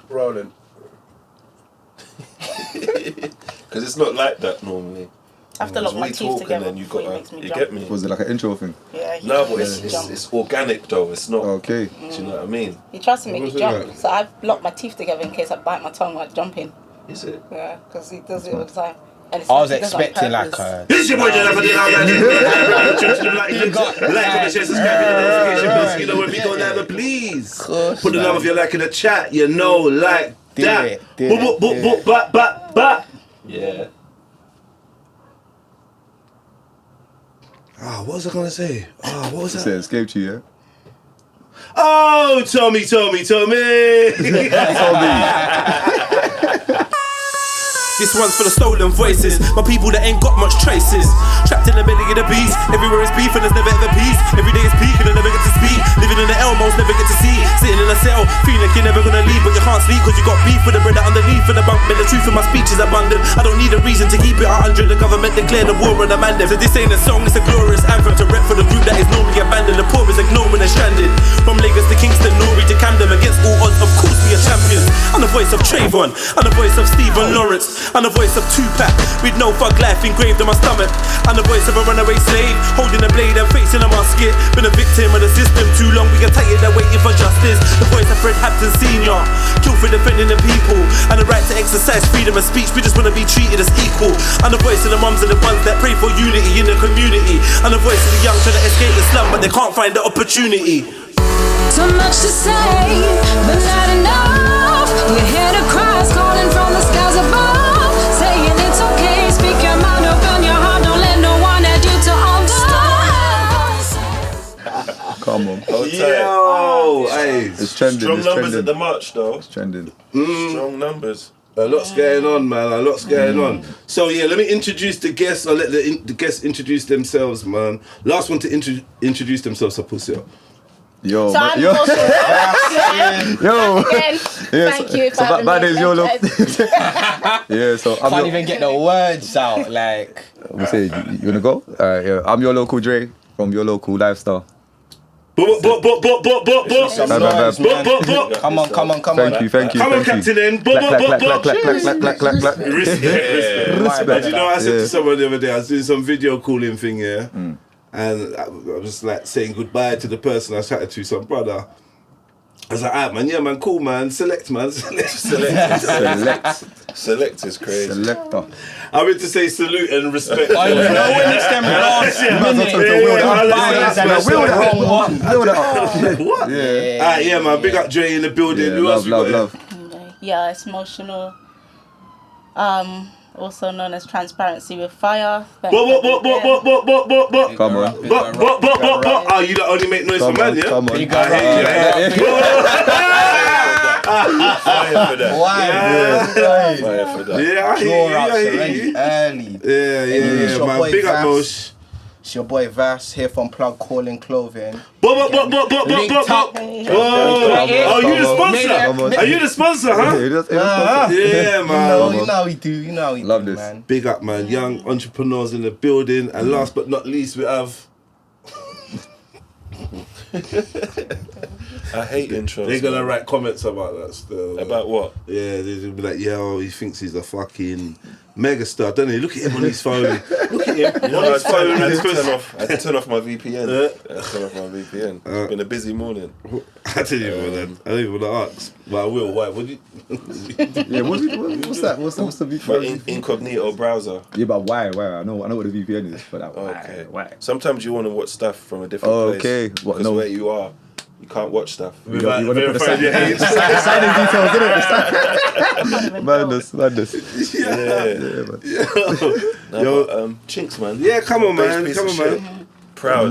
Rolling. Because it's not like that normally. I have to lock my teeth together before he makes me jump. Get me? Was it like an intro thing? Yeah. No, but it's organic though. It's not. Okay. Do you know what I mean? He tries to make me jump, like? so I've locked my teeth together in case I bite my tongue while jumping. Is it? Yeah, because he does it all the time. And it's I was he does it on expecting like purpose. a... This is your boy Jonathan. Like, comment, share, subscribe, hit the notification bell. You know when we go live, please put the love of your like in the chat. You know, like that. Yeah. Ah, what was I gonna say? Ah, what was that? Say escape to you, yeah? Oh, Tommy. This one's for the stolen voices, my people that ain't got much traces. Trapped in the belly of the beast, everywhere is beef and there's never ever peace. Every day is peak and I never get to speak. Living in the Elmos, never get to see. Sitting in a cell, feeling like you're never gonna leave, but you can't sleep cause you got beef with the brother underneath of the bunk. But the truth of my speech is abundant. I don't need a reason to keep it 100. The government declared the war on the man. So this ain't a song, it's a glorious anthem to rep for the group that is normally abandoned. The poor is ignored when they're stranded. From Lagos to Kingston, Nori to Camden, against all odds, of course we are champions. I'm the voice of Trayvon, I'm the voice of Stephen Lawrence, I'm the voice of Tupac, with no thug life engraved on my stomach. I'm the voice of a runaway slave, holding a blade and facing a musket. Been a victim of the system too long, we get tired of waiting for justice. The voice of Fred Hampton Sr., killed for defending the people, and the right to exercise freedom of speech. We just want to be treated as equal. I'm the voice of the mums and the ones that pray for unity in the community. I'm the voice of the young trying to escape the slum, but they can't find the opportunity. So much to say, but not enough. We hear the cries calling from the skies above, saying it's okay, speak your mind, open your heart, don't let no one add you to understand. Come on. Yo, hey. It's trending. Strong It's numbers trending. at the march though. It's trending. Strong numbers. A lot's going on, man. A lot's going on. So yeah, let me introduce the guests. I'll let the guests introduce themselves, man. Last one to introduce themselves, I pussy up. Yo, So I'm social. yo. Again, thank you for having Bad me. is YOLO. Yeah, so I'm Can't even get the words out, like... We'll say, you wanna go? Alright, yeah. I'm your local Dre from your local lifestyle. Some noise, man. Come on. Thank you. Come on, Captain N. Clap. Respect. You know, I said to someone the other day, I was doing some video calling thing, yeah? And I was like saying goodbye to the person I chatted to, some brother. I was like, alright, man, yeah, man, cool, man, select. Select is crazy. Selector. I meant to say salute and respect. Oh, you know when it's them last minute. What? Yeah. Alright, yeah, man, big up Dre in the building. Who else we got here? Love. Yeah, it's Motional. Also known as Transparency with Fire. What? Come on. Oh, you don't only make noise for man, yeah? Come on. You got Fire for that. Fire for that. Yeah, I hear you. Early. Yeah, man, big up Mosh. It's your boy Vass here from Plug Calling Clothing. Oh, you the sponsor? Are you the sponsor, huh? Yeah, man. You know how we do. Love this. Man. Big up, man. Young entrepreneurs in the building. And last but not least, we have... I hate intros. They're going to write comments about that still. About what? Yeah, they'll be like, yo, he thinks he's a fucking megastar, doesn't he? Look at him on his phone. Look at him. You know, on his phone. I had to turn off my VPN. It's been a busy morning. I didn't even want to ask. But I will. Why? Would you? Yeah, what's that? What's the My VPN? incognito browser. Yeah, but why? I know what the VPN is, but Okay. why? Sometimes you want to watch stuff from a different place. Okay. What? Because No. where you are, you can't watch stuff. You want to put the signing details in it? Madness. Yo, Chinx, man. Yeah, come on, man. Piece Come of on, shit. man. Proud.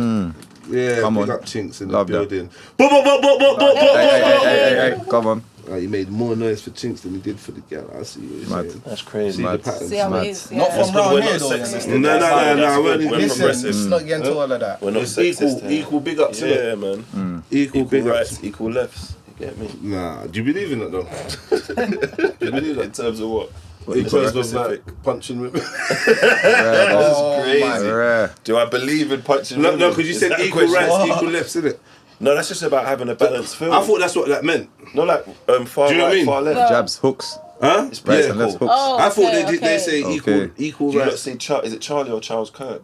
Yeah, Come big on. up Chinx in the Love that. building. Hey, come on. You made more noise for Chinx than you did for the girl. I see what you're saying. That's crazy. See the pattern. See how it is. Not Yeah. from round We're here not though. sexist. you know. No, We're Listen, progressive. let's not get into all of that. We're not It's sexist. equal big ups. innit? Yeah, man. Equal big rights, ups. equal lefts. You get me? Nah, do you believe in that though? Do you believe In that? terms of what? In terms of specific. punching women. That's crazy. Rare. Do I believe in punching No, women? because you Is said that a equal question? rights, equal lefts, isn't it? No, that's just about having a balanced film. I thought that's what that meant. Not like far Do you know what I right, mean? far left. Well- Jabs, hooks. Huh? It's Right political. and left hooks. Oh, I thought okay. they say Okay. equal Do you not rights. see is it Charlie or Charles Kirk?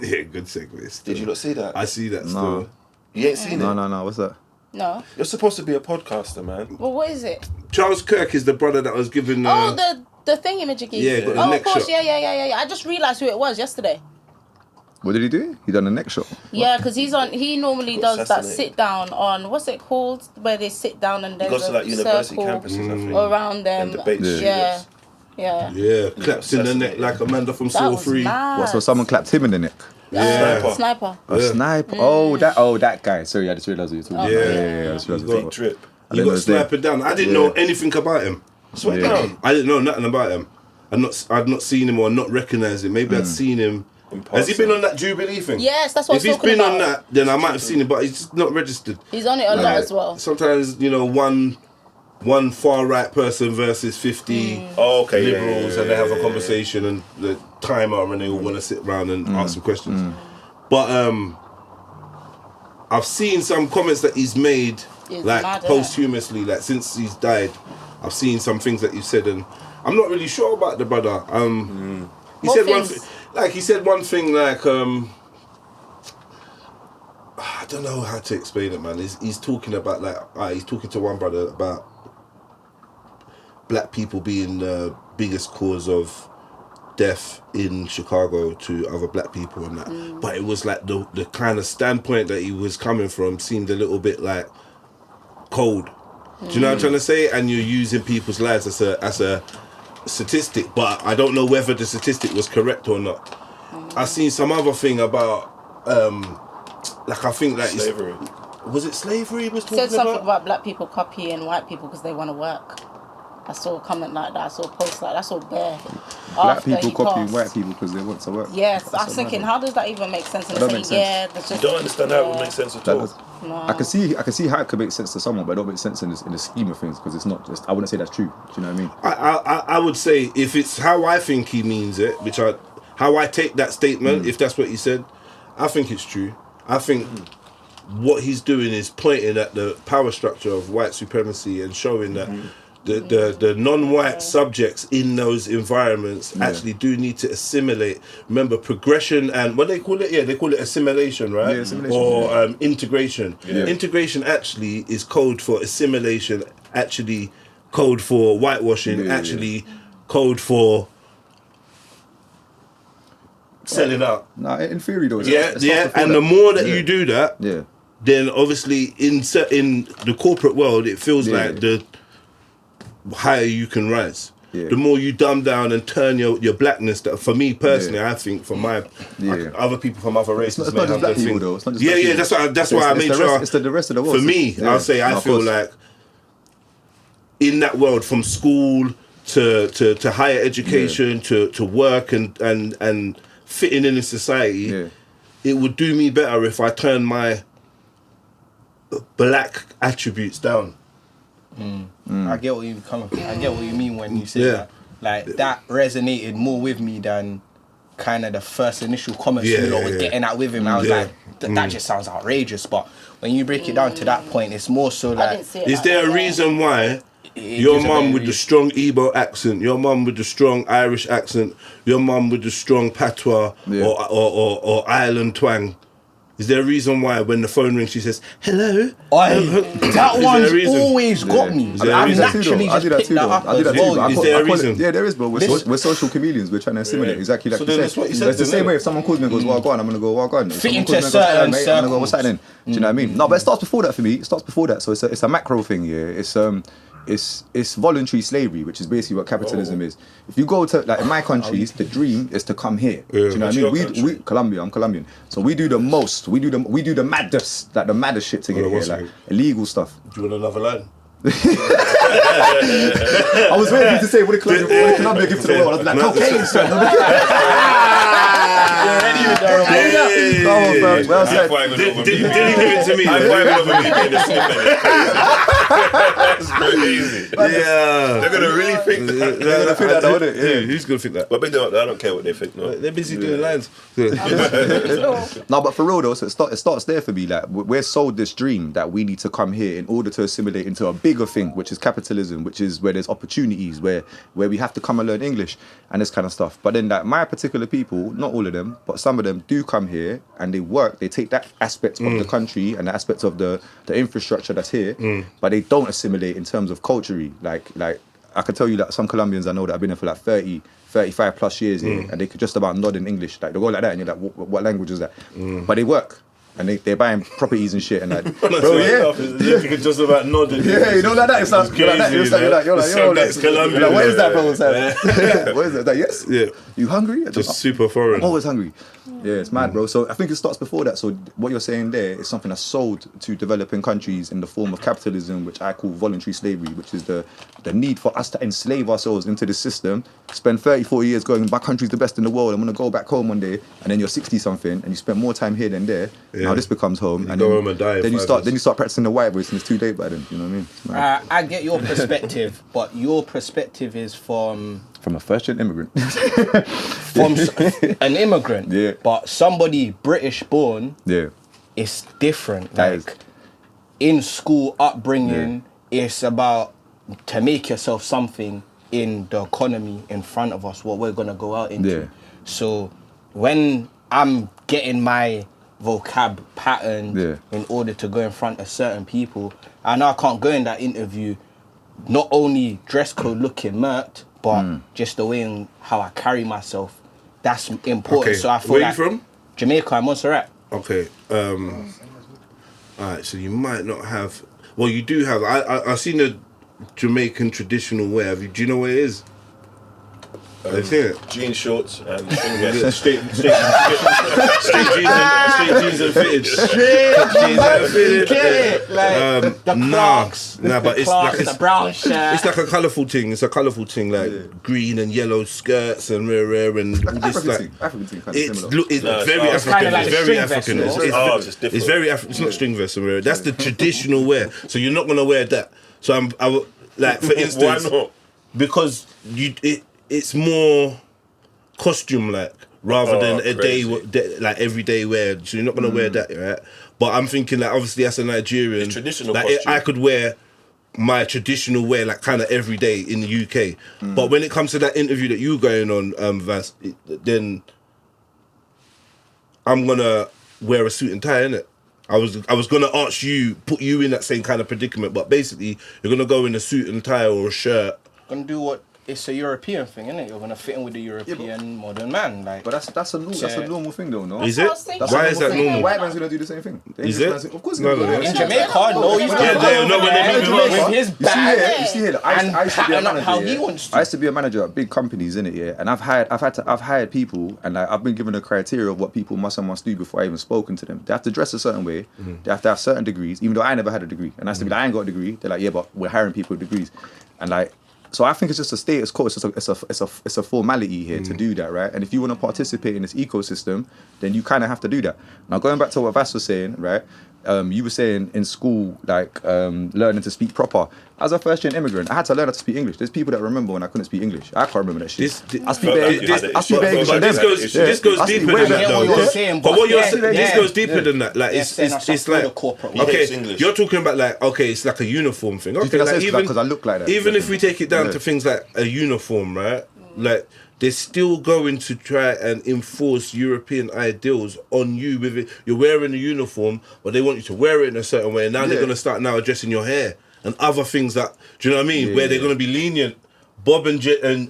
Yeah, good segue. Still. Did you not see that? I see that No. still. You ain't seen it? No. What's that? No. You're supposed to be a podcaster, man. Well, what is it? Charles Kirk is the brother that was given. Oh, the thingy-majiggy. Yeah, got the Oh, neck of course. shot. Yeah. I just realised who it was yesterday. What did he do? He done a neck shot. Yeah, because he normally Got does that assassinated. sit down on, what's it called? Where they sit down and He there's goes to like a university circle campuses, I think. around them. And debates Yeah. students. Yeah. Yeah, claps in the neck assassinated. like Amanda from That Saw was 3. mad. What? So someone clapped him in the neck. Sniper. Sniper. A sniper. Oh, that guy. Sorry, I just realised what you're talking about. Yeah. I just realised Got what you're talking Drip. about. You didn't know got it was there. sniped down. I didn't know anything about him. Swear Yeah. down. I didn't know nothing about him. I'd not seen him or not recognised him. Maybe I'd seen him. Has he been on that Jubilee thing? Yes, that's what If I he's was talking been about. on that, then I might have seen him, but he's just not registered. He's on it a lot Like, as well. Sometimes, one far right person versus 50 Oh, okay. liberals, and they have a conversation and the timer, and they all want to sit around and ask some questions. But I've seen some comments that he's made, It's like mad, innit? posthumously, like since he's died. I've seen some things that you said, and I'm not really sure about the brother. He What said one things? thing, he said one thing like I don't know how to explain it, man. He's talking about he's talking to one brother about black people being the biggest cause of death in Chicago to other black people and that. But it was like the kind of standpoint that he was coming from seemed a little bit like cold. Do you know what I'm trying to say? And you're using people's lives as a statistic, but I don't know whether the statistic was correct or not. I seen some other thing about I think like Slavery. Was it slavery he was talking Said something about? about black people copying white people because they want to work. I saw a comment like that. I saw a post like that. I saw bare. Black after people he copying passed. white people because they want to work. Yes, I That's was so thinking, mad. how does that even make sense? And That they're don't saying, make sense. yeah, that's just. You don't understand how it would make sense at That all. does. No. I can see how it could make sense to someone, but it don't make sense in the scheme of things because it's not just. I wouldn't say that's true. Do you know what I mean? I would say if it's how I think he means it, how I take that statement, if that's what he said, I think it's true. I think what he's doing is pointing at the power structure of white supremacy and showing that the non-white subjects in those environments actually do need to assimilate. Remember, progression and what they call it? Yeah, they call it assimilation, right? Yeah, assimilation, or integration. Yeah. Integration actually is code for assimilation, actually code for whitewashing, Yeah, actually code for selling out. Nah, in theory though. Yeah, it starts yeah. before And that. the more that Yeah. you do that, Yeah. then obviously in the corporate world, it feels Yeah. like the higher you can rise. Yeah. The more you dumb down and turn your blackness. That for me personally, I think for my other people from other races, It's not may just have black their people thing. though. It's not just Yeah, black yeah. people. That's why I made sure. It's the rest of the world. For me, Yeah. I'll say No, I of feel course. like in that world, from school to higher education to work and fitting in society, Yeah. it would do me better if I turned my black attributes down. I get what you I get what you mean when you say Yeah. that. Like that resonated more with me than kind of the first initial comments Yeah, Sulo yeah, was yeah. getting at with him. I was Yeah. like, that just sounds outrageous. But when you break it down to that point, it's more so I like didn't see it. Is like there that, a reason why it your gives a mum better with the reason. strong Igbo accent, your mum with the strong Irish accent, your mum with the strong patois Yeah. or island twang? Is there a reason why when the phone rings she says hello? that Is there a one's reason? always got me. there a I've reason? naturally I just do that picked too that though. up I do that as too. well. but I Is call- there I a call it- reason? Yeah, there is, bro. This- We're social chameleons. We're trying to assimilate exactly like So you then said. that's what you said It's the to same them. way if someone calls me and goes, well, go on, I'm going to go, well, go on. If Fit someone into calls me and goes, certain "Hey, mate," I'm going to go, what's circles. happening? Do you know what I mean? No, but it starts before that for me. It starts before that. So it's a macro thing, yeah. It's voluntary slavery, which is basically what capitalism is. If you go to, like in my countries, the dream is to come here. Do you know What's what I your mean? country? We Colombia, I'm Colombian. So we do the most. We do the maddest, like the maddest shit to get here, what's like it? illegal stuff. Do you want another line? I was waiting for you to say what did Colombia give to the world. I was like, cocaine, son. Come on, fam. Well said. Didn't give it to me. That's crazy. Yeah. They're gonna really think that. They're gonna think that, don't it? Yeah, who's gonna think that? But I don't care what they think. No. They're busy doing lines. No, but for real though, so it starts there for me. Like we're sold this dream that we need to come here in order to assimilate into a bigger thing, which is capitalism, which is where there's opportunities, where we have to come and learn English and this kind of stuff. But then like my particular people, not all of them, but some of them do come here and they work. They take that aspect of the country and the aspects of the infrastructure that's here, but they don't assimilate in terms of culturally. Like I can tell you that some Colombians I know that have been here for like 30, 35 plus years here, and they could just about nod in English. Like they go like that, and you're like, what language is that? But they work. And they're buying properties and shit and like, bro, yeah. You could just about nod. Yeah, you know like that. It's like, you're like that. You're like, what is that, bro? What is that? Like, yes? Yeah. You hungry? Just super foreign. I'm always hungry. Yeah, it's mad, bro. So I think it starts before that. So what you're saying there is something that's sold to developing countries in the form of capitalism, which I call voluntary slavery, which is the need for us to enslave ourselves into this system, spend 30, 40 years going, my country's the best in the world, I'm going to go back home one day, and then you're 60-something, and you spend more time here than there. Yeah. Now this becomes home. You go home and die. Then you start practicing the white voice, and it's too late by then. You know what I mean? I get your perspective, but your perspective is from a first-gen immigrant. From an immigrant. Yeah. But somebody British-born. Yeah. It's different. That Like in school upbringing, it's about to make yourself something in the economy in front of us, what we're gonna go out into. Yeah. So when I'm getting my vocab patterned in order to go in front of certain people, I know I can't go in that interview not only dress code looking murked, but just the way in how I carry myself. That's important. Okay. So I feel Where like you from? Jamaica, I'm Montserrat. Okay. Alright, so you might not have. Well, you do have. I've seen the Jamaican traditional wear. Do you know what it is? I've seen it. Jean shorts and straight jeans and fitted. Straight jeans and fitted. Like the Crocs, but it's like the brown shirt. It's like a colourful thing. It's a colourful thing, like green and yellow skirts and rare and all this like. African thing, kind of similar. It's very It's African. kinda like It's a very string vest, African. no? It's different. It's very African. It's not string vest and rare. That's the traditional wear. So you're not gonna wear that. So I would like for instance. Why not? Because it's more costume like rather than a day like everyday wear. So you're not gonna wear that, right? But I'm thinking like obviously as a Nigerian, It's traditional like costume. I could wear my traditional wear like kind of every day in the UK. But when it comes to that interview that you going on, Vance, then I'm gonna wear a suit and tie, innit? I was gonna ask you, put you in that same kind of predicament, but basically you're gonna go in a suit and tie or a shirt. Gonna do what it's a European thing, isn't it? You're gonna fit in with the European modern man, like. But that's a normal thing though, no? Is it? Why is that normal? White man's gonna do the same thing. Is it? Of course, No, he's gonna do in it. Jamaica, no, he's Yeah, gonna no, when they meet with his bag. You see here. I used to be a And manager. how he yeah. wants to. I used to be a manager at big companies, innit? Yeah, and I've hired people, and like, I've been given a criteria of what people must and must do before I even spoken to them. They have to dress a certain way. They have to have certain degrees, even though I never had a degree. And I used to be like, I ain't got a degree. They're like, yeah, but we're hiring people with degrees, and like. So I think it's just a status quo. It's a formality here to do that, right? And if you want to participate in this ecosystem, then you kind of have to do that. Now going back to what Vass was saying, right? You were saying in school, like learning to speak proper. As a first-gen immigrant, I had to learn how to speak English. There's people that remember when I couldn't speak English. I can't remember that shit. I speak better English than them. This goes deeper than that, though. But what you're saying, this goes deeper than that. Like it's like okay, you're talking about like okay, it's like a uniform thing. Okay, like even because I look like that. Even if we take it down to things like a uniform, right? Like they're still going to try and enforce European ideals on you with it. You're wearing a uniform, but they want you to wear it in a certain way. And now they're going to start now addressing your hair and other things that, do you know what I mean? Where they're going to be lenient. Bob and Jenny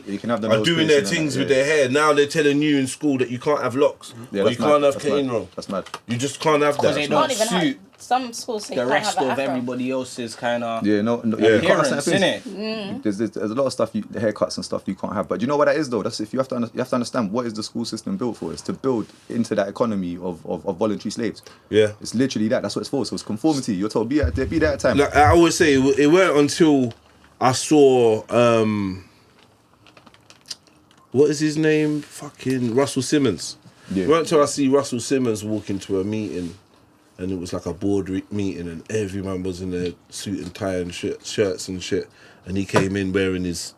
are doing their things with their hair. Now they're telling you in school that you can't have locks. Or you can't have cane roll. That's mad. You just can't have that. They don't suit some schools say the you can't rest have an of afro. everybody else's kind of appearance, innit? There's a lot of stuff, the haircuts and stuff you can't have. But do you know what that is though? That's if you have to understand what is the school system built for. It's to build into that economy of voluntary slaves. Yeah, it's literally that. That's what it's for. So it's conformity. You're told be that time. Like I always say, it weren't until I saw what is his name? Fucking Russell Simmons. Yeah. Right until I see Russell Simmons walk into a meeting, and it was like a board meeting, and everyone was in their suit and tie and shirts and shit, and he came in wearing his,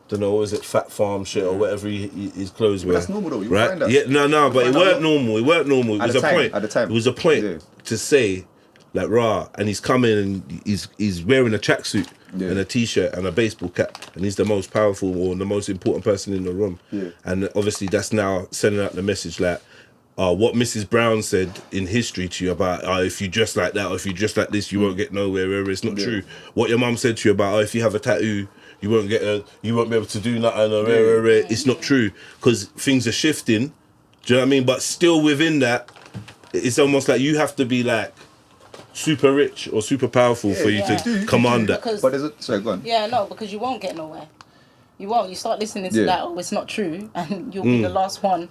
don't know, what is it, Fat Farm shit or whatever his clothes were. That's normal though. You right? find that. Yeah, no, but it weren't normal. It weren't normal. It At was the a time, point. at the time. It was a point Yeah. to say, like, rah, and he's coming and he's wearing a tracksuit and a t-shirt and a baseball cap, and he's the most powerful or the most important person in the room. Yeah. And obviously that's now sending out the message like, what Mrs. Brown said in history to you about if you dress like that or if you dress like this, you won't get nowhere. It's not true. What your mum said to you about if you have a tattoo, you won't be able to do nothing. Or it's not true, because things are shifting. Do you know what I mean? But still within that, it's almost like you have to be like super rich or super powerful for you to command that. Because, But sorry, go on. yeah, no, because you won't get nowhere. You won't. You start listening to that, oh, it's not true, and you'll be the last one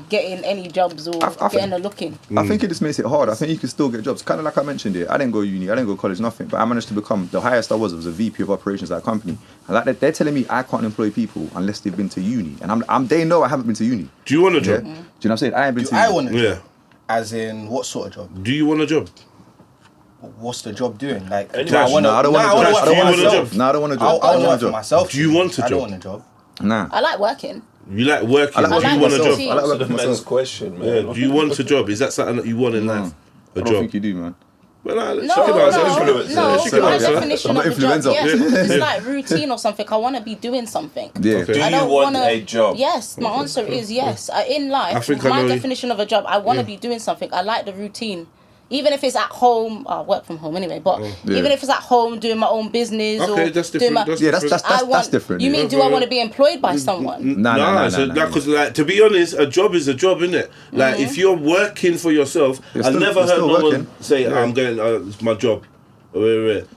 getting any jobs or getting a look in. I think it just makes it hard. I think you can still get jobs. Kind of like I mentioned here, I didn't go uni, I didn't go college, nothing. But I managed to become, the highest I was a VP of operations at a company. And like they're telling me I can't employ people unless they've been to uni. And they know I haven't been to uni. Do you want a job? Do you know what I'm saying? I ain't been to I uni. want a job. Yeah. As in, what sort of job? Do you want a job? What's the job doing? Like, Any do I question? want to? No, I don't want a Do job. you I don't want want a a job? job. No, I don't want a I job. I want don't to want work a for job. myself. Do you want a I job? don't want a job. Nah. I like working. You like working, I like but do you working want a myself. job? I like So working the for man's myself. question, man. Yeah, do you want a job? Is that something that you want in life? A I don't job? think you do, man. Well, No, check it no, out. influencer. no. Check it My out, sir. definition I'm of an a job, influencer. yes, Yeah. it's like routine or something. I want to be doing something. Yeah. Okay. Do I you don't want wanna, a job? Yes, my answer is yes. In life, I think I my know- definition of a job, I want to be doing something. I like the routine. Even if it's at home, I work from home anyway, but even if it's at home doing my own business Okay, or that's doing different. my... Yeah, that's different. You yeah. mean, do I want to be employed by someone? Nah. Because like, to be honest, a job is a job, isn't it? Like if you're working for yourself, You're I've still- never you're heard still no working. one say, "I'm going, it's my job."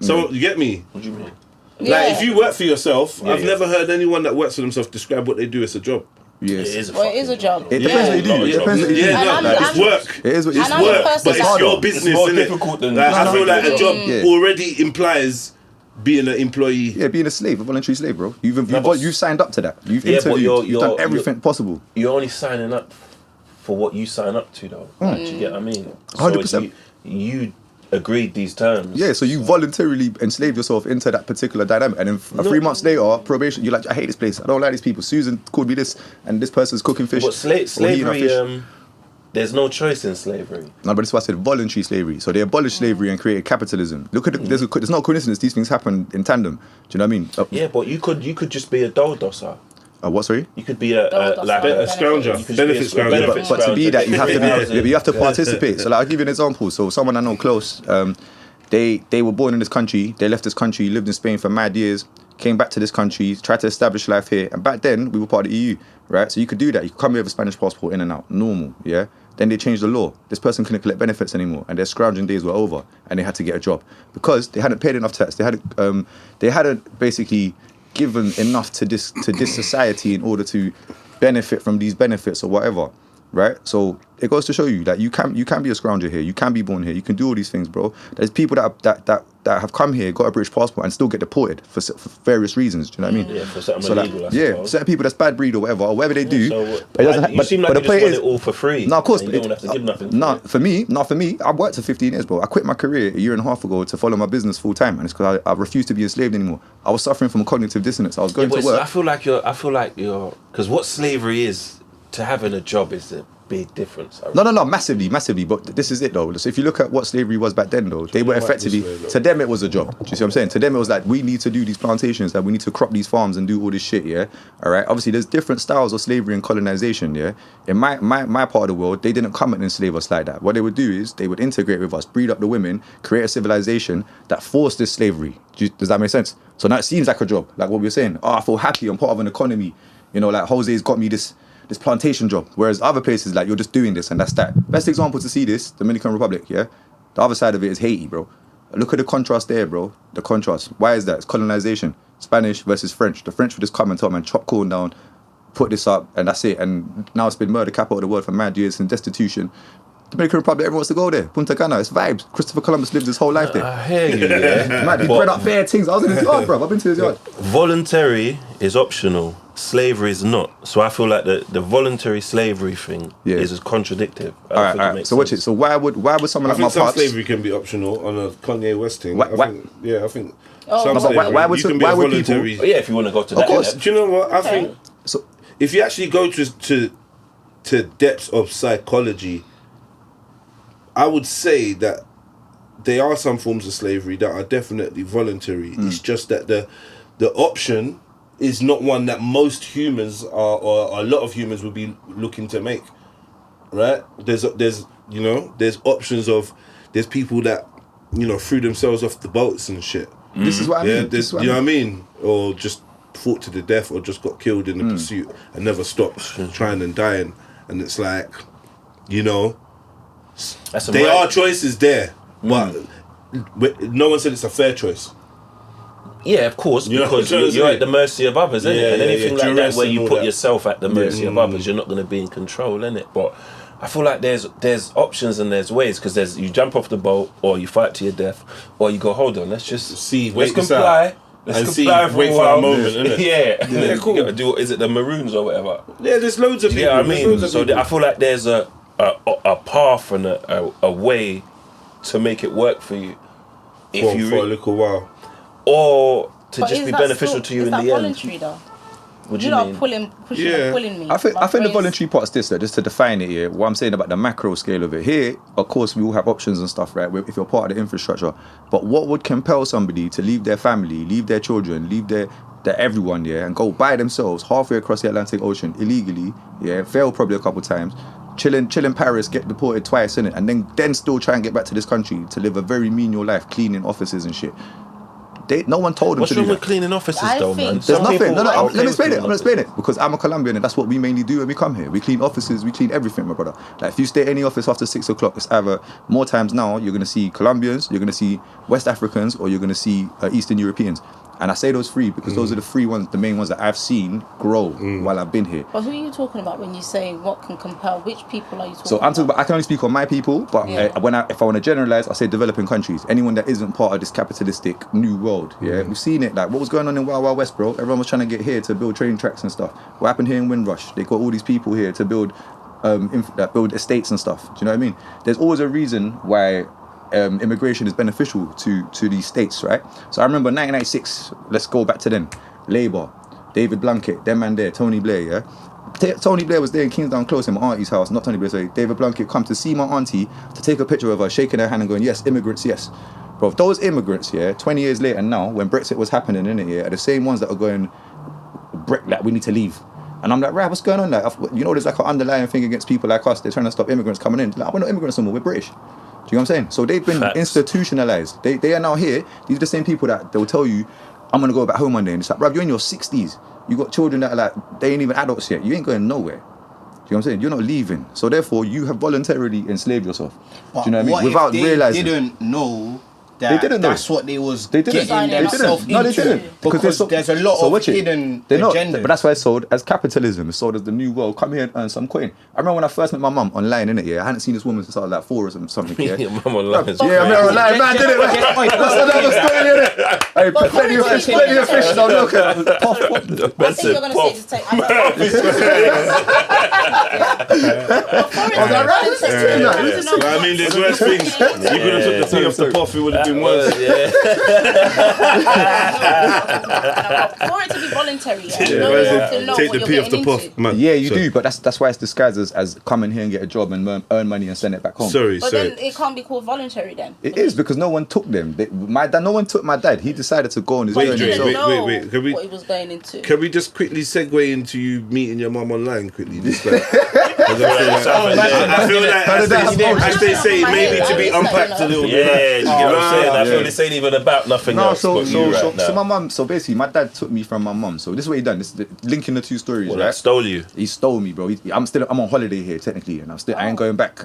So you get me? What do you mean? Like if you work for yourself, I've yeah. never heard anyone that works for themselves describe what they do as a job. Yes. It is a Well, it is a fucking job. It depends what you do. It depends what you do. Yeah, And no, I'm- it's work. It is what you It's And I'm the work, person but it's that- your harder. business, It's more innit? difficult than- Like, I feel like a job Yeah. already implies being an employee. Yeah, being a slave, a voluntary slave, bro. but- You've signed up to that. You've Yeah, but interviewed. You've done you're- everything possible. You're only signing up for what you sign up to, though. Like, do you get what I mean? 100%. So you agreed these terms. Yeah, so you voluntarily enslaved yourself into that particular dynamic, and then 3 months later, probation, you're like, I hate this place. I don't like these people. Susan called me this, and this person's cooking fish. But or eating a slavery, fish. there's no choice in slavery. No, but that's why I said voluntary slavery. So they abolished slavery and created capitalism. Look at there's no coincidence. These things happen in tandem. Do you know what I mean? Yeah, but you could just be a dole dosser. What? Sorry. You could be a Scrounger. You could Benefit just be a scrounger. benefit But to be that, you have to scrounger. you have to participate. So like, I'll give you an example. So someone I know close, they were born in this country. They left this country, lived in Spain for mad years, came back to this country, tried to establish life here. And back then, we were part of the EU, right? So you could do that. You could come here with a Spanish passport, in and out, normal, yeah? Then they changed the law. This person couldn't collect benefits anymore, and their scrounging days were over, and they had to get a job because they hadn't paid enough tax. They hadn't basically given enough to this society in order to benefit from these benefits or whatever, right? So it goes to show you that you can be a scrounger here. You can be born here. You can do all these things, bro. There's people that have come here, got a British passport, and still get deported for various reasons. Do you know what I mean? Yeah, for something So like, illegal, I yeah, suppose. certain people that's bad breed or whatever they do. So, but it doesn't. you seem like but you the just point want is, it all for free. no, of course. and But you don't have to give nothing. no, for me, I worked for 15 years, bro. I quit my career a year and a half ago to follow my business full time, and it's because I refused to be enslaved anymore. I was suffering from cognitive dissonance. I was going But to work. I feel like you're because what slavery is to having a job is a big difference. No, massively. But this is it though. So if you look at what slavery was back then, though, they were effectively, to them it was a job. Do you see what I'm saying? To them it was like, we need to do these plantations, that we need to crop these farms and do all this shit, yeah? All right. Obviously, there's different styles of slavery and colonization, yeah? In my part of the world, they didn't come and enslave us like that. What they would do is they would integrate with us, breed up the women, create a civilization that forced this slavery. Does that make sense? So now it seems like a job, like what we were saying. Oh, I feel happy. I'm part of an economy. You know, like Jose's got me this plantation job, whereas other places, like, you're just doing this and that's that. Best example to see this, Dominican Republic, yeah? The other side of it is Haiti, bro. Look at the contrast there, bro. The contrast. Why is that? It's colonization. Spanish versus French. The French would just come and tell man, chop corn down, put this up, and that's it. And now it's been murder capital of the world for mad years and destitution. Dominican Republic, everyone wants to go there. Punta Cana, it's vibes. Christopher Columbus lived his whole life there. I hear you, yeah. Man, he bred up fair things. I was in his yard, bro. I've been to his yard. Voluntary is optional. Slavery is not. So I feel like the voluntary slavery thing is contradictive. All right. So watch it. So why would someone like my some pops? slavery can be optional on a Kanye West thing. I think. Oh, some but slavery, why would you can people- be voluntary. Yeah, if you want to go to that. Of course. depth. Do you know what? I think So if you actually go to depths of psychology, I would say that there are some forms of slavery that are definitely voluntary. It's just that the option is not one that most humans are, or a lot of humans would be looking to make. Right? There's options of there's people that threw themselves off the boats and shit. this is what I mean. Yeah, This is you what I know what I mean. mean? Or just fought to the death, or just got killed in the pursuit and never stopped trying and dying. And it's like, That's there are choices there, but no one said it's a fair choice. Yeah, of course, You know because what I'm you're saying? at the mercy of others, innit? Yeah, And yeah, anything yeah. like that Duress where and you all put that. yourself at the mercy of others, you're not going to be in control, innit? But I feel like there's options and there's ways, because you jump off the boat, or you fight to your death, or you go, hold on, let's Wait this comply. out. Let's And comply wait a for while. a moment, innit? Yeah, cool. You gotta do, is it the Maroons or whatever? Yeah, there's loads of Do people. you know what I there's mean? loads of So people. I feel like there's a path and a way to make it work for you, if you for a little while. or to But just is be that beneficial still- to you is in that the end. voluntary though? What do You're you not mean? pushing Yeah. and pulling me. I think the brain's- voluntary part's this, though, just to define it here. What I'm saying about the macro scale of it. Here, of course, we all have options and stuff, right? If you're part of the infrastructure. But what would compel somebody to leave their family, leave their children, leave their everyone, and go by themselves halfway across the Atlantic Ocean illegally, fail probably a couple times, chill in Paris, get deported twice, innit? And then still try and get back to this country to live a very menial life, cleaning offices and shit. No one told them What's to do wrong that. with cleaning offices I though, think- man? There's Some nothing. people No, are let me okay explain with it. I'm gonna explain it because I'm a Colombian and that's what we mainly do when we come here. We clean offices, we clean everything, my brother. Like if you stay in any office after 6 o'clock, it's either more times now you're gonna see Colombians, you're gonna see West Africans, or you're gonna see Eastern Europeans. And I say those three because those are the main ones that I've seen grow while I've been here. But who are you talking about when you say what can compel? Which people are you talking So I'm talking about? about, I can only speak on my people, but Yeah. if I want to generalize, I say developing countries. Anyone that isn't part of this capitalistic new world, we've seen it. Like what was going on in Wild Wild West, bro? Everyone was trying to get here to build train tracks and stuff. What happened here in Windrush? They got all these people here to build estates and stuff. Do you know what I mean? There's always a reason why immigration is beneficial to these states, right? So I remember 1996. Let's go back to then. Labour, David Blunkett, them man there, Tony Blair, Tony Blair was there in Kingsdown Close in my auntie's house, not Tony Blair, sorry. David Blunkett come to see my auntie to take a picture of her, shaking her hand and going, yes, immigrants, yes. Bro, those immigrants, 20 years later now, when Brexit was happening, innit, are the same ones that are going, like, we need to leave. And I'm like, right, what's going on? Like, there's like an underlying thing against people like us. They're trying to stop immigrants coming in. Like, we're not immigrants anymore, we're British. Do you know what I'm saying? So they've been institutionalized. They are now here. These are the same people that they'll tell you, I'm going to go back home one day. And it's like, bruv, you're in your 60s. You got children that are like, they ain't even adults yet. You ain't going nowhere. Do you know what I'm saying? You're not leaving. So therefore, you have voluntarily enslaved yourself. Do you know what I mean? Without realizing. They didn't know that They didn't know. that's what they was They didn't. getting They themselves didn't. No, they into. didn't. Because there's a lot of watch it. hidden They're not, agenda. but that's why it's sold as capitalism. It's sold as the new world. Come here and earn some coin. I remember when I first met my mum online, innit? I hadn't seen this woman since I was like 4 or something. Your mum online is I met her online, man, did it? That's another story, innit? Hey, plenty of fish, so look at it. Puff, puff. I think you're going to say just take... I mean, there's worse things. You could have took the pee off the puff, it would have been worse. For it to be voluntary, you Take know the pee off the puff, man. Yeah, you do, but that's why it's disguised as come in here and get a job and earn money and send it back home. But then it can't be called voluntary then. It is because no one took them. No one took my dad. He decided to go on his But journey. he didn't know wait. what he was going into. Can we just quickly segue into you meeting your mum online quickly? Just like, I feel like as they say, maybe to be unpacked a little bit. Yeah, you get what I'm saying? I feel this ain't even about nothing else. So now. my mum. So basically, my dad took me from my mum. So this is what he done. This is linking the two stories. Well, right? I stole you. He stole me, bro. I'm on holiday here technically, and I ain't going back.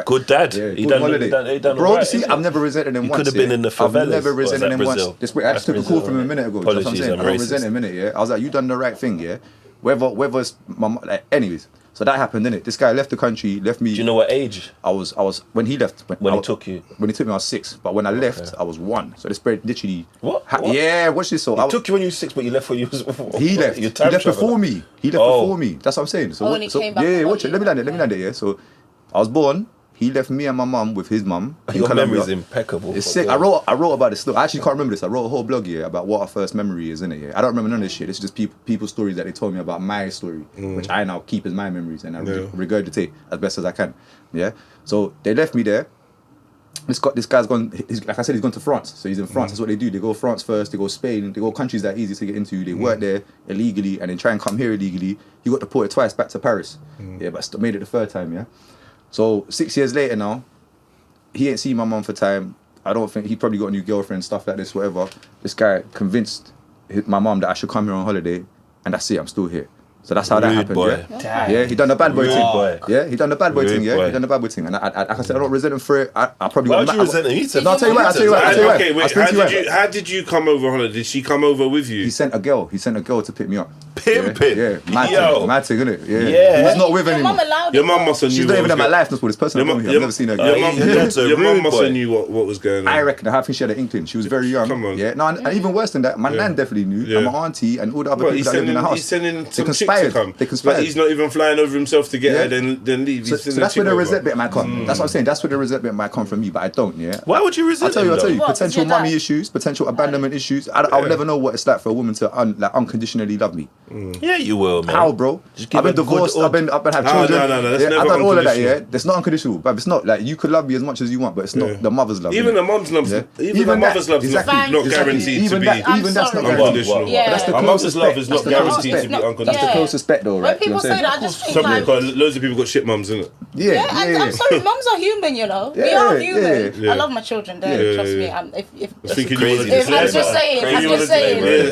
Good dad. Yeah, He good done holiday. He done Bro, all right, see, innit? I've never resented him You once. could have been in the favelas. I've never Or is resented that him once. Brazil? I just took a call from him a minute ago. That's what I'm saying. I don't Racist. resent him, innit? I was like, you done the right thing, yeah. whether it's my like, anyways. So that happened, didn't it? This guy left the country, left me. Do you know what age? I was when he left. When he took you? When he took me, I was 6. But when I left, I was 1. So this spread literally. What? Yeah, watch this. So He took you when you were 6, but you left when you was. He left. He left before me. He left before me. That's what I'm saying. So, when he came back. yeah, watch it. Let me land it. Yeah. So I was born. He left me and my mum with his mum. Your memory is impeccable. It's sick. I wrote about this. I actually can't remember this. I wrote a whole blog here about what our first memory is, innit? Yeah. I don't remember none of this shit. It's just people's stories that they told me about my story, which I now keep as my memories and I regurgitate as best as I can. Yeah. So they left me there. This guy's gone. Like I said, he's gone to France. So he's in France. That's what they do. They go France first. They go Spain. They go countries that are easy to get into. They work there illegally and then try and come here illegally. He got deported twice back to Paris. Yeah, but made it the 3rd time. Yeah. So 6 years later now, he ain't seen my mum for time. I don't think he probably got a new girlfriend, stuff like this, whatever. This guy convinced my mum that I should come here on holiday, and that's it. I'm still here. So that's how that happened. Boy. Yeah, he done the bad boy thing. Boy. Yeah, he done the bad boy thing. Yeah, Boy. he done the bad boy thing. And I said, I don't resent him for it. I probably. Why would you resent him? He said, no, I'll tell you why. Okay, wait. How did you come over holiday? Did she come over with you? He sent a girl to pick me up. Pimping. Yeah, mad thing, innit? Yeah. Yeah. He's not with Your anymore. mum allowed Your mum must have knew. She's not even in my life. That's what this person. I've never seen her. Your mum must have knew what was going on. I reckon. I think she had an inkling. She was very young. Come on. Yeah. No, and even worse than that, my nan definitely knew, and my auntie and all the other people that lived in the house. He's sending some chicks to conspired. come. They conspired. Like he's not even flying over himself to get her, then leave. So that's where the resentment might come. That's what I'm saying. That's where the resentment might come from me, but I don't. Yeah. Why would you resent I'll tell you. What, Potential your dad? mummy issues, potential abandonment issues. I'll never know what it's like for a woman to unconditionally love me. Yeah, you will, man. How, bro? Just give I've been a good divorced. I've been had children. No, that's never I've done all of that. unconditional. Yeah, it's not unconditional, but it's not like you could love me as much as you want, but it's not the mother's love. Even the mum's love, even the mother's love is not guaranteed to be even that's not unconditional. Yeah. That's the A mother's closest love bet. is not That's the closest guaranteed to bet. be Yeah. unconditional. That's the closest bet, though, When right? people say that, I just think like, Loads of people got shit mums, innit? Yeah, I'm sorry, mums are human, you know. We are human. yeah. I love my children. Trust me. If Crazy. I'm just saying,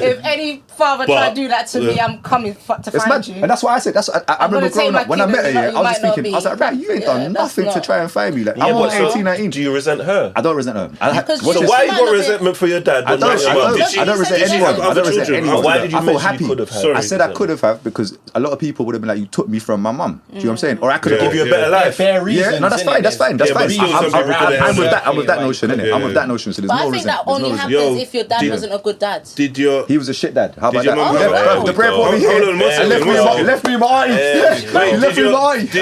if any father tried to do that to me, I'm coming to It's find mad, you. and that's why I said. I remember growing up when I met her. Yeah, I was just thinking. be. I was like, right, you ain't done nothing to not. try and find me. Like, Yeah, I'm but 18, 19. do you resent her? I don't resent her. Because Watch you- So this. why you might got not be- resentment for your dad? I but not your mum? don't resent Did she anyone. have I other don't resent children? anyone. Why did you I felt mention you happy. could have had? Sorry. I said I could have because a lot of people would have been like, you took me from my mum. Do you know what I'm saying? Or I could have Give you a better life. Fair reasons. Yeah, no, that's fine. That's fine. Yeah, but still some people could have had I'm with that notion, innit? Yeah, I'm with that notion. So there's But no I think that resentment. only There's no happens if your dad wasn't a good dad. Did your He was a shit dad. How about your mum have that? a- The bread brought me Hold here. on, one second, Left me one second. left me in my auntie. Wait, He left me in my auntie.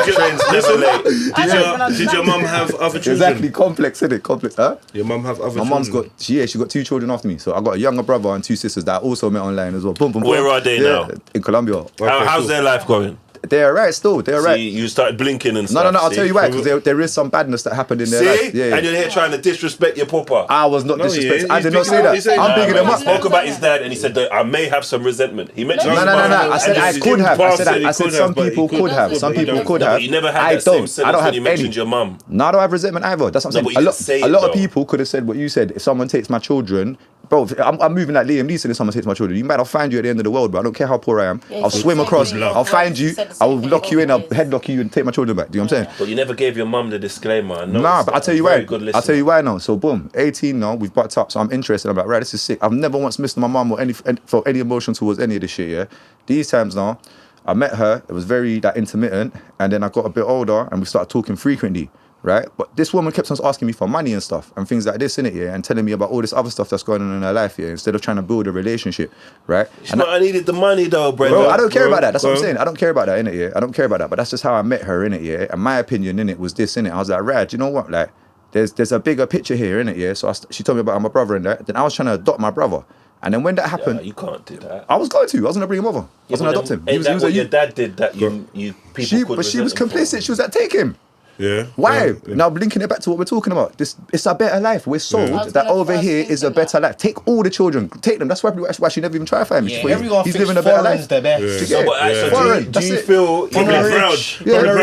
Did your mum have other children? Exactly, complex, innit? Complex, huh? Your mum have other My children? mum's got, she got 2 children after me. So I got a younger brother and 2 sisters that I also met online as well. Boom, boom, boom. Where are they now? In Colombia. How's their life going? They're right still. They're right. See, you started blinking and stuff. No. I'll see? tell you why. Because there is some badness that happened in their life. See? And you're here trying to disrespect your papa. I was not No, he disrespecting. is. I did not He's say bigging- that. he's saying I'm that. bigging him He up. spoke about his dad and he said that I may have some resentment. He mentioned No. his mum. I said I could have. I said some people could have. Some people could No, have. but you never had I that same don't. sentence I don't when have you mentioned any. your mum. No, I don't have resentment either. That's what No, I'm but saying. you didn't say A it, lot of though. people could have said what you said. If someone takes my children, bro, I'm moving like Liam Neeson. If someone takes my children, you might not find you at the end of the world, bro. I don't care how poor I am. Yeah, I'll he swim said across. the same I'll thing. find you. He said the I same will thing lock you in. I'll always. headlock you and take my children back. Do you know what I'm saying? But you never gave your mum the disclaimer. I know Nah, it's but I'll tell you very why. good I'll listener. tell you why now. So boom, 18 now, we've bucked up. So I'm interested. I'm like, right, this is sick. I've never once missed my mum or felt any emotion towards any of this shit, yeah? These times now, I met her, it was very intermittent, and then I got a bit older and we started talking frequently, right? But this woman kept on asking me for money and stuff and things like this, innit, yeah? And telling me about all this other stuff that's going on in her life, yeah? Instead of trying to build a relationship, right? I needed the money though, Brenda. Bro, I don't care about that. That's what I'm bro. saying. I don't care about that, innit, yeah? I don't care about that. But that's just how I met her, innit, yeah? And my opinion, innit, was this, innit? I was like, Rad, you know what? Like, there's a bigger picture here, innit, yeah? So she told me about my brother and that. Then I was trying to adopt my brother. And then when that happened, You can't do that. I was going to. I was going to bring him over. I was going to adopt him. Ain't that what your dad did that you people But she was complicit. She was like, take him. Yeah. Why? Yeah. Now linking it back to what we're talking about. It's a better life. We're sold I was that gonna over first here think is a of better that. life. Take all the children. Take them. That's why she never even tried to find me. She Yeah, thought everyone he's thinks living a better foreign's life. the best. Do you So, get it? but, so Foreign, do you that's it. feel Probably proud. Yeah, Probably proud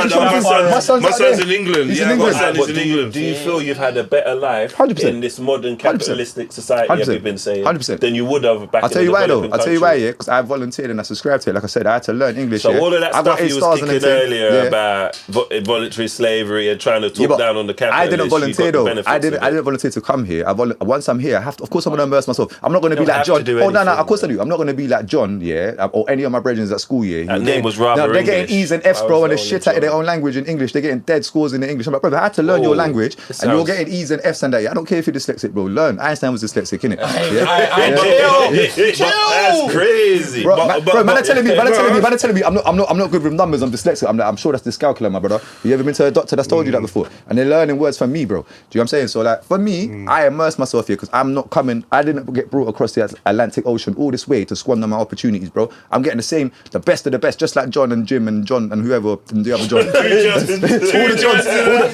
rich that family. My son's my out son's there. in England. He's Yeah, in my England. son is in do England. you feel you've had a better life 100%. in this modern capitalistic society, 100%. as you've been saying, 100%. than you would have back I'll in tell the you why though. developing I'll tell you why, countries? yeah, because I volunteered and I subscribed to it. Like I said, I had to learn English. So yeah. all of that I got stuff 8 you was stars on the kicking thing. earlier Yeah. about voluntary slavery slavery and trying to talk down on the capitalist. I didn't volunteer though. I didn't volunteer to come here. Once I'm here, I have to. Of course, I'm gonna immerse myself. I'm not gonna be like John. Oh no, of course I do. I'm not gonna be like John, yeah, or any of my brethren at school, yeah. That name was rather They're English. getting E's and F's, bro, and they're shit out of their own language in English. They're getting dead scores in the English. I'm like, bro, I had to learn your language, and you're getting E's and F's and that. I don't care if you're dyslexic, bro. Learn. Einstein was dyslexic, innit? That's crazy. Bro, man, are telling me, I'm not good with numbers. I'm dyslexic. I'm sure that's dyscalculia, my brother. You ever been to a doctor that's told you that before? And they're learning words from me, bro. Do you know what I'm saying? So like, for me, I immerse myself here because I'm not coming. I didn't get brought across the Atlantic Ocean all this way to squander my opportunities, bro. I'm getting the best of the best, just like John and Jim and John and whoever and the other John. All the Johns,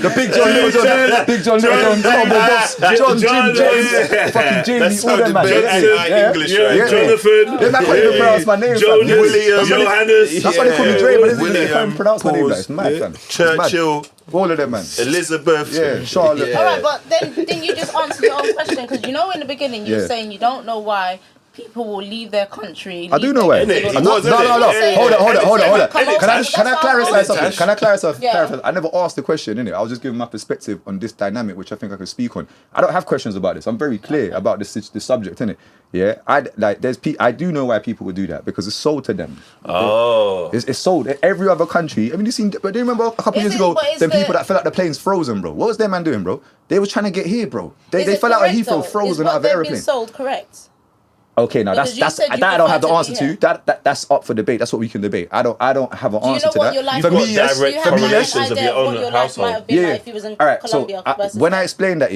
the big John, little John, big John, little John, Combo Boss, John, Jim, James, fucking Jamie, all them man. English, right? Jonathan. They can't even pronounce my name. William, Johannes. That's why they call me Dre, but they can't pronounce my name. It's mad, fam. Churchill. All of them, man. Elizabeth. Yeah, Charlotte. All right, but then didn't you just answer your own question? Because you know in the beginning you were saying you don't know why people will leave their country. I do know why. No. Hold on. Can I clarify something? Can I clarify? I never asked the question, innit? I was just giving my perspective on this dynamic, which I think I can speak on. I don't have questions about this. I'm very clear about this subject, innit? Yeah, I do know why people would do that because it's sold to them. Oh, it's sold. Every other country. I mean, but do you remember a couple years ago, them people that fell out the planes frozen, bro? What was their man doing, bro? They was trying to get here, bro. They fell out of Heathrow frozen out of the airplane. Is sold correct? Okay, now that's that I don't have the answer to. That's up for debate. That's what we can debate. I don't have an answer to that. For me, direct correlations of your own household. Yeah. All right. So when I explain that,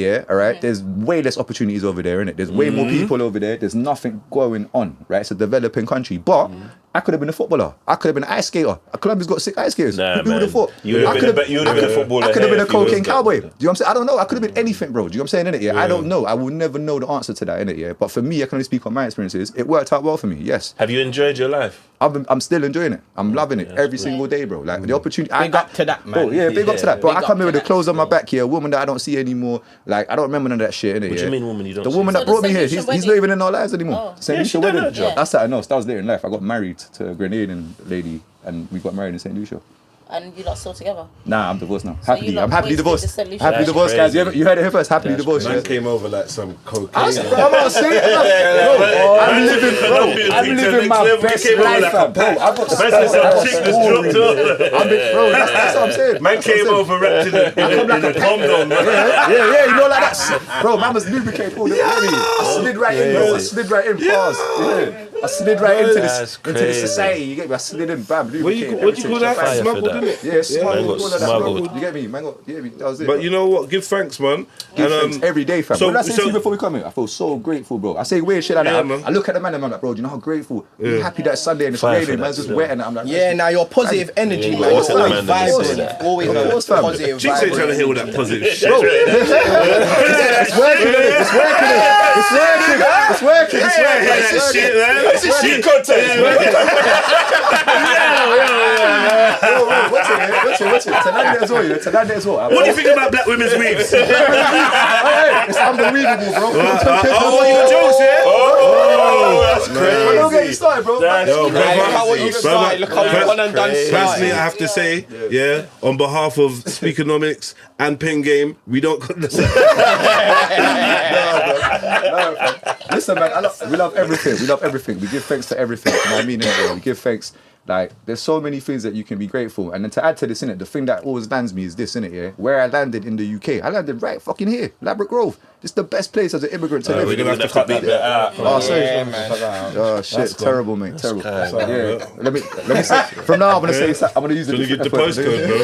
there's way less opportunities over there, innit? There's way more people over there. There's nothing going on, right? It's a developing country, but I could have been a footballer. I could have been an ice skater. Colombia's got 6 ice skaters. Who would have thought? You would have been a footballer. I could have been a cocaine cowboy. Do you know what I'm saying? I don't know. I could have been anything, bro. Do you know what I'm saying, innit? Yeah. I don't know. I will never know the answer to that, innit? Yeah. But for me, I can only speak on my experiences. It worked out well for me. Yes. Have you enjoyed your life? I'm still enjoying it. I'm loving it every single day, bro. Like the opportunity. Big up to that, man. Bro, big up to that. Bro, I come here with the clothes on my back here. A woman that I don't see anymore. Like I don't remember none of that shit, innit? What do you mean, woman? You don't? The woman that brought me here. He's not even in our lives anymore. St. Lucia wedding. That's that I know. That was later in life. I got married to a Grenadian lady, and we got married in St. Lucia. And you lot still together? Nah, I'm divorced now. So I'm happily divorced. Happily divorced, crazy. guys. You heard it here first. Happily divorced. Man came over like some cocaine. I'm not saying I'm living my best life, fam. Bro, I've got bro, that's what I'm saying. Man came over wrapped in a condom. Yeah, you know like that. Bro, man was lubricated all the way. I slid right in, bro. Pause. Yeah. I slid right into this society. You get me? I slid in, bam, lubricated. What do you call that? Smuggled, didn't it? Yeah, smuggled. You get me? Man got me. That was it. But you know what? Give thanks, man. Give thanks every day, fam. What did I say to you before we come in? I feel so grateful, bro. I say weird shit like that. I look at the man and I'm like, bro, do you know how grateful? I'm happy that it's Sunday and it's raining, man's just wet and I'm like, now you're positive energy, man. You're always vibrant. Always positive. Chinx ain't trying to hear that positive shit. Bro, it's working. It's shit content. Watch it. Tonight as well. What do you think about black women's weaves? It's unbelievable, bro. You jokes, yeah? That's crazy. Don't get me started, bro. Look how you started. Look how you done personally, I have to say, on behalf of Speakenomix and Pen Game, we don't. Listen, man, we love everything. We give thanks to everything. You know what I mean? We give thanks. Like, there's so many things that you can be grateful. And then to add to this, innit, the thing that always lands me is this, innit, yeah? Where I landed in the UK. I landed right fucking here, Ladbroke Grove. This is the best place as an immigrant to live. We're going to have to cut that bit out. Oh, sorry. Oh, shit. That's terrible, mate. Terrible. Yeah. Let me say, from now, I'm going to say, I'm going to use the postcode, bro.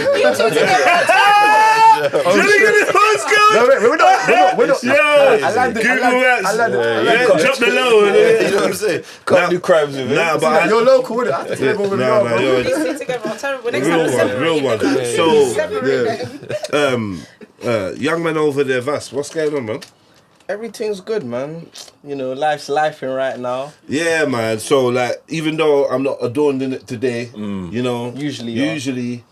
We're not. I landed. Drop the low. You know what I'm saying? Can't do crimes with it. Nah, but you're local, innit? I have to stay over with real one. So, young man over there, Vass, what's going on, man? Everything's good, man. You know, life's lifing right now. Yeah, man. So, like, even though I'm not adorned in it today, you know, usually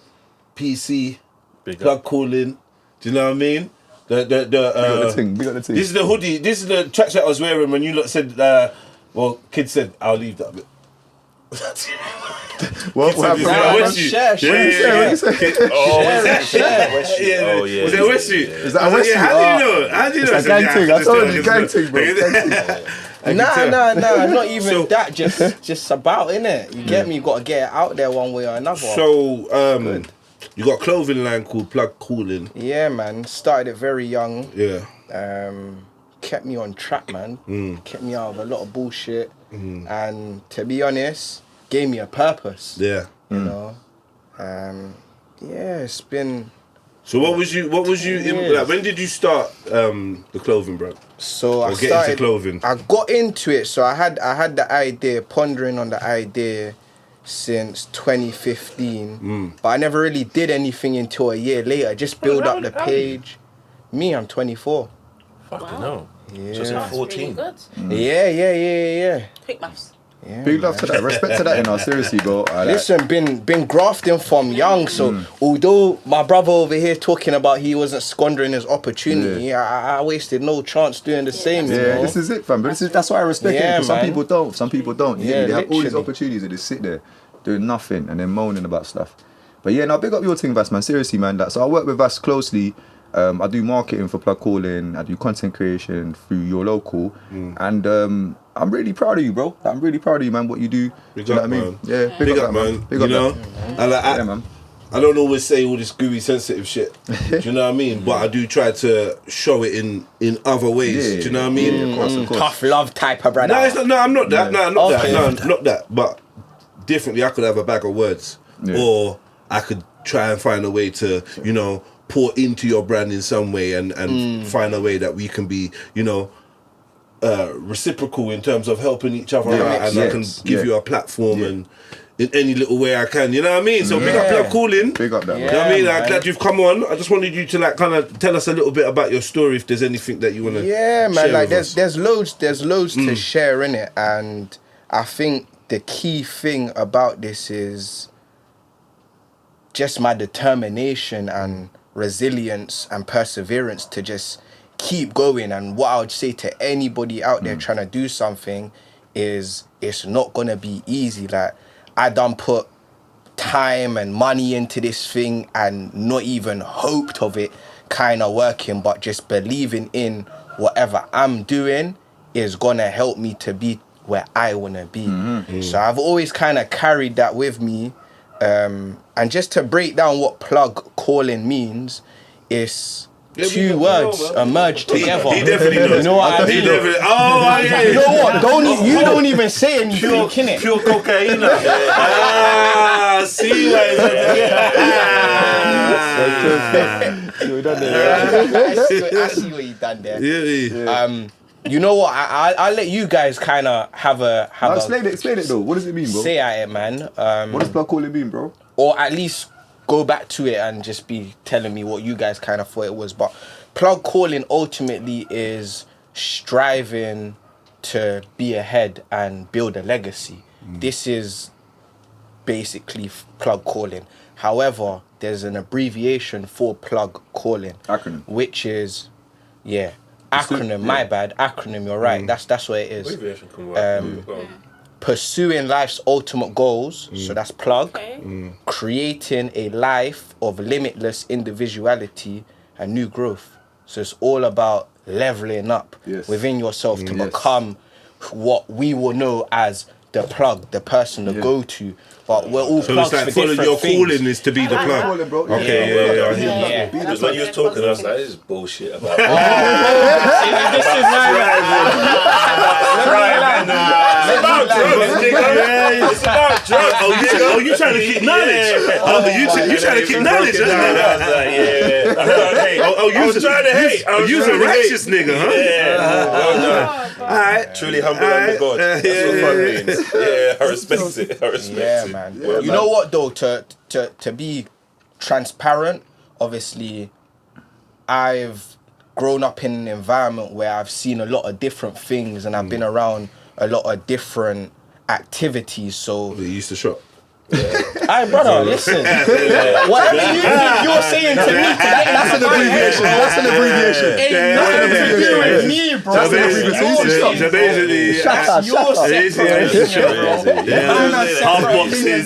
PC, plug calling. Do you know what I mean? We got the thing. This is the hoodie. This is the tracksuit I was wearing when you lot said, well, kids said, I'll leave that bit. What happened? Share. Oh, is that Oh yeah. Was that Westview? Is that a Westview? How do you know? How do you know? It's a gang thing. I told you, gang thing, bro. Nah, not even that. Just about, innit? You get me? You gotta get it out there one way or another. So, you got a clothing line called Plug Calling. Yeah, man. Started it very young. Yeah. Kept me on track, man. Kept me out of a lot of bullshit. And to be honest, gave me a purpose. Yeah. You know? Yeah, it's been... So what was you like, when did you start the clothing, bro? So or I get started, into clothing? I got into it, so I had the idea, pondering on the idea since 2015. But I never really did anything until a year later. Just build up the page. Me, I'm 24. Fucking hell. Yeah. Just at 14. Really good. Yeah. Quick maths. Yeah. Big love to that. Respect to that, you know. Seriously, bro. Listen, been grafting from young. So although my brother over here talking about he wasn't squandering his opportunity, I wasted no chance doing the same. You know? This is it, fam. But that's why I respect it. Because some people don't. Some people don't. Yeah, they have all these literally. opportunities and they sit there doing nothing and then moaning about stuff. But yeah, now big up your thing, Vass, man. Seriously, man. So I work with Vass closely. I do marketing for Plug Calling. I do content creation through your local, and I'm really proud of you, bro. I'm really proud of you, man. What you do. Big you know up, what I mean? man. Yeah, Big up, man. Big you up, know, yeah, man. I don't always say all this gooey sensitive shit. Do you know what I mean? But I do try to show it in other ways. Yeah, do you know what I mean? Of course. Tough love type of brother. No, it's not, no, I'm not that. No, not Okay. that. No, not that. But differently, I could have a bag of words, or I could try and find a way to, you know, pour into your brand in some way and find a way that we can be, you know, reciprocal in terms of helping each other out, and I can give you a platform and in any little way I can, you know what I mean? So big up Plug Calling. Big up that. You know what I mean? I'm glad you've come on. I just wanted you to like kind of tell us a little bit about your story, if there's anything that you want to Yeah, man. share Like with us. there's loads to share in it, and I think the key thing about this is just my determination and resilience and perseverance to just keep going. And what I would say to anybody out there trying to do something is it's not gonna be easy. Like I done put time and money into this thing and not even hoped of it kind of working, but just believing in whatever I'm doing is gonna help me to be where I wanna be. So I've always kind of carried that with me. And just to break down what Plug Calling means, it's two words emerge together. He definitely knows. You know what I mean? You know what? Don't even say anything, innit? Pure cocaine. See why I see what you done there. Yeah. You know what? I'll let you guys kind of have a. Explain it though. What does it mean, bro? Say at it, man. What does Plug Calling mean, bro? Or at least go back to it and just be telling me what you guys kind of thought it was. But Plug Calling ultimately is striving to be ahead and build a legacy. This is basically Plug Calling. However, there's an abbreviation for Plug Calling. Acronym. Which is, acronym, my bad. Acronym, you're right. That's what it is. Abbreviation can work. Pursuing life's ultimate goals, so that's Plug. Okay. Creating a life of limitless individuality and new growth. So it's all about leveling up within yourself to become what we will know as the plug, the person to go to. But we're all So plugs it's like for different your things. calling is to be the plug. Calling, bro. Okay, yeah. Yeah. Because when you was talking, I was like, this is bullshit about This is It's about drugs, nigga. It's about drugs. Oh, you trying to keep knowledge? Oh, you trying to keep knowledge? I was trying to hate. You's a righteous nigga, huh? Yeah. All right. Truly humble under God. That's what fun means. Yeah, I respect it. I respect it. Man. Well, You know what though? To be transparent, obviously, I've grown up in an environment where I've seen a lot of different things and I've been around a lot of different activities. So You used to shop. Hey, brother, listen. Whatever you think you're saying to me to get That's an abbreviation. That's an abbreviation. ain't nothing to do with me, bro. So basically, Shut up. half boxes. Half boxes.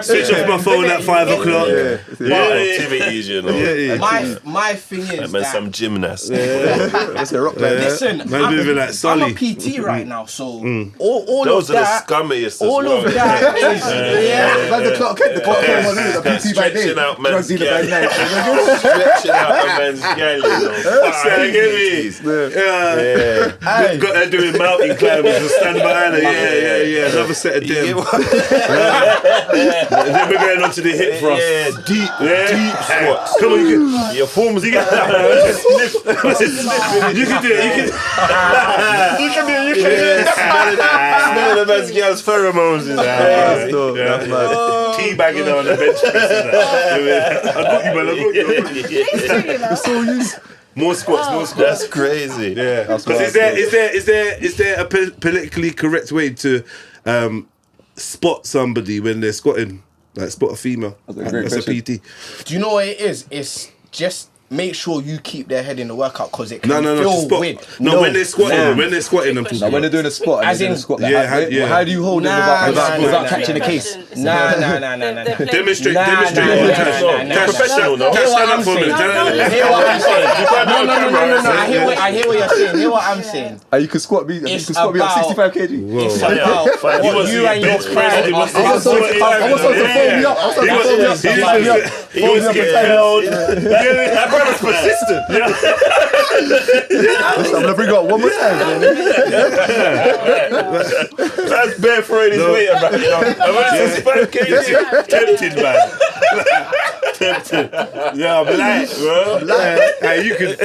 Switch off my phone at 5 o'clock. Activities, you know. My thing is Man, that, some gymnast. listen, Man moving like I'm Sully. a PT right now, so all Those of are that, the scummiest all as well. of that is Like the clock, the clock one, the PT by day, Stretching out man's drug dealer by night. Stretching out a man's galley, you know. Yeah. Got her doing mountain climbers and stand behind her. Yeah. Another set of them. Then we're going on to the hip thrust. Deep squats. Come on, Your forms, you can you can do it. You can do it. smell the man's girl's pheromones. That's mad. Teabagging her on the bench press. I got you, man. I got you. More squats. That's crazy. Yeah. Because is there a politically correct way to spot somebody when they're squatting? Like spot a female. That's a PT. Do you know what it is? It's just make sure you keep their head in the workout because it can No. feel Spot. weird. No, when they're squatting, I'm talking Now, when they're doing a squat, As in- squat, Yeah, how do you hold them without catching a case? Nah. Demonstrate. Professional, no? Hear what I'm saying. Hear what I'm saying. No. I hear what you're saying. Hear what I'm saying. You can squat me. You It's can squat me up about- 65 kg. It's about what you and your crowd I was supposed to fold me up. I was supposed to fold me up. He was getting held. That brother's persistent. I'm gonna bring it up one more time. That's bare throwing his weight about, you know. I'm only 65 kg. Tempted, man. Tempted. Yeah, I'm light, bro. Hey, you could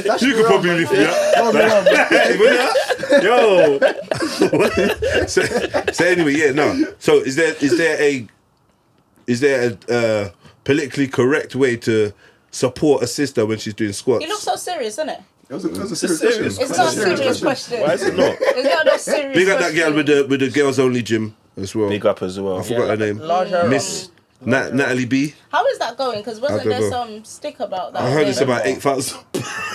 probably lift me up. Yo. So anyway, yeah, no. So is there a politically correct way to support a sister when she's doing squats? You look so serious, isn't it? It was a serious question. It's not a serious question. Why is it not? It's not a serious Big up that girl question. with the girls only gym as well. Big up as well. I forgot her name. Miss Natalie B. How is that going? Because wasn't don't there know. some stick about that? I heard it's about 8,000.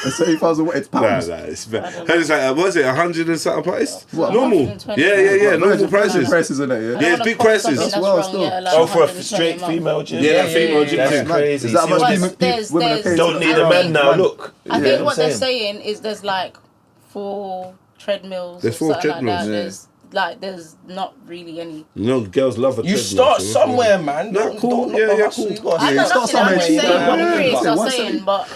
It's 8,000 weights pounds. Nah, it's bad. I heard it's like, what was it, 100 and something price? What? Normal. 120. Yeah, normal prices. Prices in it, yeah. Yeah, it's big prices. That's well, wrong, still. yeah, like Oh, for a 120 straight month. female gym? Yeah, that female gym. That's too. crazy. Is that See much what- women are paying? Don't need a man now, look. I Yeah, think I'm what they're saying. saying is there's like 4 treadmills. There's or 4 something treadmills, Like yeah. that. There's not really any. You know, girls love a You treadmill, start so- somewhere, man. No, Don't cool. knock Yeah, the yeah, hustle. cool. You gotta I you know start nothing. I'm somewhere just cheap, saying. man. I agree. It's not 170. saying, but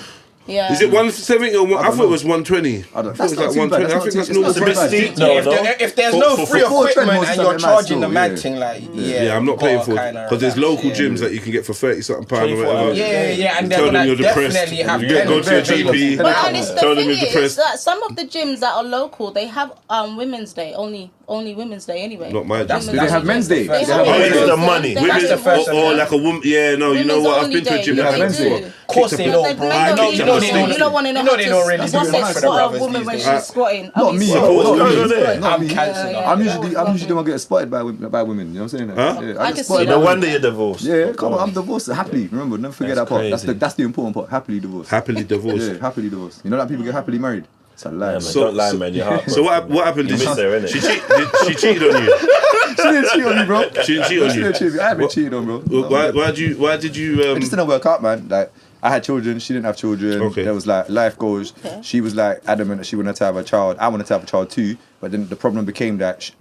yeah. Is it 170 or I thought it was 120. I don't- thought it was that's not like too bad. 120. I think that's normal That's not price. too bad. steep, Yeah, no. if there's For- no for- free for four equipment treadmills, and something you're mad charging the still, mad yeah. thing, like Yeah, I'm not paying for it. Because there's local yeah. gyms that you can get for 30 something pound or 24 whatever. hours. Yeah, and Tell they're them gonna you're depressed. definitely have You go to your GP. But and it's the Tell them thing you're is depressed. that some of the gyms that are local, they have Women's Day, only Women's Day anyway. Not my gym. Do they have men's day? They They have have Women's Women's the Day. money. They Women, have the first or like a woman. Yeah, no, you know Women's what? I've only been to a day. gym Yeah, that they has do. men's. Of course they know, bro. I You kicked don't up the know. You stage. don't want to know You know how they to don't really do what's it it for the squat a brothers woman these when days. she's squatting. Not me. I'm cancelling. I'm usually the one getting spotted by women. You know what I'm saying? Huh? Yeah, I get can spotted see by No women. wonder you're divorced. Yeah, come on, I'm divorced happily. Remember, never forget That's that part. crazy. That's the important part. Happily divorced. Happily divorced. Yeah, happily divorced. You know that people get happily married. It's a lie. Yeah, man. man, don't lie, man. You're heartbroken. So what happened? You Did miss her, innit? she cheated on you? She didn't cheat on me, bro. She didn't cheat on She you? didn't cheat on me. I haven't cheated on, bro. Why did you? It just didn't work out, man. Like, I had children, she didn't have children. Okay. There was like life goals. Okay. She was like adamant that she wanted to have a child. I wanted to have a child too, but then the problem became that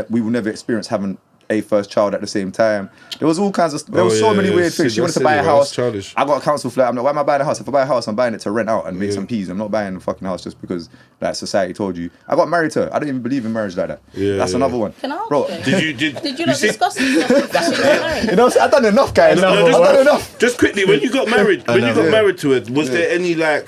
we will never experience having a first child at the same time. There was all kinds of. There was so many weird things. She wanted to buy a house. Childish. I got a council flat. I'm like, why am I buying a house? If I buy a house, I'm buying it to rent out and make some peas. I'm not buying a fucking house just because like society told you. I got married to her. I don't even believe in marriage like that. Yeah, That's yeah. another one. Can I ask Bro, you? Did Did you not discuss this? you know, I've done enough, guys. I've done enough. Just quickly, when you got married, married to it, was there any like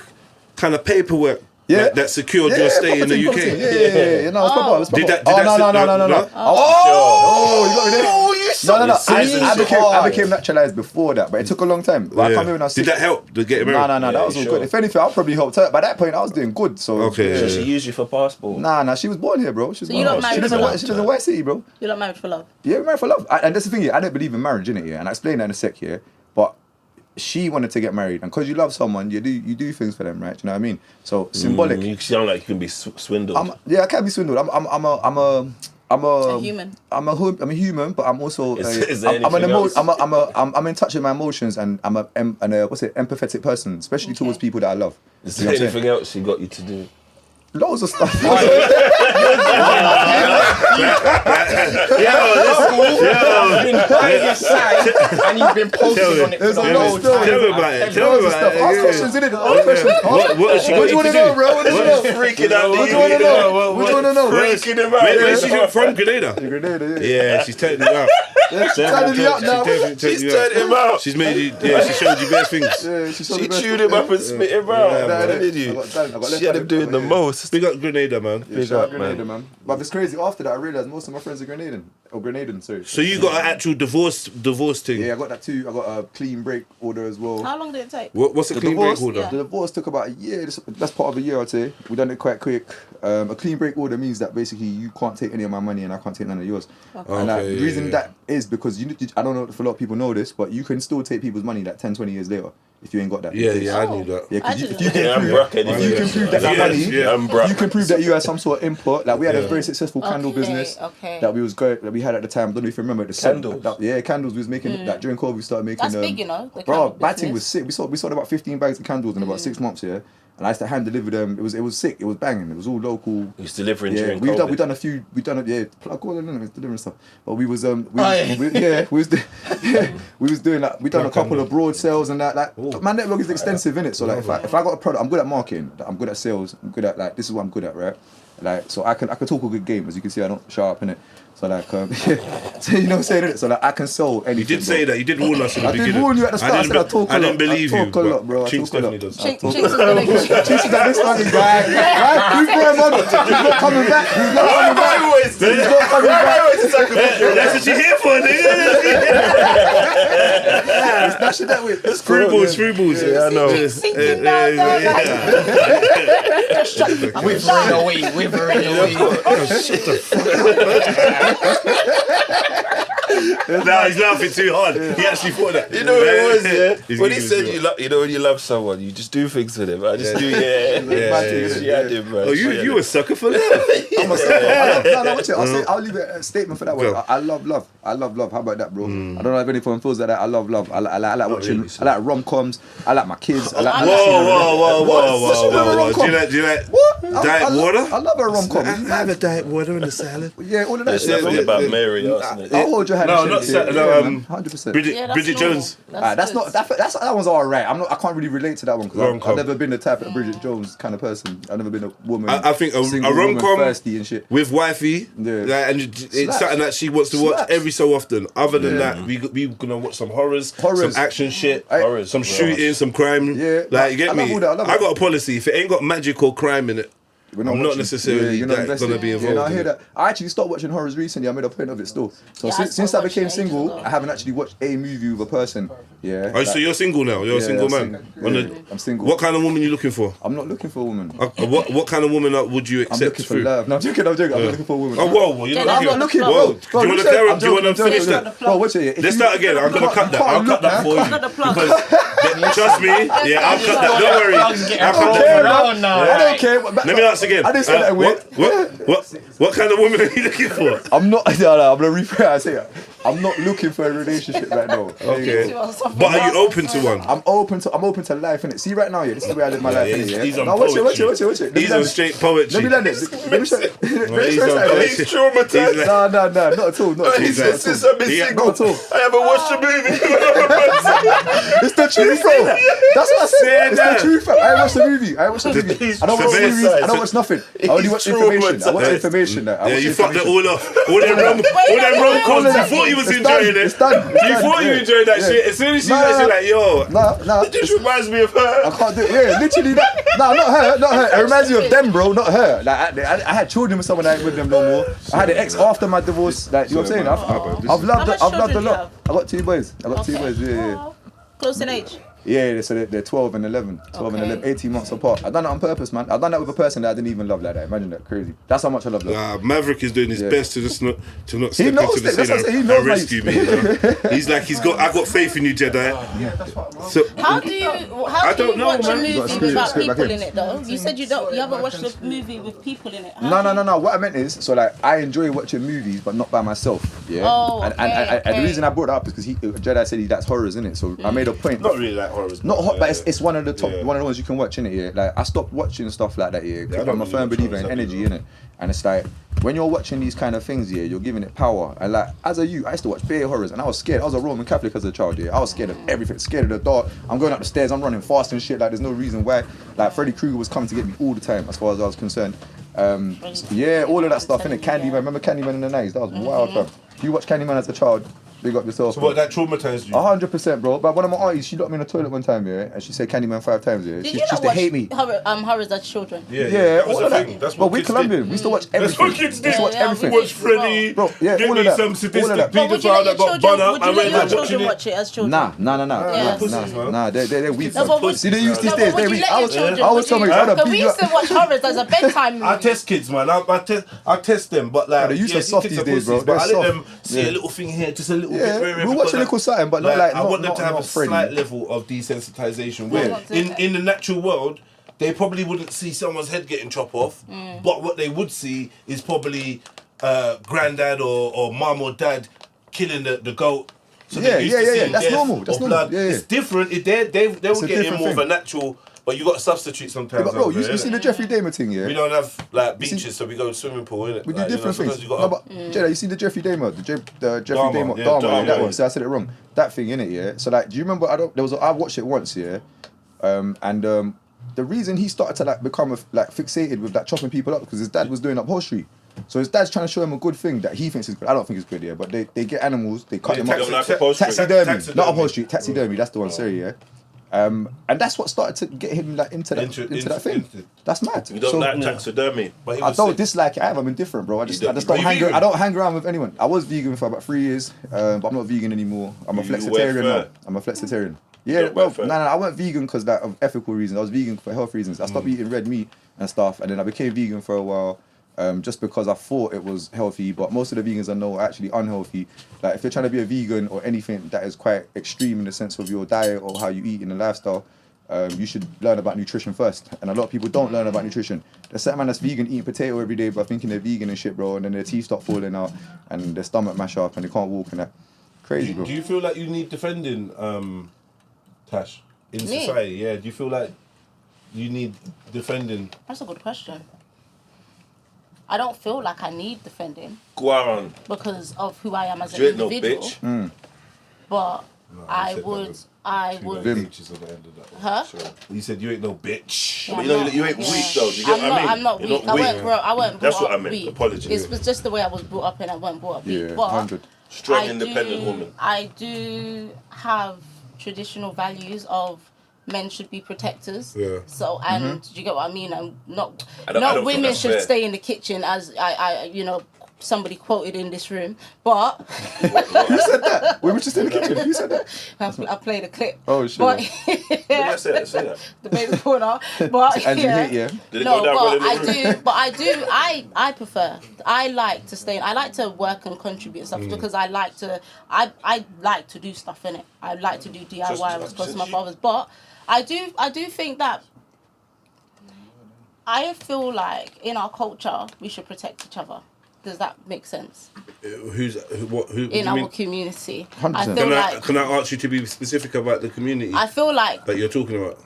kind of paperwork that secured your stay in the UK? Yeah. No, it's proper. Did that? No. Oh, you got me there. Oh, you No. I hard. became naturalized before that, but it took a long time. But I come here when I was Did 6. that help to get married? No, that was all good. If anything, I probably helped her. By that point, I was doing good. So Okay. So she used you for passport. Nah, she was born here, bro. She was So you born lot here. married for love? She lives in White City, bro. You're not married for love. Yeah, we're married for love. And that's the thing, I don't believe in marriage, innit? Yeah, and I explained that in a sec here. But she wanted to get married, and because you love someone, you do things for them, right? Do you know what I mean? So symbolic. You sound like you can be swindled. I can be swindled. I'm a human. I'm a human, but I'm also Is there I'm anything else? I'm in touch with my emotions, and I'm empathetic person, especially towards people that I love. Is You know there what I'm saying? anything else she got you to do? Loads of stuff. You've been by your side and you've been posting on it for There's the a lot whole of stories. Tell me time. about it. Loads of stuff. Ask questions, innit? Ask questions. What has she got What do you you want to to know, do? bro? What do you want to know? Freaking out. What do you want to know? What do you want to know? Freaking him out. Where's she from? Grenada? Grenada, Yeah, she's turning you out. Turning me up now. She's turned him out. She's made you. Yeah, she showed you best things. Yeah, She chewed him up and spit him out. Yeah, What did I you? got left She had him handed. doing the most. Big up Grenada, man. Yeah, shout out Grenada, man. But it's crazy. After that, I realised most of my friends are Grenadian, sorry. So you got an actual divorce thing? Yeah, I got that too. I got a clean break order as well. How long did it take? What's a The clean break divorce, order? Yeah. the divorce took about a year. That's part of a year, I'd say. We done it quite quick. A clean break order means that basically you can't take any of my money and I can't take none of yours. And Okay, the reason that is because I don't know if a lot of people know this, but you can still take people's money like 10, 20 years later if you ain't got that. Yeah, I knew that. Yeah, I because didn't if you know can Yeah, I'm prove, broke if anyway. you can prove that Yeah, money, yeah. I'm broke. you can prove that you had some sort of input. Like we had a very successful candle Okay, business okay. that we had at the time. I don't know if you remember the Candles? candles. We was making that during COVID. We started making. That's big, you know. The Bro, candle batting business. was sick. We sold about 15 bags of candles in about 6 months, yeah. And I used to hand deliver them. It was sick. It was banging. It was all local. He's delivering Yeah, during we COVID. done a few. We done plug all in delivering stuff. But we was yeah. we was doing like we done a couple of broad sales and that. Like my network is extensive, innit? So like if I got a product, I'm good at marketing. I'm good at sales. I'm good at this is what I'm good at, right? Like so I can talk a good game. As you can see, I don't show up, innit? So like so you know what I'm saying, innit? So like I can sell anything. You did say that. You did warn us in the I beginning. did warn you at the start. I said I talk a lot. I didn't believe you. I talk a lot, bro. I Chinx talk a lot. definitely does. Chinx is gonna get Chinx is like this fucking guy. Right? Who's brought him on? He's not coming back. He's not coming back. He's not coming back. That's what you're here for, nigga. Smash it that way. Screwballs. Yeah, I know. sinking down there. Withering away. Nah, he's laughing too hard. He actually thought that. You know what it was, yeah? He's When he giving said it you love, when you love someone, you just do things for them. I just do, yeah. She had him, man. Oh, you a sucker for love. I'm a sucker. No, watch it. I'll leave a statement for that one. Go. I love love. I love love. How about that, bro? I don't know if anyone feels like that. I love love. I like watching. really, I like rom-coms. I like my kids. I like. Whoa. Do you like What? diet water? I love a rom-com. have a diet water in the salad. Yeah, all of that It's shit. definitely about Mary, isn't it? I'll hold your hand. No, and not shit. sa- no, Yeah, man, 100%. Bridget Jones. That's good. not that one's alright. I can't really relate to that one because Rom-com. I've never been the type of Bridget Jones kind of person. I've never been a woman. I think a single woman, rom-com thirsty and shit. with wifey, Yeah. like, and it's Slaps. something that she wants to watch Slaps. every so often. Other than that, we gonna watch some horrors, some action shit, Horrors, some bro. shooting, some crime. Yeah, Like you get I love me. all that, I love I it. got a policy. If it ain't got magic or crime in it, We're I'm not watching. necessarily you're not that invested. gonna be involved. Yeah, no, I in hear it. that. I actually stopped watching horrors recently. I made a point of it still. So Yeah, I since I stopped became watching single, ages ago. I haven't actually watched a movie with a person. Yeah. Oh, so you're single now? You're a single I'm man. single. I'm single. What kind of woman you looking for? I'm not looking for a woman. What kind of woman would you I'm accept looking for through? love. No, I'm joking. I'm not looking for a woman. Oh, whoa, you're Yeah, not I'm not looking. looking, Whoa, bro. do you want to carry on? Do you want to finish that? Bro, watch it. Let's start again. I'm gonna cut that. I'll cut that for you. Cut the plug. Because trust me, yeah, I'll cut that. Don't worry. I'll cut that. Around now. I don't care. Let me ask again. I didn't say that weird. What kind of woman are you looking for? I'm not. No, I'm gonna rephrase. I say I'm not looking for a relationship right now. Okay. But are you open to one? I'm open to life, innit? See right now, yeah, this is the way I live my life, innit? Yeah? he's on Now watch it. poetry. Let me He's land on it. straight poetry. Let me land it. Let me show let me He's show on you something. poetry. He's traumatized. He's No, not at all. Not at all. Since Not I've been Yeah, single, not at all. I haven't watched the movie. It's the truth, bro. That's what I said. It's that. the truth, fam. I watched the movie. I don't watch movies. I don't watch watch nothing. I only watch information. I watch information. Yeah, you fucked it all off. All them rom-coms. You thought you was enjoying it. It's done. You thought you enjoyed that shit. As soon as she was like, yo, this reminds me of her. I can't do it. Yeah, literally that. No, not her. It reminds me of them, bro, not her. Like I had children with someone that ain't with them no more. I had an ex after my divorce. Like, you know what I'm saying? I've loved a lot. I got 2 boys. Yeah. Close in age? Yeah, so they're 12 and 11. 18 months apart. I done that on purpose, man. I done that with a person that I didn't even love like that. Imagine that, crazy. That's how much I love love. Maverick is doing his best to just not step into the scene and rescue me. You know? He's like, I got faith in you, Jedi. Yeah, that's what. So how do you watch a movie without people in it though? You said you haven't watched a movie with people in it. No. What I meant is, so like I enjoy watching movies, but not by myself. Yeah. Oh, and the reason I brought that up is because Jedi said he likes horrors, innit? So I made a point. Not really like horrors. Not hot, but it's one of the top, one of the ones you can watch, innit? Yeah. Like I stopped watching stuff like that. Yeah. I'm a firm believer in energy, innit? And it's like when you're watching these kind of things, yeah, you're giving it power. And like as a youth, I used to watch bare horrors, and I was scared. I was a Roman Catholic as a child. Yeah, I was scared of everything, scared of the dark. I'm going up the stairs, I'm running fast and shit. Like there's no reason why. Like Freddy Krueger was coming to get me all the time, as far as I was concerned. Yeah, all of that stuff, innit? Candyman. Remember Candyman in the 90s? That was wild, fam. You watch Candyman as a child. Big up yourself. So what, that traumatized you? 100%, bro. But one of my aunties, she locked me in the toilet one time, yeah, and she said Candyman 5 times, yeah. Did she you used to hate me. Horrors as children? Yeah, all of that. That's what we're Colombian. We still watch everything. That's what kids do. We watch everything. Watch Freddy. Bro, yeah, get all me of that. some sadistic But would you paedophile that got bun up. let your children watch it as children? Nah. They're weak. No, See, they used these days. Would you let your children? I was telling you, we used to watch horrors as a bedtime movie. I test kids, man. I test them, but like they used to soft these days, bro. But I let them see a little thing here, just a little bit. We'll watch a little something, but not like. I want them to have a slight level of desensitization. Where in the natural world, they probably wouldn't see someone's head getting chopped off, but what they would see is probably granddad or mum or dad killing the goat. So that's normal. That's normal. Yeah. It's different. They will get in more of a natural. But you got to substitute sometimes. But bro, you see the Jeffrey Dahmer thing, yeah? We don't have like beaches, so we go swimming pool, innit? We do different things. No, but Jedi, you see the Jeffrey Dahmer, the Jeffrey Dahmer, that one. So I said it wrong. That thing, innit? Yeah. So like, do you remember? I watched it once, yeah. And the reason he started to like become fixated with like chopping people up because his dad was doing upholstery. So his dad's trying to show him a good thing that he thinks is good. I don't think it's good, yeah. But they get animals, they cut them up. Taxidermy, not upholstery, taxidermy. That's the one. Sorry, yeah. And that's what started to get him like into that thing. That's mad. You don't like taxidermy, but I don't dislike it. I'm indifferent, bro. I just don't hang around with anyone. I was vegan for about 3 years, but I'm not vegan anymore. I'm a flexitarian now. I'm a flexitarian. Yeah, well, no, I went vegan because of ethical reasons. I was vegan for health reasons. I stopped eating red meat and stuff, and then I became vegan for a while. Just because I thought it was healthy, but most of the vegans I know are actually unhealthy. Like if you're trying to be a vegan or anything that is quite extreme in the sense of your diet or how you eat in a lifestyle, you should learn about nutrition first. And a lot of people don't learn about nutrition. There's certain man that's vegan eating potato every day, but thinking they're vegan and shit, bro, and then their teeth start falling out and their stomach mash up and they can't walk and that. Crazy, bro. Do you feel like you need defending, Tash, in society? Yeah. Do you feel like you need defending? That's a good question. I don't feel like I need defending. Go on. Because of who I am as an individual. No, bitch. But I would. Bitches at the end of that one. Huh? Sure. You said you ain't no bitch. Yeah, but you ain't weak though. Do you get what I mean? I'm not weak. I weren't brought That's what I up meant. weak. Apologies. It was just the way I was brought up, and I wasn't brought up weak. Yeah, but 100. Strong, independent woman. I do have traditional values of men should be protectors. Yeah. So do you get what I mean? And not I don't women should fair. stay in the kitchen, as I somebody quoted in this room. But Who said that? We were just in the kitchen. Who said that? I played a clip. Oh shit. But Let's say that. the baby corner. But And you hate, yeah? Did it no, go down well in but the room? I prefer. I like to stay. I like to work and contribute and stuff because I like to do stuff in it. I like to do DIY. I was close to my father's, but I do think that I feel like in our culture we should protect each other. Does that make sense? Who in our community. 100%. I feel Can I ask you to be specific about the community I feel like that you're talking about?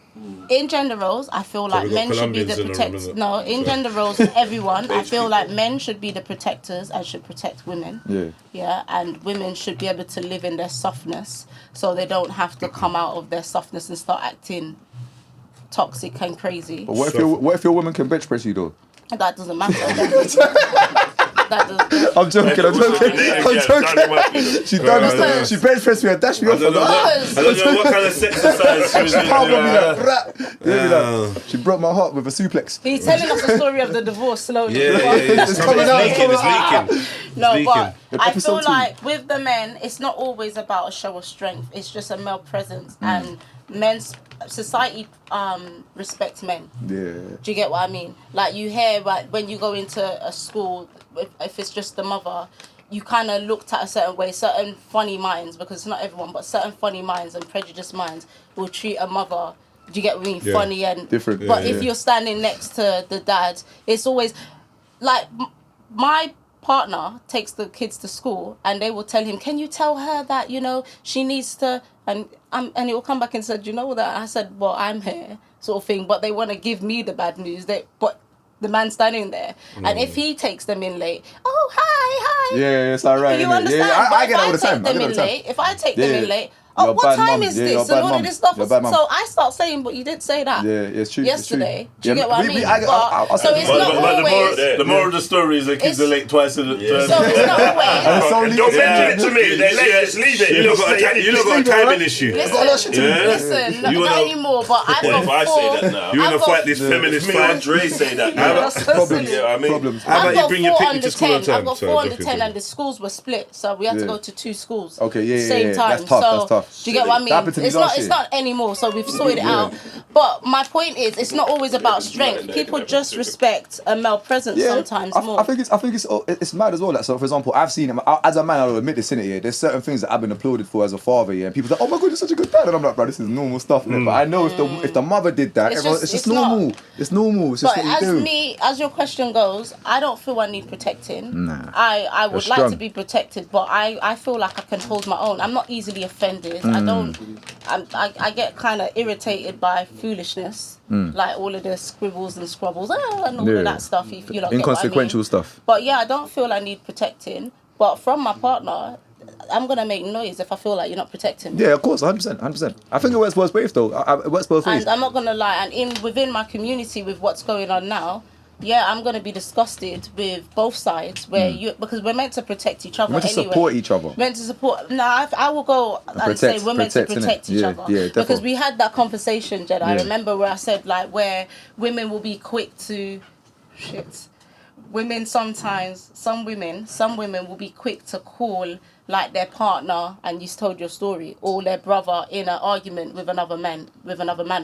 in gender roles, I feel like we got men should be the Colombians in the room, protectors. innit? No, in gender roles, everyone, I feel like men should be the protectors and should protect women. Yeah. Yeah, and women should be able to live in their softness, so they don't have to come out of their softness and start acting toxic and crazy. But what if your woman can bench press you though? That doesn't matter. I'm joking. She done. She bench pressed me and dashed me off. I don't know what kind of exercise she was doing. She broke my heart with a suplex. He's telling us the story of the divorce slowly. It's coming out. It's leaking. No, but I feel like with the men, it's not always about a show of strength. It's just a male presence, and men's society respects men. Yeah. Do you get what I mean? Like you hear, like when you go into a school, if it's just the mother, you kind of looked at a certain way. Certain funny minds, because it's not everyone, but certain funny minds and prejudiced minds will treat a mother. Do you get what I mean? Yeah. Funny and different. But if you're standing next to the dad, it's always like my partner takes the kids to school and they will tell him, can you tell her that, you know, she needs to, and he will come back and said, you know that? I said, well, I'm here, sort of thing, but they want to give me the bad news. But the man standing there, and if he takes them in late, oh, hi. Yeah, it's all right. You understand? Yeah, I get it all the time. If I take them in late, oh, what time is this? And all of this stuff. So I start saying, but you did say that. Yeah, it's true. Yesterday. It's true. Do you get what I mean? So it's not always. The moral of the story is the kids are late twice in the term. So it's not always. Don't mention it to me. They're late. Just leave it. You look got a timing issue. Listen, not anymore. But I've got If I say that now, You want to fight this feminist me fight? and Dre say that now. Problems. How about you bring your picnic to school on time? I've got 4 under 10 and the schools were split, so we had to go to 2 schools. Okay, Same time. That's tough. That's tough. Do you get what I mean? It's not anymore, so we've sorted it out. But my point is, it's not always about strength. People just respect a male presence sometimes more. I think it's mad as well. Like, so for example, I've seen him as a man. I'll admit this, innit? Yeah, there's certain things that I've been applauded for as a father. Yeah, and people say, "Oh my god, you're such a good dad," and I'm like, "Bro, this is normal stuff." Innit? But I know if the mother did that, it's just normal. It's normal. It's just but what you do. As your question goes, I don't feel I need protecting. Nah. I would You're like to strong. be protected, but I feel like I can hold my own. I'm not easily offended. I get kind of irritated by foolishness, like all of the scribbles and scrubbles and all of that stuff. If you don't Inconsequential get what I mean. stuff. But yeah, I don't feel I need protecting. But from my partner, I'm gonna make noise if I feel like you're not protecting me. Yeah, of course, 100%. I think it works both ways though. It works both ways. And I'm not gonna lie. And within my community, with what's going on now. Yeah, I'm gonna be disgusted with both sides because we're meant to protect each other. We're meant to support each other. Meant to support. No, I will go and say we're meant to protect each other. Yeah, definitely. Because we had that conversation, Jed. I remember where I said like where women will be quick to women sometimes some women will be quick to call like their partner, and you told your story, or their brother in an argument with another man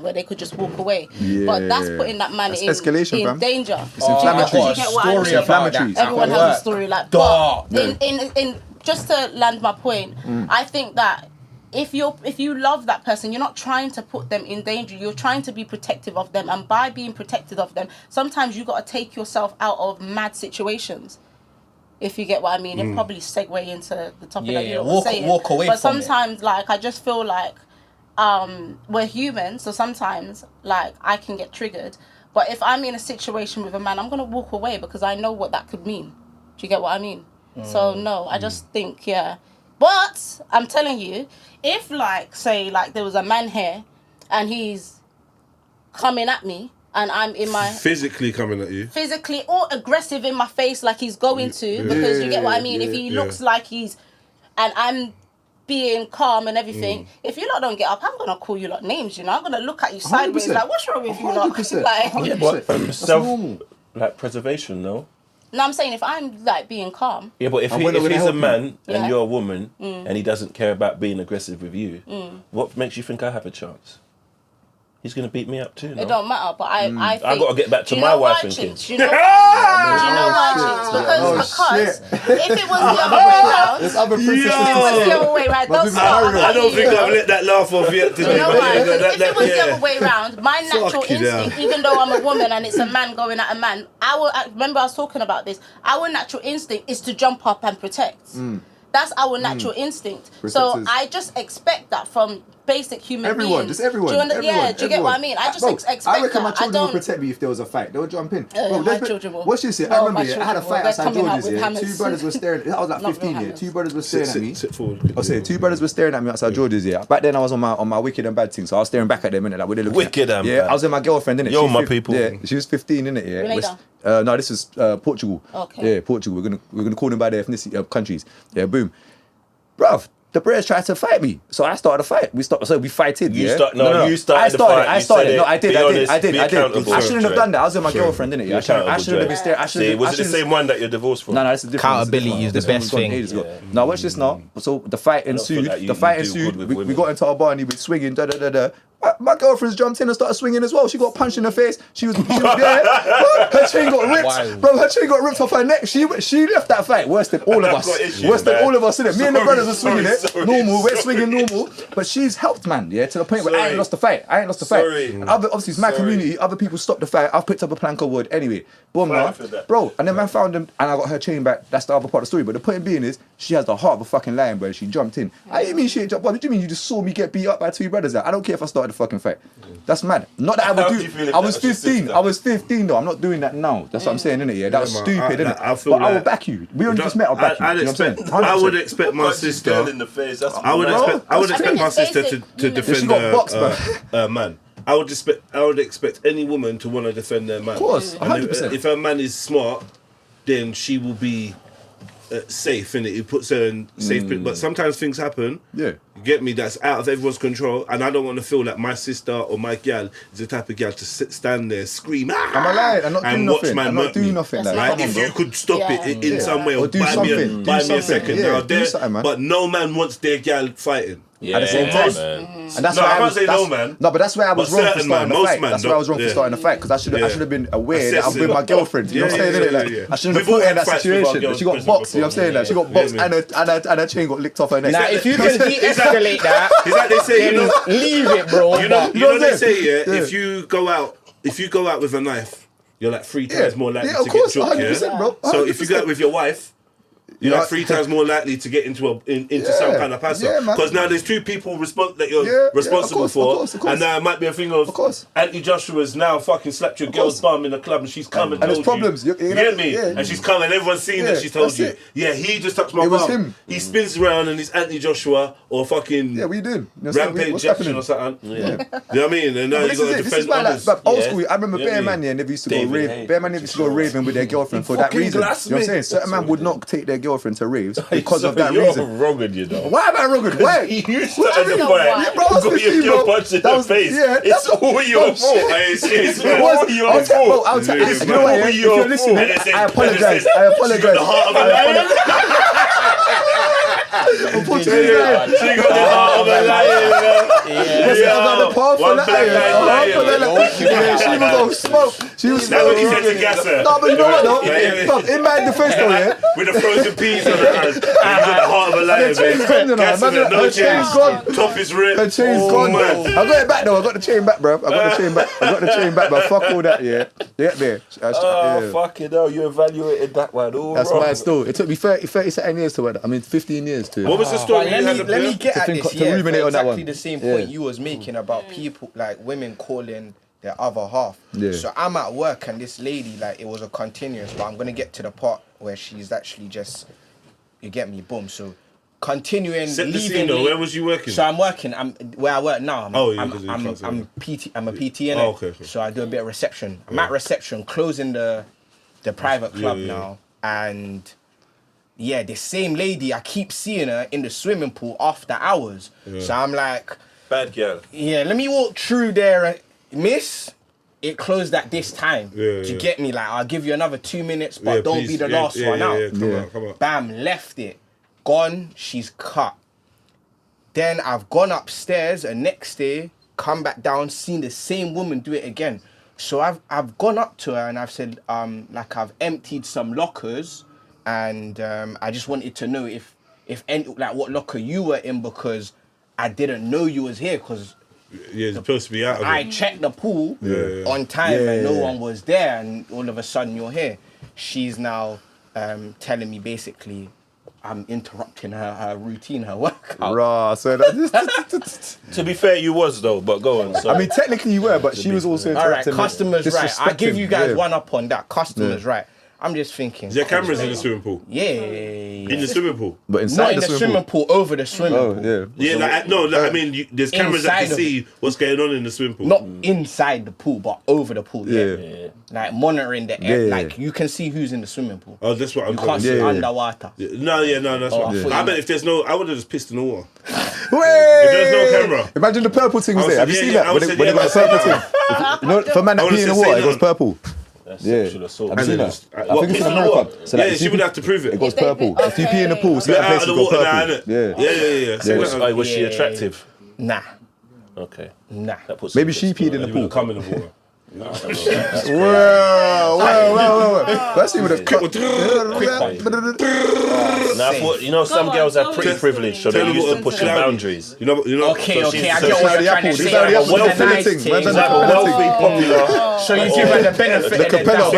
where they could just walk away. Yeah. But that's putting that man in danger. It's inflammatory. Everyone has a story like that. But in just to land my point, I think that if you love that person, you're not trying to put them in danger. You're trying to be protective of them, and by being protective of them, sometimes you got to take yourself out of mad situations. If you get what I mean, it probably segue into the topic that you're saying. Walk away but from sometimes, like, I just feel like we're human, so sometimes, like, I can get triggered. But if I'm in a situation with a man, I'm gonna walk away because I know what that could mean. Do you get what I mean? So no, I just think But I'm telling you, if like say like there was a man here, and he's coming at me. And I'm in my... Physically coming at you? Physically or aggressive in my face like he's going to. Because you get what I mean? If he looks like he's... And I'm being calm and everything. If you lot don't get up, I'm going to call you lot names, you know? I'm going to look at you sideways 100%. like, what's wrong with you lot? 100%. Like, Self-preservation, no? No, I'm saying if I'm like being calm. Yeah, but if he's a man and you're a woman and he doesn't care about being aggressive with you, what makes you think I have a chance? He's going to beat me up too, no? It don't matter, but I think... I've got to get back to my wife and kids. Do you know why, Chinx? Because if it was the other way round... There's other princesses. If it was the other way round, don't start. I don't think I've let that laugh off yet today. You know why? If it was the other way round, my natural instinct, even though I'm a woman and it's a man going at a man, I remember I was talking about this, our natural instinct is to jump up and protect. That's our natural instinct. So I just expect that from basic human beings. Just everyone. Do you get what I mean? I just expect that. I reckon my children will protect me if there was a fight. They would jump in. My children will. Watch this here. I remember I had a fight outside George's here. 2 brothers were staring. I was like 15 here. 2 brothers were staring at me. Sit forward. I say 2 brothers were staring at me outside George's here. Back then I was on my wicked and bad thing, so I was staring back at them innit, like with a look. Wicked and yeah, bad. I was with my girlfriend innit. Yo, my people. Yeah, she was 15 innit. Yeah, No, this is Portugal. Okay. Yeah, Portugal. We're gonna call them by their ethnicity countries. Yeah, boom. Bruv, the British tried to fight me, so I started a fight. We fighted. You yeah? started the fight. I You started. said No, it. I did. Be honest, I did. be I did. accountable. I shouldn't have done that. I was with my girlfriend, didn't it? I shouldn't have been staring. See, was it the same one that you're divorced from? No, that's the difference. Accountability is the best thing. Now watch this now. So the fight ensued. like you The fight do ensued. good with We women. got into our bar and he was swinging. Da da da da. My girlfriend's jumped in and started swinging as well. She got punched in the face. She was there. Bro, her chain got ripped. Wow. Bro, her chain got ripped off her neck. She left that fight worse than all of us. Worse than all of us, innit? Me and the brothers are swinging it. Normal. We're swinging normal. But she's helped, man. Yeah, to the point where I ain't lost the fight. Obviously, it's my community. Other people stopped the fight. I've picked up a plank of wood. Anyway, boom, man. Bro, and then man found him and I got her chain back. That's the other part of the story. But the point being is, she has the heart of a fucking lion, bro. She jumped in. I didn't mean she ain't jumped. What do you mean? You just saw me get beat up by two brothers? I don't care if I started the fucking fight. That's mad. Not that I would How do. do you feel if I was that was your 15. sister? I was 15 though. I'm not doing that now. That's what I'm saying, innit? Yeah, that was man. stupid, innit? I feel But I like- will back you. We only just met. I'll back you. I'd You know what I'm expect. saying? I would 100%. expect my Girl sister. in the face. That's I would expect my That's sister basic to human defend She got boxed, her man. I would expect any woman to want to defend their man. Of course, And 100%. if her man is smart, then she will be safe, innit? It puts her in safe. But sometimes things happen. Yeah. You get me? That's out of everyone's control, and I don't want to feel like my sister or my gal is the type of gal to stand there, scream, I'm a liar. I'm not doing and watch nothing. man I'm murk not doing me. nothing. That's Like, Right? come on, If bro. you could stop Yeah. it in some way, Or do buy me something. buy Do me a something. second Yeah, now, do there. something, man. But no man wants their gal fighting. At the same time. And that's No, why I can't was, say that's- no, man. No, but that's why I was But wrong for certain starting man, the most fight. man That's why I was wrong don't- for starting the fight because I should have been aware that I'm with my girlfriend. You know what I'm saying? Yeah, innit? Like, yeah. I shouldn't have We've all put her in had that fights with our situation. girls She got in boxed. You know what I'm prison saying? Like, she got before. boxed Yeah, and her chain got licked off her neck. Now, if you can de-escalate that, It's like they say, then leave it, bro. you know what they I'm say, saying? yeah, Yeah. if you go out with a knife, you're like 3 Yeah, times more likely yeah, of to course, get shook, 100%, yeah? bro. So if you go out 100%. with your wife, you're Yeah. like 3 times more likely to get into some kind of passer. Yeah, man. Because now there's 2 people that you're Yeah, responsible of for, course, of course. and now it might be a thing of course. Auntie Joshua's now fucking slapped your girl's bum in the club, and she's come and And there's told problems. you. You You know, get me? yeah. And she's come, and everyone's seen that Yeah, she's told that's you. it. Yeah, he just touched my It was bum. him. He spins around and it's Auntie Joshua or fucking Yeah, we did. You know what I'm saying? Rampage What's Jackson happening? or something. Yeah. You know what I mean? And now you This got is to it. This defend is why, like, others. but old Yeah. school. I remember Yeah, Bear yeah. Man, yeah, never used to go David rave. Hay. Bear Man never used to go raving with their girlfriend for that fucking reason. You know glass what I'm me. saying? Certain man would not take their girlfriend to raves because of that You're reason. wrong, you know. Why am I rugged? Why? You started the know fight. why. Yeah, bro, I was You got 15, your bro. punch in That the was- face. yeah, It's that's- all your oh, fault. shit. It's It was. all your I'll tell, bro, I'll fault. tell. Yeah, You bro. know what? Yeah? All If your you're listening, fault. And it I said- apologize. and I apologize. the heart of a lion. I'm putting She got the heart of a lion. I've got the power for One that. black lion. Yeah, she was on smoke. She was That's what he said smoking. to Gasser. No, but you know what though? Yeah. Bruv, in my defense though, yeah. With the frozen peas on her hands. You got the heart of a lion, Her chain's man. gone, you know. Gasser, Imagine no her chain's chains. gone. Top is ripped. Her chain's gone. man. I got it back though. I got the chain back, bro. I got the chain back. I got the chain back, but fuck all that, yeah. You get me? Oh, Yeah. fucking hell, you evaluated that one. All That's wrong. mad still. It took me 30 years to wear that. I mean, 15 years to. What was the story? But you had let me up get To at think- this, to yeah, ruminate for on that exactly one. the same Yeah. point you was making about people, like women calling their other half. Yeah. So I'm at work and this lady, like, it was a continuous, but I'm going to get to the part where she's actually just, you get me, boom. So continuing, Set the leaving. scene though. Where was you working? So I'm working. I'm where I work now. Oh, yeah, 'cause you can't say I'm PT. I'm a PT in Oh, okay. So I do a bit of reception. I'm at reception, closing the private club yeah. now, and yeah, the same lady. I keep seeing her in the swimming pool after hours. So I'm like, Bad girl. yeah, let me walk through there, miss. It closed at this time. Yeah, Do you yeah. get me? Like, I'll give you another 2 minutes, but Yeah, don't please. be the Yeah, last yeah, one yeah, out. yeah. Come on, come on. Bam, left it. Gone, she's cut. Then I've gone upstairs and next day, come back down, seen the same woman do it again. So I've gone up to her and I've said, like I've emptied some lockers and I just wanted to know if any, like what locker you were in because I didn't know you was here because Yeah, it's supposed to be out of I it. checked the pool Yeah. on time Yeah, and no yeah. one was there and all of a sudden you're here. She's now telling me basically I'm interrupting her routine, her workout. Raw. So that, To be fair, you was though, but go on. Sorry. I mean, technically you were, but she was also All right, interrupting me, customers right. I give you guys disrespecting, one up on that. Customers right. I'm just thinking. Is there cameras in the swimming pool? Yeah. In the swimming pool? But Not inside in the swimming pool, over the swimming pool. yeah. Yeah, I mean, there's cameras that can see what's going on in the swimming pool. Not inside the pool, but over the pool. Yeah. Like monitoring the air. Yeah. Like you can see who's in the swimming pool. Oh, that's what I'm You can't see underwater. No, that's Oh, what. I thought I you bet if there's no, I would have just pissed in the water. If If there's no camera. Imagine the purple thing was there. Have you seen that? I When would they say, got the purple thing. You know, for a man I that would've pee in the said water, say it goes none. purple. That's Yeah. sexual assault. Have you seen that? Just- I what, think it's piss in in the America. water? So like, Yeah, if she you would pee- have to prove it. It goes If they- purple. If you pee in the pool, see Get that out place of will the go water now, purple. innit? Yeah. Yeah. Say Yeah. that. Was she attractive? Nah. Okay. Nah. That puts Maybe some she peed in perspective. the You pool. would have come in the water. Well. First he would have cut. Now, I thought, you know, some on, girls are go pretty on. privileged, so Tell they them used to what push the cloudy. boundaries. You know. Okay, so okay, she's- I so get she's- what you're trying to This say. is how the It apple- wasn't a this nice is thing. how the Like a apple- wealthy, popular. So you give her the benefit The of the capella, doubt.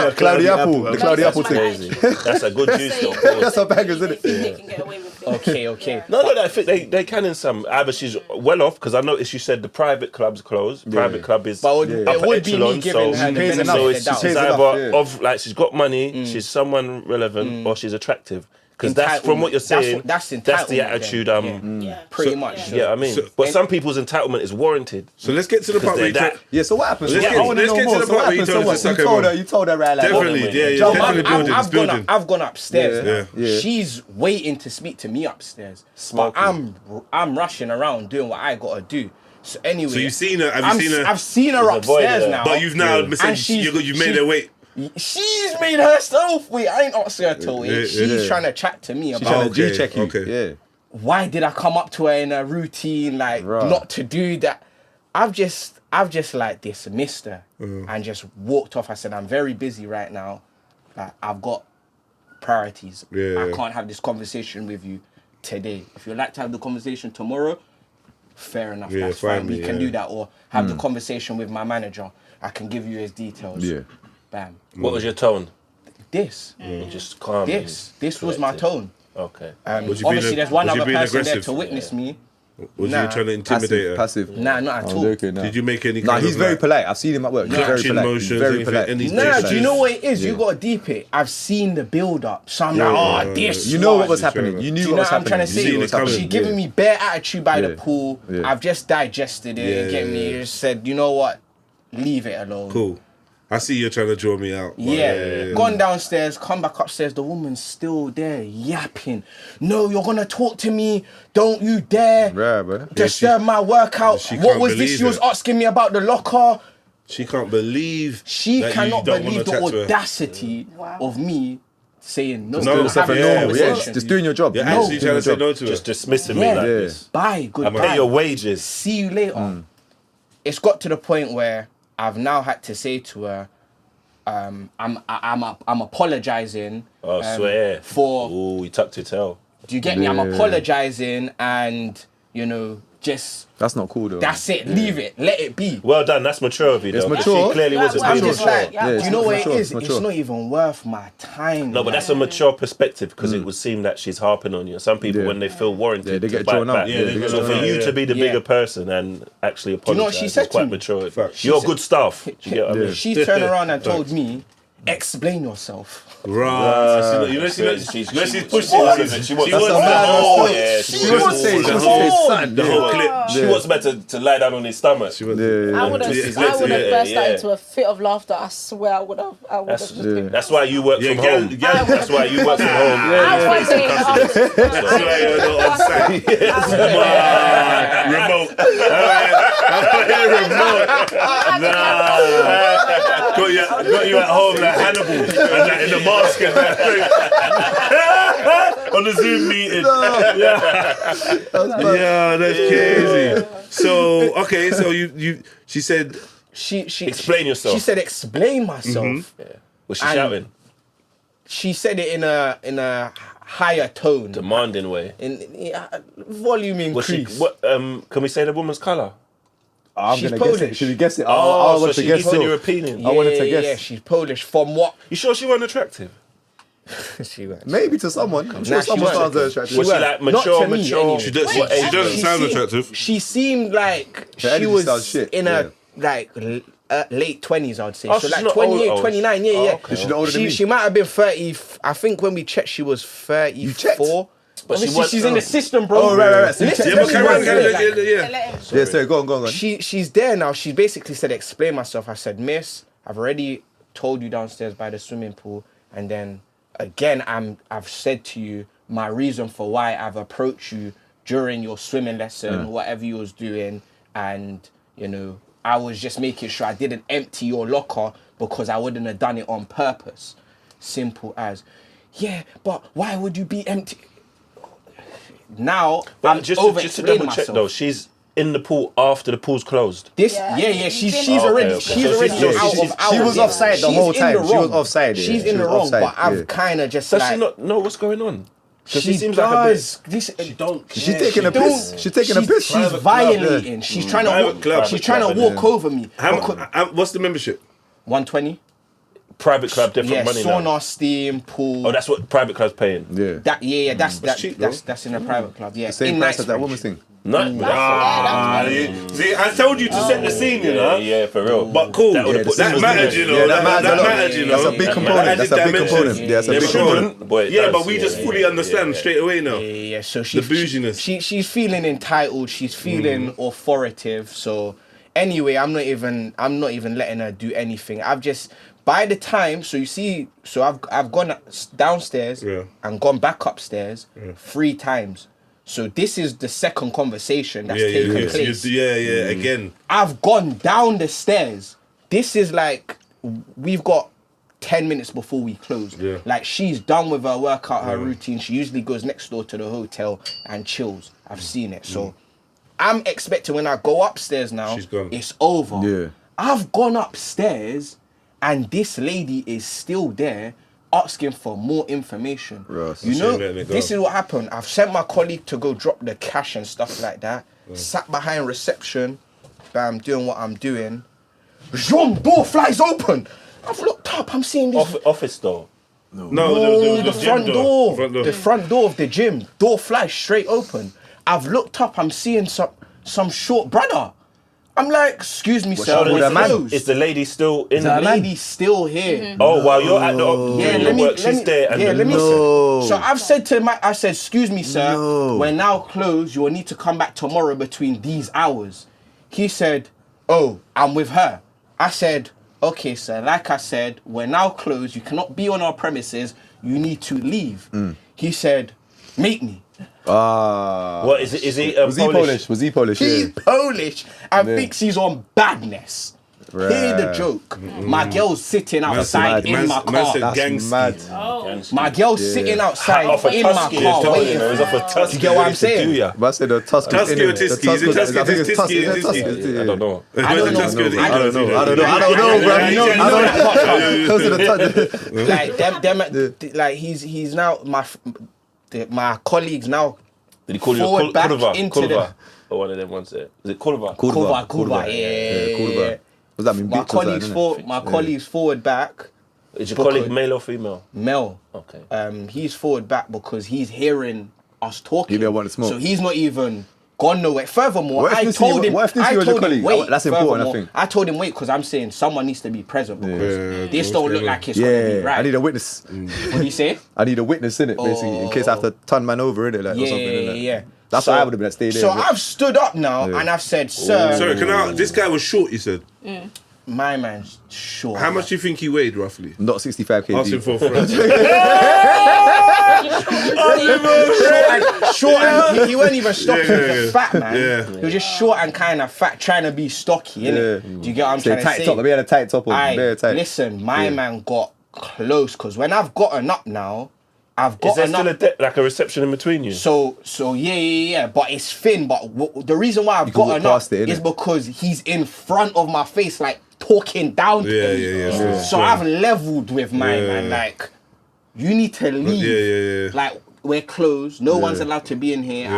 the cloudy apple, the cloudy apple thing. Crazy. That's a good juice, though. That's a bangers, isn't it? They can get away with it. Okay. No, I think they can in some. Either she's well off, because I noticed you said the private club's closed. Private club is But it upper would be me echelon, giving so her the pays benefit enough. of the it's doubt. pays either enough, yeah. of like she's got money, she's someone relevant, or she's attractive. Because that's from what you're saying. That's the entitlement attitude. then. Yeah. Pretty much. Yeah, I mean, but some people's entitlement is warranted. So let's get to the part where you they're talk. Yeah, so what happened? Let's So get- I want to let's know get to more. the So what part where you happened? So told her what? to suck her You told her right like Definitely, that. yeah, Jump definitely on. building. It's building. I've gone upstairs. Yeah. Yeah. She's waiting to speak to me upstairs. Smoking. But I'm rushing around doing what I gotta do. So anyway, So you've seen her? Have you seen her? I've seen her avoided upstairs her. now. But you've now And said she's- you've made her wait. She's made herself wait. I ain't asking her to wait. Yeah, She's yeah. trying to chat to me She's about trying to Okay, G-check you. okay. Yeah. why did I come up to her in a routine like Right. not to do that. I've just like dismissed her and just walked off. I said, I'm very busy right now. Like, I've got priorities. Yeah. I can't have this conversation with you today. If you'd like to have the conversation tomorrow, fair enough. Yeah, That's fine, fine. We yeah. can do that. Or have the conversation with my manager. I can give you his details. Yeah. Bam. What was your tone? This. Just calm. This was my tone. Okay. Was you Obviously, being- there's one was you other being person there aggressive? to witness me. Was Nah. you trying to intimidate her? Passive. Nah, not at I'm all. joking, nah. Did you make any? Nah, kind he's of, very like, polite. I've seen him at work. He's very Catching polite. motions, He's very anything, polite. any- Nah, Yes. do you know what it is? Yeah. You gotta deep it. I've seen the build up. So I'm Yeah, like, yeah, this. You know what one. was She's happening. trying You to- knew Do you what know was what I'm happening. trying to You say? knew what was happening. She giving me bare attitude by the Yeah. pool. Yeah. I've just digested it. Yeah, You get me? yeah. Just said, you know what? Leave it alone. Cool. I see you're trying to draw me out. but Yeah. Gone downstairs, come back upstairs, the woman's still there yapping. No, you're gonna talk to me. Don't you dare Right, bro. disturb my workout. she What can't was this? believe She was it. asking me about the locker. She can't believe. She that you cannot don't believe wanna the chat to her. audacity of me saying no. No, we're yourself having a a normal, conversation. Yeah, just doing your job. You're No. actually Doing trying your to say job. no to her. Just dismissing me Yeah. like Yeah. this. Bye, I goodbye. pay your wages. See you later. It's got to the point where I've now had to say to her, I'm apologizing. Oh, swear. For Ooh, you tucked your tail. do you get me? I'm Yeah. apologizing, and just That's not cool though. that's it. Leave it. Let it be. Well done. That's mature of you, though. It's 'cause mature. She clearly wasn't I'm I'm being just mature. like, Yeah, do it's you know what mature, it it's is? It's mature. not even worth my time. No, but that's a mature perspective because it would seem that she's harping on you. Some people, Yeah. when they feel warranted, Yeah, they to get bite drawn out. back. Yeah, they get So drawn for out, you yeah. to be the Yeah. bigger person and actually you know what apologize she said is quite to me? mature. Facts. You're good stuff. Do you get what I mean? She turned around and told me, explain yourself. Right. You know, she's pushing. She wants She wants That's the a mad whole. response. Yeah, She wants to say, she wants to say something. the whole clip. She wants man to lie down on his stomach. She wants Yeah. I would have Yeah. burst Yeah. out into a fit of laughter. I swear I would have. That's why you work from home. yeah. That's why you work from home. I wasn't. That's why you're not on site. Remote. Got you at home like Hannibal and like in the mask and that. On the Zoom meeting. Yeah, that's crazy. So okay, so she said She Explain yourself. She said, explain myself. Was she And- shouting? She said it in a higher tone, Demanding way. in volume Was she? increase. What? Can we say the woman's color? I'm She's gonna guess it. Polish. Should we guess it? Oh, I want so to she guess gives it. your opinion. I wanted to Yeah, guess. she's Polish. From what? You sure she wasn't attractive? She went. Maybe to someone. I'm sure Nah, she someone weren't. sounds attractive. Was she weren't. like Not mature? to me, Mature. anyway. she What age? doesn't sound seemed- attractive. She seemed like Her she energy was sounds shit, in yeah. a like late 20s, I would say. Oh, so she's like not 28, old. 29, yeah. Okay. Is she not older than me? She might have been 30. I think when we checked, she was 34. But she Obviously, went- she's in the system, bro. Oh, right. So you Listen, checked- Yeah, but carry on, listen, carry on, like, yeah. Yeah, sorry, go on. she's there now. She basically said, explain myself. I said, miss, I've already told you downstairs by the swimming pool. And then again, I've said to you my reason for why I've approached you during your swimming lesson, whatever you was doing. And, you know, I was just making sure I didn't empty your locker because I wouldn't have done it on purpose. Simple as, yeah, but why would you be empty? Now, But I'm just to double check myself. though, she's in the pool after the pool's closed. This, Yeah, she's been- already, Okay. she's So already she's- out she's- of our. she was offside the She's whole in time. the She was wrong. offside, yeah. She's She in the was wrong, offside, but I've yeah. kind of just Does like. she not know what's going on? Because She she seems like a bit. does. This. She don't care. She's taking a piss. She's taking a piss. She's violating. She's trying to Private walk. club. She's trying to Private walk over me. What's the membership? 120. Private club, different Yeah, money sauna, now. steam, pool. Oh, that's what private club's paying. Yeah. That's cheap, though. that's in a private club. Yeah, Same in price as that Knightsbridge. woman's thing. No, See, I told you to set the scene, you know. yeah, for real. But cool. That would've Yeah, put the That scene was mattered, good. you know. Yeah, That matters a lot. mattered, you know. That's a big component. That That's a big added component. dimensions. Yeah, that's a Yeah, big but component. Boy, it Yeah, does. but we just fully understand straight away now. Yeah. So The bouginess. She's feeling entitled. She's feeling authoritative. So anyway, I'm not even letting her do anything. I've just by the time. So you see, so I've gone downstairs and gone back upstairs 3 times. So this is the second conversation that's taken place. Again. I've gone down the stairs. This is like we've got 10 minutes before we close. Yeah. Like she's done with her workout, her routine. She usually goes next door to the hotel and chills. I've seen it. So I'm expecting when I go upstairs now, She's gone. it's over. Yeah. I've gone upstairs and this lady is still there asking for more information. Ross. You know, letting it go. this is what happened. I've sent my colleague to go drop the cash and stuff like that. Sat behind reception, bam, doing what I'm doing. Zoom, door flies open. I've looked up, I'm seeing this. Office door. No, The front gym door. Front door. The front door of the gym. Door flies straight open. I've looked up, I'm seeing some short brother. I'm like, excuse me, sir. with we're a man? closed. Is the lady still in The the lady's still here. Oh, while you're at the doing your work, she's there. And let me. No. So I've said to I said, excuse me, sir. No. We're now closed. You will need to come back tomorrow between these hours. He said, oh, I'm with her. I said, okay, sir. Like I said, we're now closed. You cannot be on our premises. You need to leave. He said, meet me. What is it? Is he Was he Polish? Was he Polish? He's Yeah. Polish and thinks he's on badness. Hear the joke. My girl's sitting outside in my Man car. said That's gangster. mad. My girl's sitting outside Off a in my Tusky, car telling waiting you, it was for off a Tusky. Do you get what I'm saying? Do ya? But I said the Tusky. Tusky or Tisky? Is it Tusky? I think it's Tisky, Tusky. is it Tusky. Tisky? I don't know. I don't know. I don't know, bro. Those are the Like he's now my colleagues now. Did he call you Forward, back Kurva? into Kurva? Or one of them ones there. Is it Kurva? Kurva, yeah. Kurva. Does that mean My bitch or colleagues something, innit? my colleagues forward back. Is your Because- colleague male or female? Mel. Okay. He's forward back because he's hearing us talking. He didn't want to smoke. So he's not even gone nowhere. Furthermore, What if I this told is- him. what if this I was your told him colleague? wait. That's important, I Furthermore, think. I told him wait because I'm saying someone needs to be present because this what's don't going look on? like it's gonna be Yeah, right. I need a witness. What do you say? I need a witness in it, basically, in case I have to turn man over in it, like or something. innit? Yeah. That's why I would have been at stay there. So innit? I've stood up now and I've said, sir, Sorry, this guy was short, you said. my man's short. How much do you think he weighed roughly? Not 65 kg. Ask him for a friend. Short and he weren't even stocky, he was Yeah. a fat man. Yeah. He was just short and kind of fat, trying to be stocky, innit? Yeah. Do you get what I'm Say trying to tight say? top. Let me had a tight top on. Aye, Very tight. listen, my man got close because when I've gotten up now, I've Is there gotten still up. like a reception in between you? So yeah, but it's thin. But the reason why I've can walk gotten up past it, innit? is because he's in front of my face, like talking down to me. Yeah. So I've leveled with my man, like, you need to leave. Yeah. Like, we're closed. No one's allowed to be in here.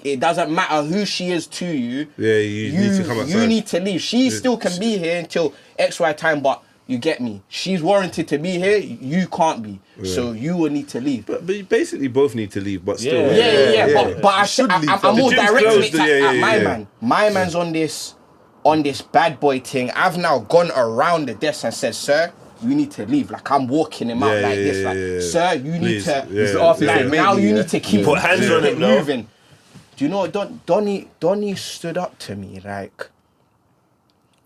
It doesn't matter who she is to you. Yeah, you need to come outside. You need to leave. She still can be here until XY time, but you get me. She's warranted to be here. You can't be. So you will need to leave. But you basically both need to leave, but still. Yeah. But Should leave I'm more The gym's directing closed, it at my yeah. man. My man's on this on this bad boy thing. I've now gone around the desk and said, sir, you need to leave. Like, I'm walking him out like this. Like, sir, you need to... now you need to keep... Put hands on him, moving. Do you know what Donnie stood up to me, like...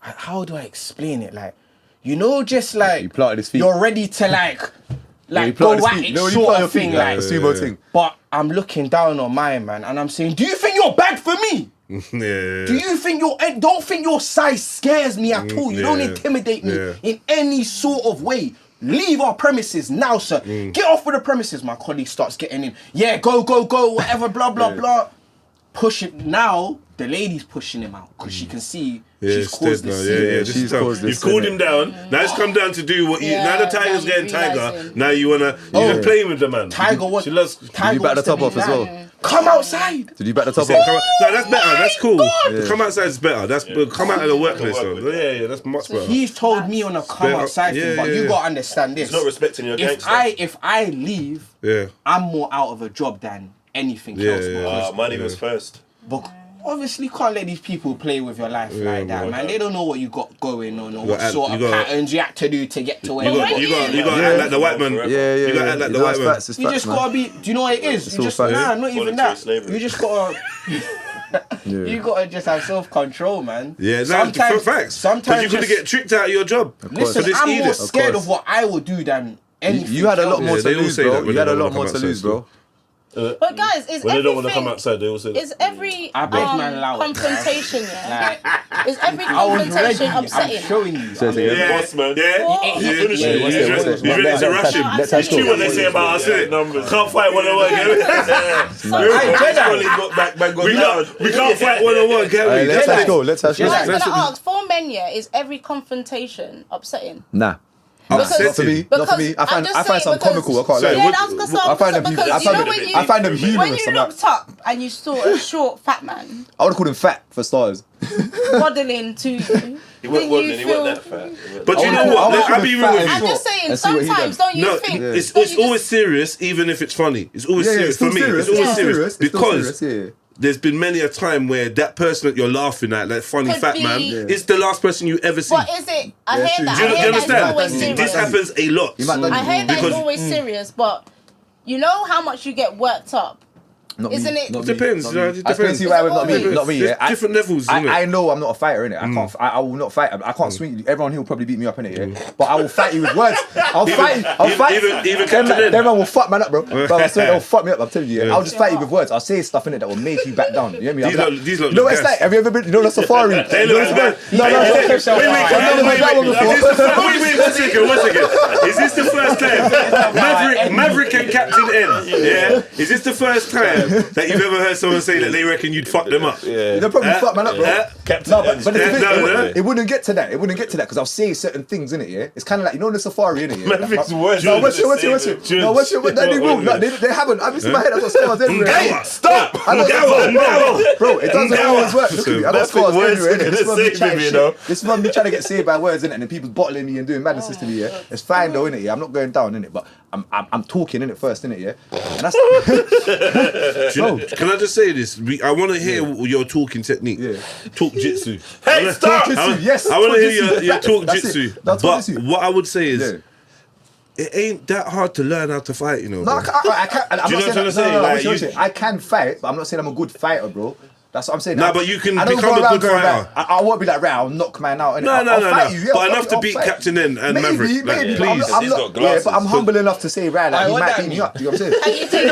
How do I explain it? Like, you know, just like... He planted his feet. You're ready to, like go at it sort of thing. Like, sumo thing. But I'm looking down on my man and I'm saying, do you think you're bad for me? Do you think don't think your size scares me at all? You don't intimidate me in any sort of way. Leave our premises now, sir. Get off with the premises. My colleague starts getting in. Yeah, go, whatever, blah, blah, blah. Push it now. The lady's pushing him out because she can see she's caused this. She's caused this. You've called him down. Now it's come down to do what you. Now the Tiger's getting Tiger. Now you wanna. You're just playing with the man. Tiger wants. Did you back the top off as well? Come outside. Did you back the top off? No, that's better. That's cool. Come outside is better. That's come out of the workplace though. Yeah, that's much better. He's told me on a come outside thing, but you gotta understand this. It's not respecting your gangster. If I leave, I'm more out of a job than anything else. Money was first. But obviously, you can't let these people play with your life like that, man. They don't know what you got going on or what sort of patterns you had to do to get to where you got. You got to act like the white man. Yeah. You got to act like the white man. You just got to be. Do you know what it is? You just not even that. You just got to. You got to just have self-control, man. Yeah, that's facts. Sometimes you're gonna get tricked out of your job. Listen, I'm more scared of what I would do than anything. You had a lot more to lose, bro. You had a lot more to lose, bro. But guys, is when they don't want to come outside, they also is every confrontation, is every confrontation upsetting? I'm showing you. Boss man. He's ready to rush him. It's true what they say about us, innit? Numbers. Can't fight one-on-one, we can't fight one-on-one, can we? Let's go. Let's I'm gonna ask, for men, is every confrontation upsetting? Nah. Not for me. I find some comical. I can't lie. I find them humorous. When you looked up and you saw a short fat man, I would have called him fat for starters. Waddling to you. He wasn't that fat. But you know what? I'll be real with you. I'm just saying, sometimes don't you think? It's always serious, even if it's funny. It's always serious for me. It's always serious because. There's been many a time where that person that you're laughing at, that funny fat man, is the last person you ever see. But is it? I hear that. Do you understand? Serious. This happens a lot. I hear that it's always serious, but you know how much you get worked up. Isn't it? It depends. I can see why not me. Yeah. Different levels. I know I'm not a fighter, innit? I can't. I will not fight. I can't swing you. Everyone here will probably beat me up, innit? Yeah. But I will fight you with words. I'll fight. Even Captain them man will fuck man up, bro. I swear they'll fuck me up. I'm telling you. I'll just fight you with words. I'll say stuff in it that will make you back down. You hear me? These lot. You know what it's like? Have you ever been? You know the safari? Wait, one second. Is this the first time Maverick and Captain N? Yeah. Is this the first time that you've ever heard someone say that they reckon you'd fuck them up? Yeah. They'll probably fuck man up, bro. But it wouldn't get to that. It wouldn't get to that because I'll say certain things in it. Yeah. It's kind of like you know the safari in it. Yeah. Maverick's words. No, what's your? They will. They haven't. I've been in my head. I've got scars everywhere. Stop. Bro, it doesn't always work. Look at me. I've got scars everywhere. This is me trying to get saved by words, innit? And then people bottling me and doing madnesses to me. Yeah. It's fine though, innit? Yeah. I'm not going down, innit? But I'm talking in it first, innit? Yeah. And that's. Can I just say this? I want to hear your talking technique. Yeah. Talk jitsu. Hey, stop! Yes. I want to hear your talk jitsu. But what I would say is, it ain't that hard to learn how to fight, you know. No, I can't. Do you know what I'm trying to say? I can fight, but I'm not saying I'm a good fighter, bro. That's what I'm saying. No, but you can become a good fighter. I won't be like, right, I'll knock man out. No. But enough to beat Captain N and Maverick. Maybe. Please. Yeah, but I'm humble enough to say, right, like, he might beat me up. Do you know what I'm saying?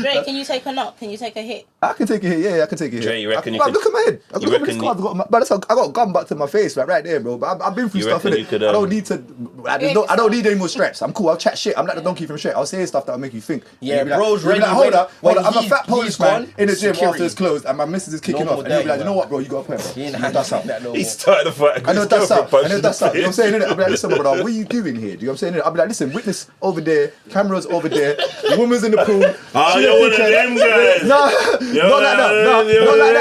Dre, can you take a knock? Can you take a hit? I can take a hit, yeah, I can take a hit. Dre, you reckon you could? Look at my head. I got a gun back to my face, like, right there, bro. But I've been through stuff, innit? I don't need to, I don't need any more straps. I'm cool, I'll chat shit. I'm like the donkey from Shrek. I'll say stuff that'll make you think. Yeah, bro's ready. Hold up, I'm a fat Polish man in the gym after it's closed. And my missus is kicking off, and he'll be like, you know what, bro, you got a point, bro. That's up. He started the fight. I know that's up. You know what I'm saying, innit? I'll be like, listen, brother, what are you doing here? Do you know what I'm saying? I'll be like, listen, witness over there, cameras over there, the woman's in the pool. Oh, you're one of them guys. Not like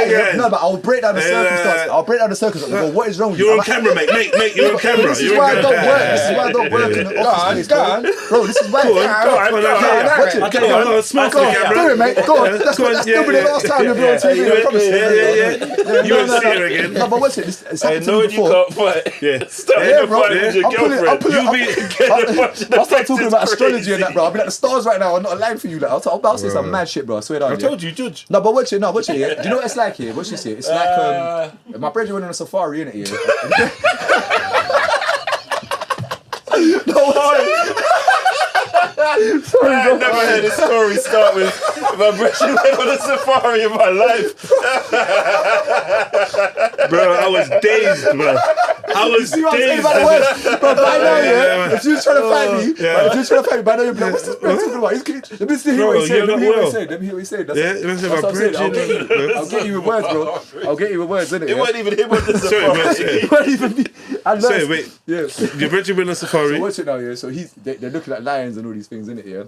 that. No, but I'll break down the circumstances. Well, what is wrong with you? You're on camera, mate. Mate, you're on camera. This is why I don't work in the office space, bro. This is why. Go on. Smash the camera. Do it, mate. Go on. Let's do it. last time you'll be on TV. I promise you. Yeah. You won't see her again. No, but what's it? It's happened to know me when you before. can't fight. Yeah. Start Yeah, a bro. fight with your girlfriend. I'll start talking about astrology and that, bro. I'll be like, the stars right now are not aligned for you. Like, I'll say some mad shit, bro. I swear down. I told you, judge. No, but watch it. Yeah. Do you know what it's like here? Watch this here. It's like my brother went on a safari, innit? Yeah. Sorry, I never heard a story start with my brother went on a safari in my life. Bro, I was dazed, bro. I was See what I'm saying dazed. about the words? Bro, by now, yeah. If you was trying to find me, by now you'd be like, what's this bro talking about? Let me see what he's saying. Let me hear what he's saying. That's what I'm saying. I'll get you with words, bro. I'll get you with words, innit? It wasn't even him on the safari. It wasn't even me. Sorry, wait. Yeah. Your brother went on safari. So watch it now, yeah. So they're looking at lions and all these things, innit, yeah.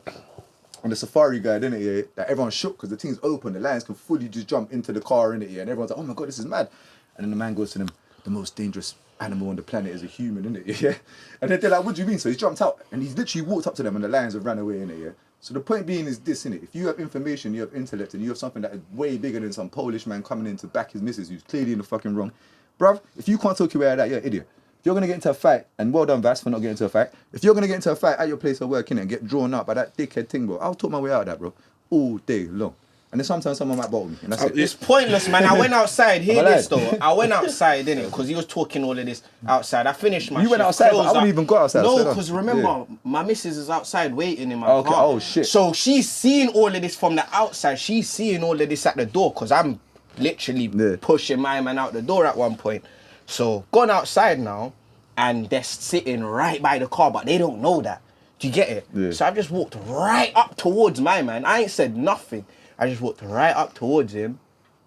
And the safari guide, innit, yeah. That everyone's shook because the thing's open. The lions can fully just jump into the car, innit, yeah. And everyone's like, oh my god, this is mad. And then the man goes to them, the most dangerous animal on the planet is a human, innit, yeah. And then they're like, what do you mean? So he's jumped out and he's literally walked up to them and the lions have ran away, innit, yeah. So the point being is this, innit. If you have information, you have intellect, and you have something that is way bigger than some Polish man coming in to back his missus who's clearly in the fucking wrong, bruv, if you can't talk your way out of that, you're an idiot. If you're going to get into a fight, and well done, Vass, for not getting into a fight. If you're going to get into a fight at your place of work, innit, and get drawn up by that dickhead thing, bro, I'll talk my way out of that, bro, all day long. And then sometimes someone might bottle me, and that's it. It's pointless, man. I went outside. Hear this, though. I went outside, didn't it? Because he was talking all of this outside. I finished my You went shift, outside, but closed I wouldn't up. even go outside. No, because remember, my missus is outside waiting in my Okay, car. oh, shit. So she's seeing all of this from the outside. She's seeing all of this at the door, because I'm literally pushing my man out the door at one point. So, gone outside now, and they're sitting right by the car, but they don't know that. Do you get it? Yeah. So I've just walked right up towards my man. I ain't said nothing. I just walked right up towards him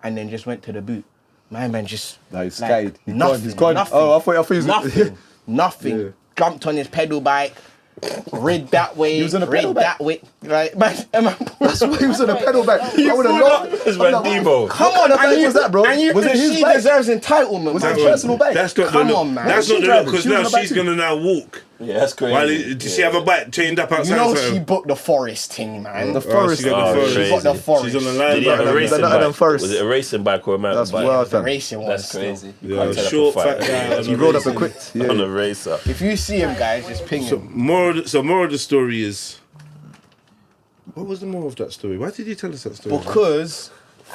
and then just went to the boot. My man just... No, he's like, scared. Nothing. Nothing. Oh, I thought he was... Nothing. Yeah. Jumped on his pedal bike, rid that way, He was on a pedal rid bike? that way. Right, man. That's why he was on a pedal bike. I would have loved... It's when Demo. Come on, What and you, was that, bro? And you Was can it his see bike? deserves entitlement. Was man. it a personal bike? That's not Come the look. on, man. That's She not the driving. look, because She was on now a bike she's too. going to now walk. Yeah, that's crazy. Does she have a bike chained up outside? You know something? she booked the forest thing, man. The forest. She got the forest. She got the forest. She's on the line. Did he have a They're racing not them bike? first. Was it a racing bike or a mountain That's bike? wild, The fam. racing one. That's still. crazy. Yeah, Can't tell short, up a fat fight. guy. He rolled up and quit. Yeah. On a racer. If you see him, guys, just ping him. More of the story is... What was the more of that story? Why did you tell us that story? Because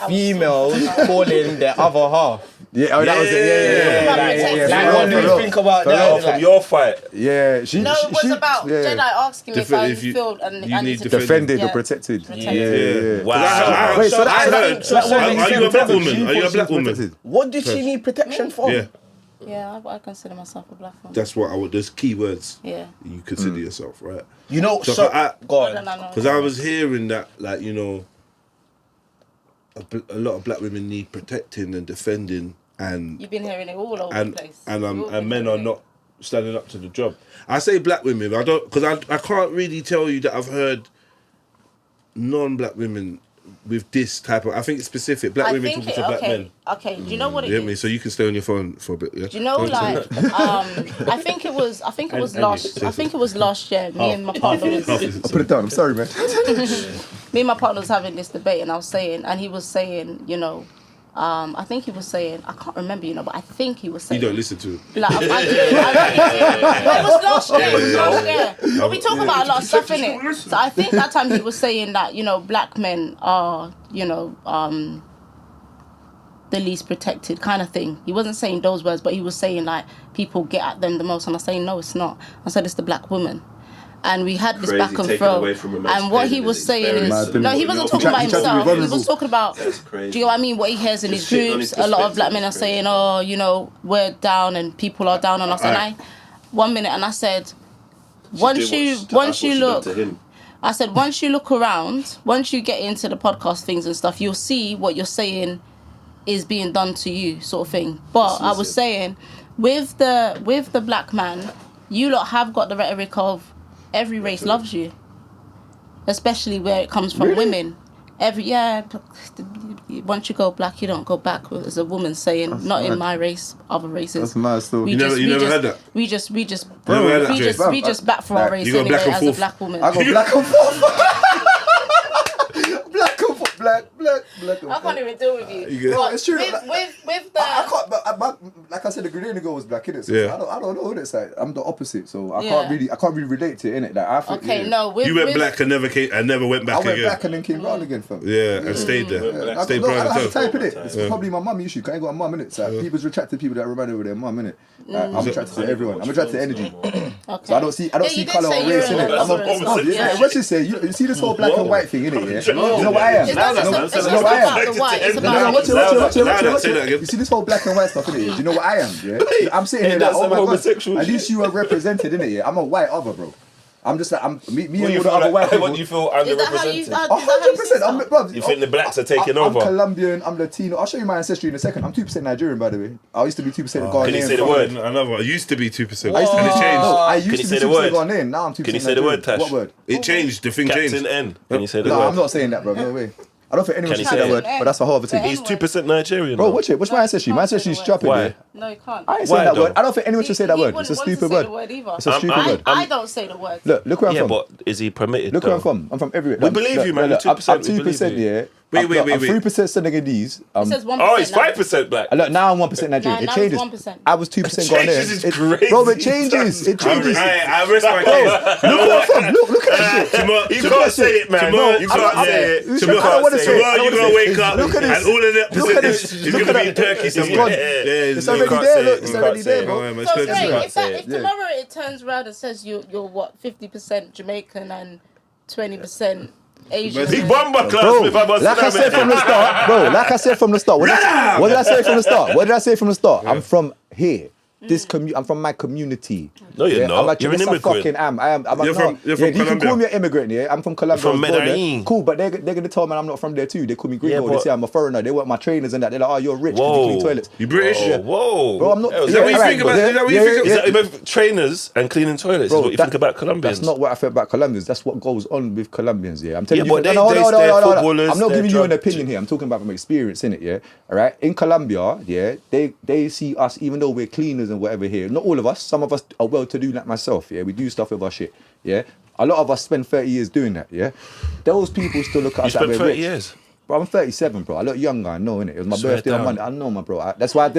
females calling their other half. Yeah, oh, that was it. Like, what do you think about Oh, that? from Like, your fight. Yeah, she. No, it was about Jedi asking me if I If you- feel and you I need need to to defended Yeah. or protected. Protected. Yeah. Wow. Wait, so I that- heard. so that woman Are you a said black that woman? she Are you a thought she black was woman? protected. what did she need protection for? Yeah, Yeah, I consider myself a black woman. that's what I would. Those key words. Yeah. You consider yourself, right? You know, So so, go I don't on. know. Because I was hearing that, like, you know, a lot of black women need protecting and defending, and You've been hearing it all over the place. You've all been and men are hearing it. not standing up to the job. I say black women. I don't, because I can't really tell you that I've heard non-black women with this type of. I think it's specific black women talking to black men. Okay, do you know what it You get me? is? So you can stay on your phone for a bit. Yeah. Do you know, like, I think it was last year. Me and my partner was, I put it down. I'm sorry, man. me and my partner was having this debate, and I was saying, and he was saying, you know, I think he was saying, I can't remember, you know, but I think he was saying. You don't listen to it. Like, I do. It was last year. It was last year. But we talk about a lot of stuff in it. So I think that time he was saying that, you know, black men are, you know, the least protected kind of thing. He wasn't saying those words, but he was saying like people get at them the most. And I say no, it's not. I said it's the black woman. And we had this Crazy, back and taken away forth. from And what he was saying is, no, he wasn't talking about himself. He was talking about, do you know what I mean? What he hears in his groups. A lot of black men are saying, oh, you know, we're down and people are down on us. And I, 1 minute, and I said, once you look, I said, once you look around, once you get into the podcast things and stuff, you'll see what you're saying is being done to you, sort of thing. But I was saying, with the black man, you lot have got the rhetoric of every race loves you, especially where it comes from women. Once you go black, you don't go back. As a woman saying, that's not mad. In my race, other races. That's mad still. You never heard that? We just back for our race You go anyway, black and as forth. a black woman. I go black and forth. Black and forth. Black. I can't even deal with you. get- But It's true. With the I can't. But like I said, the Grenadier girl was black, innit? So Yeah. I don't know. It's like I'm the opposite, so I Yeah. can't really relate to it, innit? Like I think. okay, yeah. no. With, You went with, black and never went back I went again. back and then came round again, fam. Yeah, and stayed there. Yeah, Stayed I don't have private. to type in it. It's probably my mum issue. 'Cause I ain't got a mum in it. So people's attracted people that remind me of their mum in it. I'm attracted to everyone. I'm attracted to energy. Okay. So I don't see you did colour say or you're race in a it. I'm lover a and stuff, yeah. yeah. What's it say? You see this whole black and white thing in it, yeah? You know what I am. It's not You just know what I am. about the white. It's No, about watch Say that it. again. You see this whole black and white stuff in it, yeah? Do you know what I am, yeah? I'm sitting here Ain't like, that oh some my god, homosexual at least you are represented in it, yeah? I'm a white other, bro. I'm just like, me What and you all the feel other white like, people. what do you feel Is that how you? underrepresented? Is that how you see 100%. I'm, stuff? bruv, You think the blacks are taking over? I'm Colombian, I'm Latino. I'll show you my ancestry in a second. I'm 2% Nigerian, by the way. I used to be 2% Ghanaian. Can you say the from- word? Another. I used to be 2%. I used to be And it changed. No, I Can used you to say be the 2% word? Ghanaian. Now I'm 2% Can you say the word, Nigerian. Tash? What word? It changed. The thing changed. Captain N. Can you say the No, word? I'm not saying that, bro. No way. I don't think anyone Can should you say that say word, it? but that's a whole other thing. He's 2% Nigerian. Bro, though. watch it. Watch my ancestry. My ancestry is strapping. Why? Yeah. No, you can't. I ain't Why saying that though? word. I don't think anyone should say that word. It's a stupid word. It's a stupid word. I don't say the word. Look where I'm Yeah, from. but is he permitted? Look where I'm though? from. I'm from everywhere. We believe you, man. You're 2%, I'm we believe 2%, you. yeah. Wait. I'm 3% Senegalese. It says 1%. Oh, he's now. 5% black. Look, now I'm 1% Nigerian. Now It changes. it's 1%. I was 2% Changes is Ghanaian. crazy. Bro, it changes. It changes. I rest my Bro, case. look where I'm from. Look at that shit. You can't say it, man. Tomorrow- You tomorrow- can't say it. I You don't can't wanna say say it. it. Tomorrow you're gonna wake up Look at this. and all of that Look at percentage this. is Look gonna at be in that. Turkey It's somewhere. gone. Yeah, It's already can't there. say Look, it. it's You already can't say there, it. bro. Oh, man, So it's sorry, crazy. if tomorrow it turns around and says you're what 50% Jamaican and 20% Asian. Big and- bomber class Bro, with Abba like I said from the start, bro. Like I said from the start. What did I say from the start? What did I say from the start? I'm from here. I'm from my community. No, you're not. You're an yes, I immigrant. fucking am. I'm You're from you can Colombia. call me an immigrant, yeah. I'm from Colombia. From I was born there. Medellin. Cool, but they're gonna tell me I'm not from there too. They call me gringo. Yeah, They but- say I'm a foreigner. They want my trainers and that. They're like, oh, you're rich because you Whoa. clean toilets. You British? Whoa. Bro, I'm not. Is Is that what you alright, think about? bro. Is that what you think Is about? that about trainers and cleaning toilets? Bro, is what you think about Colombians? That's not what I think about Colombians. That's what goes on with Colombians, yeah. I'm telling Yeah, you. but they're hold on. footballers, I'm not they're giving you an drug- opinion here. I'm talking about from experience, innit, yeah? All right? In Colombia, yeah, they see us, even though we're cleaners and whatever here, not all of us, some of us are well-to-do like myself, yeah? We do stuff with our shit, yeah? A lot of us spend 30 years doing that, yeah? Those people still look at You us like spent we're 30 rich. years. Bro, I'm 37, bro. I look younger, I know, innit? It was my Swear birthday on down. Monday. I know, my bro. That's why I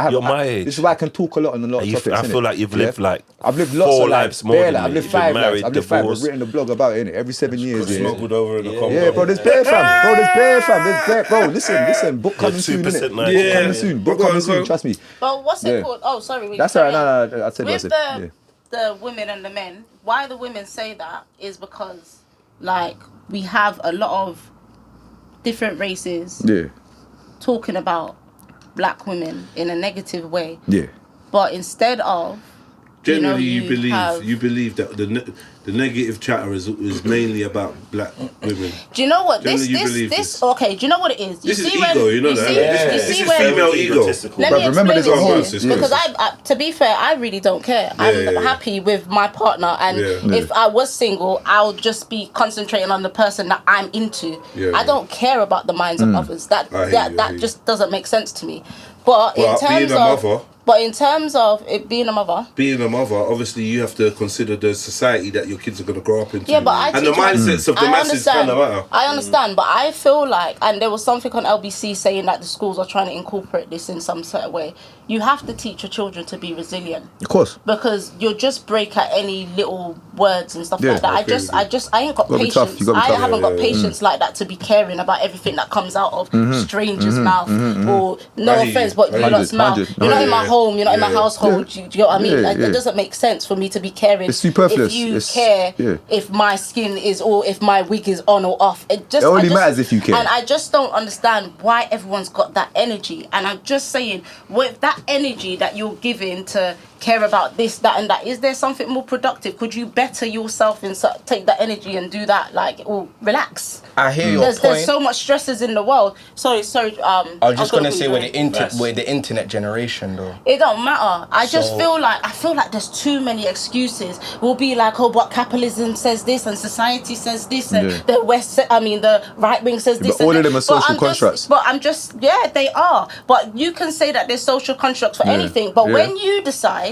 have You're my age. This is why I can talk a lot on a lot of You- topics, I feel innit? like you've lived like I've lived lots 4 of lives more than I've me. lived You've been 5 lives. married, I've lived 5. I've divorced. written a blog about it, innit? Every 7 years, yeah. Smuggled over in the combo. Yeah, bro, there's bare fam. Bro, there's bare fam. There's bare. Bro, listen. Book coming soon, 2% innit? Nigerian. Book coming soon. Book Go on, coming go soon. on. Trust me. But what's it Yeah. called? Oh, sorry. were you That's alright. saying- No. I said what I With said. the Yeah. the women and the men, why the women say that is because like we have a lot of different races Yeah. talking about black women in a negative way, Yeah. but instead of Generally, you have- believe that the negative chatter is mainly about black women. Do you know what Generally, you believe this? this. Okay, do you know what it is? This is ego, you know that. See, Yeah. you This see is when, female ego. Let But me remember explain this it whole to host, you, yeah. because to be fair, I really don't care. I'm happy with my partner, and Yeah. if I was single, I'll just be concentrating on the person that I'm into. Yeah, I yeah. don't care about the minds of others. That I hear that you, I that hear you. just doesn't make sense to me. But Well, in terms being a of mother- in terms of it being a mother. Being a mother, obviously, you have to consider the society that your kids are going to grow up into. Yeah, but I and the teach my- mindsets of the I masses understand. kind of matter. I understand, but I feel like, and there was something on LBC saying that the schools are trying to incorporate this in some certain way. You have to teach your children to be resilient, Of course. because you'll just break at any little words and stuff Yeah, like that. I agree with I ain't got Gotta be tough, patience. you gotta be I tough. haven't got Yeah. patience like that to be caring about everything that comes out of strangers' mouth, or no I hear you. offense, but you 100, lot's mouth. 100. You're not in my Yeah. home. You're not in my Yeah. household. Yeah. Do you know what I mean? Yeah, Like, yeah. it doesn't make sense for me to be caring. It's superfluous. If you It's- care, yeah. if my skin is, or if my wig is on or off, it only I just, matters if you care. And I just don't understand why everyone's got that energy. And I'm just saying, with that energy that you're giving to care about this, that, and that, is there something more productive? Could you better yourself and take that energy and do that? Like, or relax. I hear your There's point. so much stresses in the world. Sorry. I was just gonna say with we're the internet generation though. it don't matter. I just So- feel like there's too many excuses. We'll be like, oh, but capitalism says this and society says this and Yeah. the right wing says this. But all and of that. them are social constructs. Yeah, they are. But you can say that they're social constructs for anything. But Yeah. when you decide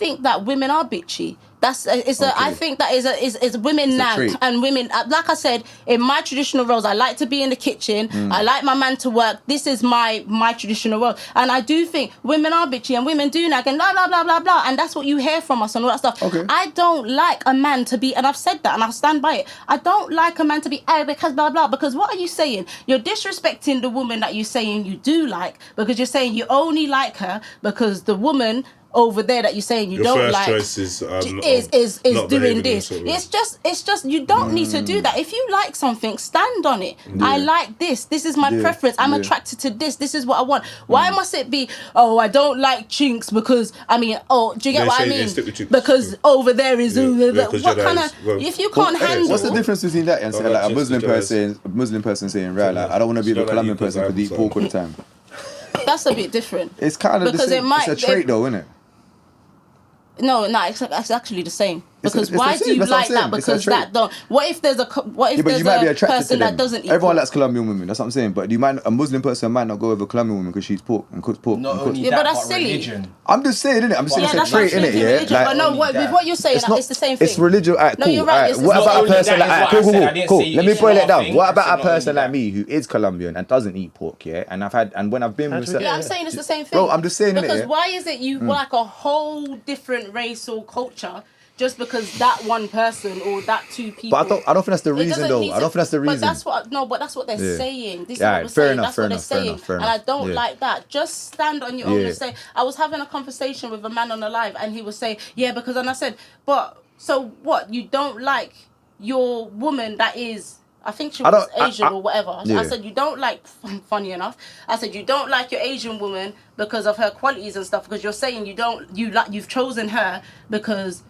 think that women are bitchy. I think that is women now and women. Like I said, in my traditional roles, I like to be in the kitchen. I like my man to work. This is my traditional role, and I do think women are bitchy and women do nag and blah blah blah blah blah, and that's what you hear from us and all that stuff. Okay. I don't like a man to be, and I've said that and I'll stand by it. I don't like a man to be because blah blah. Because what are you saying? You're disrespecting the woman that you're saying you do like, because you're saying you only like her because the woman over there that you're saying you Your don't first like choice is not doing this. It's just you don't need to do that. If you like something, stand on it. I like this. This is my preference. I'm attracted to this. This is what I want. Why must it be? Oh, I don't like Chinx because do you get what I mean? Because over there is what kind of if you can't handle. What's the difference between that and saying like a Muslim person saying, right, like I don't want to be with a Colombian person because they eat pork all the time? That's a bit different. It's kind of because it's a trait though, isn't it? No, it's actually the same. Because why do you like that? Because that don't. What if there's a person that doesn't eat Everyone pork? likes Colombian women. That's what I'm saying. But a Muslim person might not go with a Colombian woman because she eats pork and cooks pork. Not only Yeah, that, but that's but silly. religion. I'm just saying, innit? I'm just saying Yeah, it's a trait, innit? religion. Yeah. But no, with what you're saying, it's the same thing. It's religion. Alright, No, cool. you're right, Alright, it's what not about a only person that, like is what I said. I didn't cool? say Let me it's boil not it down. thing. What about a It's not person only like that. me who is Colombian and doesn't eat pork? Yeah, and when I've been with Yeah, I'm saying it's the same thing. Bro, I'm just saying, innit? Because Yeah? why is it you like a whole different race or culture just because that one person or that two people? But I don't think that's the reason though. I don't think that's the reason. But that's what they're saying. This is Yeah, what we're fair saying. enough, That's fair what they're enough, fair saying. enough, fair And I enough. don't Yeah. like that. Just stand on your own Yeah. and say. I was having a conversation with a man on the live and he was saying, yeah, because, and I said, but so what? You don't like your woman that is, I think she was Asian or whatever. Yeah. I said, you don't like, funny enough, I said, you don't like your Asian woman because of her qualities and stuff, because you're saying you've chosen her because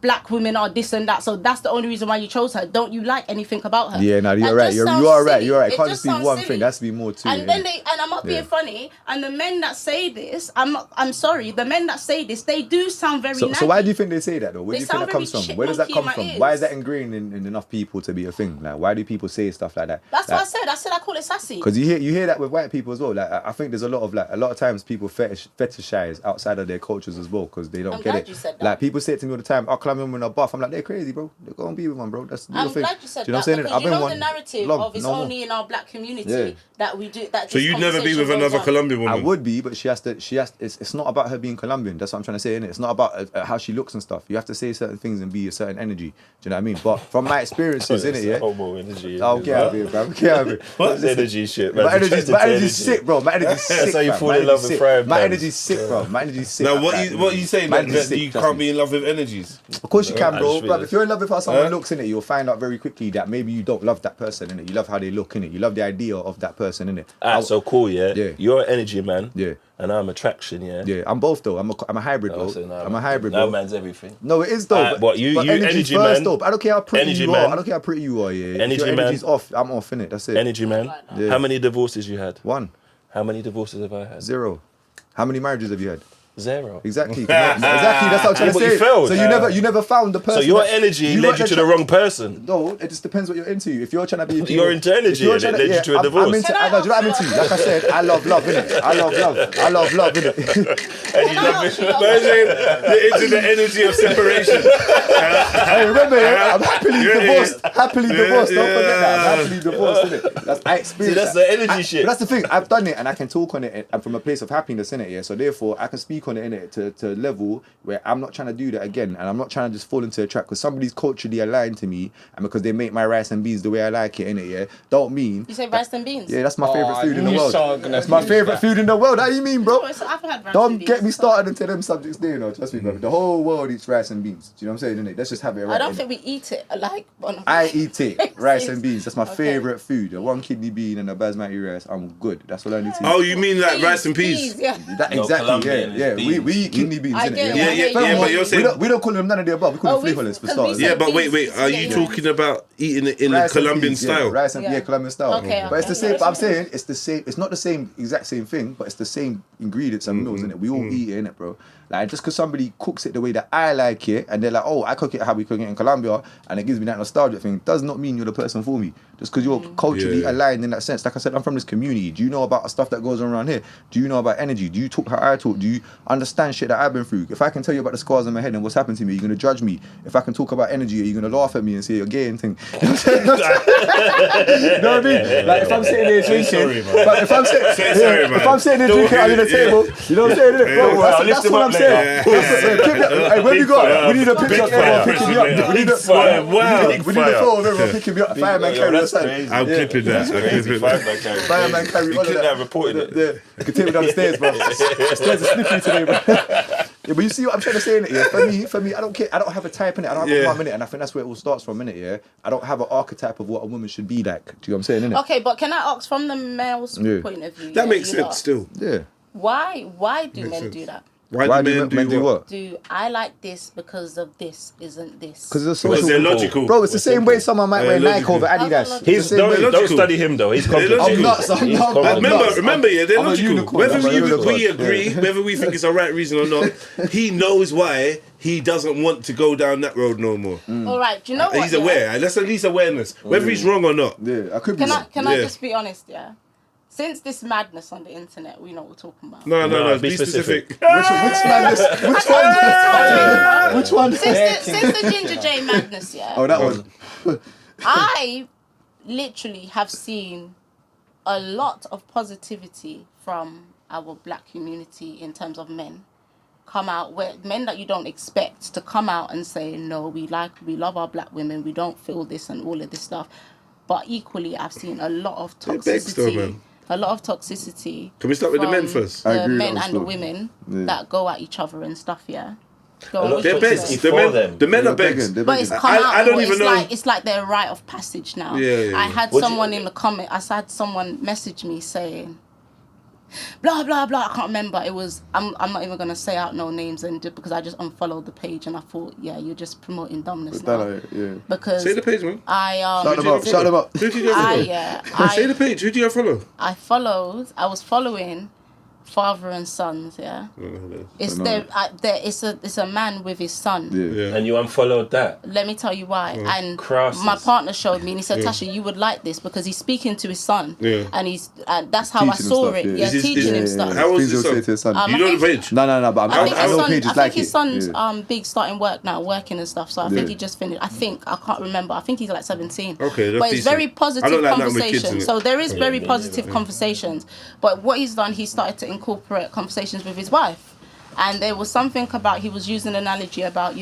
black women are this and that, so that's the only reason why you chose her. Don't you like anything about her? Yeah, no, you're right. You are right. You're right. It can't just be one thing. There has to be more to it. And then I'm not being funny. And the men that say this, I'm sorry. The men that say this, they do sound very. So why do you think they say that though? Where do you think that comes from? very Where does that come chipmunky in from? my Why ears. is that ingrained in enough people to be a thing? Like, why do people say stuff like that? That's what I said. I said I call it sassy. Because you hear that with white people as well. Like, I think there's a lot of times people fetishize outside of their cultures as well because they don't I'm get glad it. you said that. Like people say it to me all the time, "Oh, Colombian women are buff." I'm like, they're crazy, bro. They're gonna be with one, bro. That's the I'm real thing. glad you said Do you know that, what I'm saying? because I've you been know one the narrative long, of it's no more. only in our black community Yeah. that we do that. So this you'd never be with conversation another goes on. Colombian woman? I would be, but she has to. It's not about her being Colombian. That's what I'm trying to say, innit? It's not about how she looks and stuff. You have to say certain things and be a certain energy. Do you know what I mean? But from my experiences, innit, yeah. Homo energy. Oh, get out of here, bro. Get out of here. What's energy shit, man? My energy's sick, bro. My energy's sick. That's how you fam. fall My in love energy's with sick. frying My pans. energy's sick, bro. My energy's sick. Now, what are you saying? My energy's That sick, you trust can't me. be in love with energies? Of course you can, I bro. just Bro, feel if you're in love with how someone Huh? looks in it, you'll find out very quickly that maybe you don't love that person in it. You love how they look in it. You love the idea of that person in it. So cool, yeah? Yeah. You're an energy man. Yeah. And I'm attraction, yeah? Yeah, I'm both though. I'm a hybrid, bro. So now I'm a hybrid, now bro. man's everything. No, it is though. but you energy's energy first, man. though. I don't care how pretty Energy you man. are. I don't care how pretty you are. Yeah. Energy if your man. energy's off, I'm off in it. That's it. Energy man. Yeah. How many divorces you had? 1, How many divorces have I had? 0. How many marriages have you had? 0. Exactly. Exactly. That's what I'm trying Yeah, to but you say. failed. So you never found the person. So your that- energy you led weren't you to the the wrong person. No, it just depends what you're into. If you're trying to be, You're into energy if you're and it trying led you to a I'm divorce. into, I know, do you know what I'm into? Like I said, I love love, innit? I love love, innit? And you love it. You're into the energy of separation. Hey, remember, yeah, I'm happily divorced. Happily divorced. Don't forget that. I'm happily divorced, innit? That's I experienced. See, that's that. the energy shit. But that's the thing. I've done it, and I can talk on it, and from a place of happiness, innit? Yeah. So therefore, I can speak on it, innit, to a level where I'm not trying to do that again, and I'm not trying to just fall into a trap because somebody's culturally aligned to me, and because they make my rice and beans the way I like it, innit? Yeah. Don't mean. You say rice and beans? Yeah, that's my favorite food in the knew world. someone gonna That's my use favorite that. food in the world. How do you mean, bro? I've had rice and Don't beans. get me started into them subjects there, you know. Trust me, bro. The whole world eats rice and beans. Do you know what I'm saying? Innit? Let's just have it right. I don't innit? think we eat it like. I eat it. Rice and beans. That's my Okay. favorite food. A 1 kidney bean and a basmati rice. I'm good. That's all I need to eat. Oh, you mean like rice and peas? Yeah. That, No, exactly. Colombian Yeah. is We beans. eat kidney beans, I innit? get it. Yeah, yeah, Furthermore, but you're saying we don't call them none of the above. We call Oh, them we- frijoles for because we starters. say- yeah, but wait, beans. are you Yeah. talking about eating it in the Rice and Colombian beans, style? Yeah, rice and Yeah. Colombian style. Okay, But it's the okay. same. But I'm saying it's the same. It's not the same exact same thing, but it's the same ingredients and meals, innit? We all eat it, innit, bro? Like, just because somebody cooks it the way that I like it, and they're like, oh, I cook it how we cook it in Colombia, and it gives me that nostalgia thing, does not mean you're the person for me. Just because you're culturally aligned in that sense. Like I said, I'm from this community. Do you know about stuff that goes on around here? Do you know about energy? Do you talk how I talk? Do you understand shit that I've been through? If I can tell you about the scars on my head and what's happened to me, you're going to judge me. If I can talk about energy, are you going to laugh at me and say you're gay and thing? You know what I'm saying? You know what I mean? Like, if I'm sitting there drinking, but if I'm sitting there drinking under the table, you know what I'm saying? Bro, that's what I'm saying. Hey, when you got, we need a picture of everyone picking me up. We need a photo of everyone picking me up. Fireman carry. I'm clipping that. Fireman carry. You couldn't have reported it. You can take me down the stairs, bro. The stairs are slippery today, bro. Yeah, but you see what I'm trying to say in it, yeah? For me, I don't care. I don't have a type in it. I don't have a 1 minute, and I think that's where it all starts from, innit, yeah? I don't have an archetype of what a woman should be like. Do you know what I'm saying, innit? Okay, but can I ask from the male's point of view? That makes sense still. Yeah. Why do men do that? Why do men do what? Do I like this because of this isn't this? Because it's social. They're logical. Bro, it's the same way someone might wear Nike over Adidas. Don't study him though. He's complicated. I'm nuts. Remember, yeah, they're I'm a logical. unicorn. Whether we agree, whether we think it's the right reason or not, he knows why he doesn't want to go down that road no more. All right, do you know what? He's aware. That's at least awareness. Whether he's wrong or not. Yeah, I could be wrong. Can I just be honest, yeah? Since this madness on the internet, we know what we're talking about. No, be specific. Which madness? Which one? Since the Ginger J madness, yeah. Oh, that one. I literally have seen a lot of positivity from our black community in terms of men come out, where men that you don't expect to come out and say, no, we love our black women, we don't feel this and all of this stuff. But equally, I've seen a lot of toxicity. Can we start with the men first? The men and the women that go at each other and stuff, yeah. They're begging. The men are begging. But it's come out. I don't even know. It's like their rite of passage now. Yeah. I had someone in the comment. I had someone message me saying, blah blah blah. I can't remember. It was. I'm not even gonna say out no names and because I just unfollowed the page and I thought, yeah, you're just promoting dumbness now. Because say the page, man. Shout them up. Who did you follow? Say the page. Who do you follow? I was following father and sons, yeah. It's a man with his son. Yeah. And you unfollowed that. Let me tell you why. And Crosses. my partner showed me and he said, Tasha, you would like this because he's speaking to his son. Yeah. And that's how I saw it. Yeah, teaching him stuff. How old is his son? You know the page? No, but I think his son's big starting work now, working and stuff. So I think he just finished. I can't remember. I think he's like 17. Okay, that's but it's very positive conversation. So there is very positive conversations. conversations. But what he's done, he started to incorporate conversations with his wife. And there was something about, he was using an analogy about,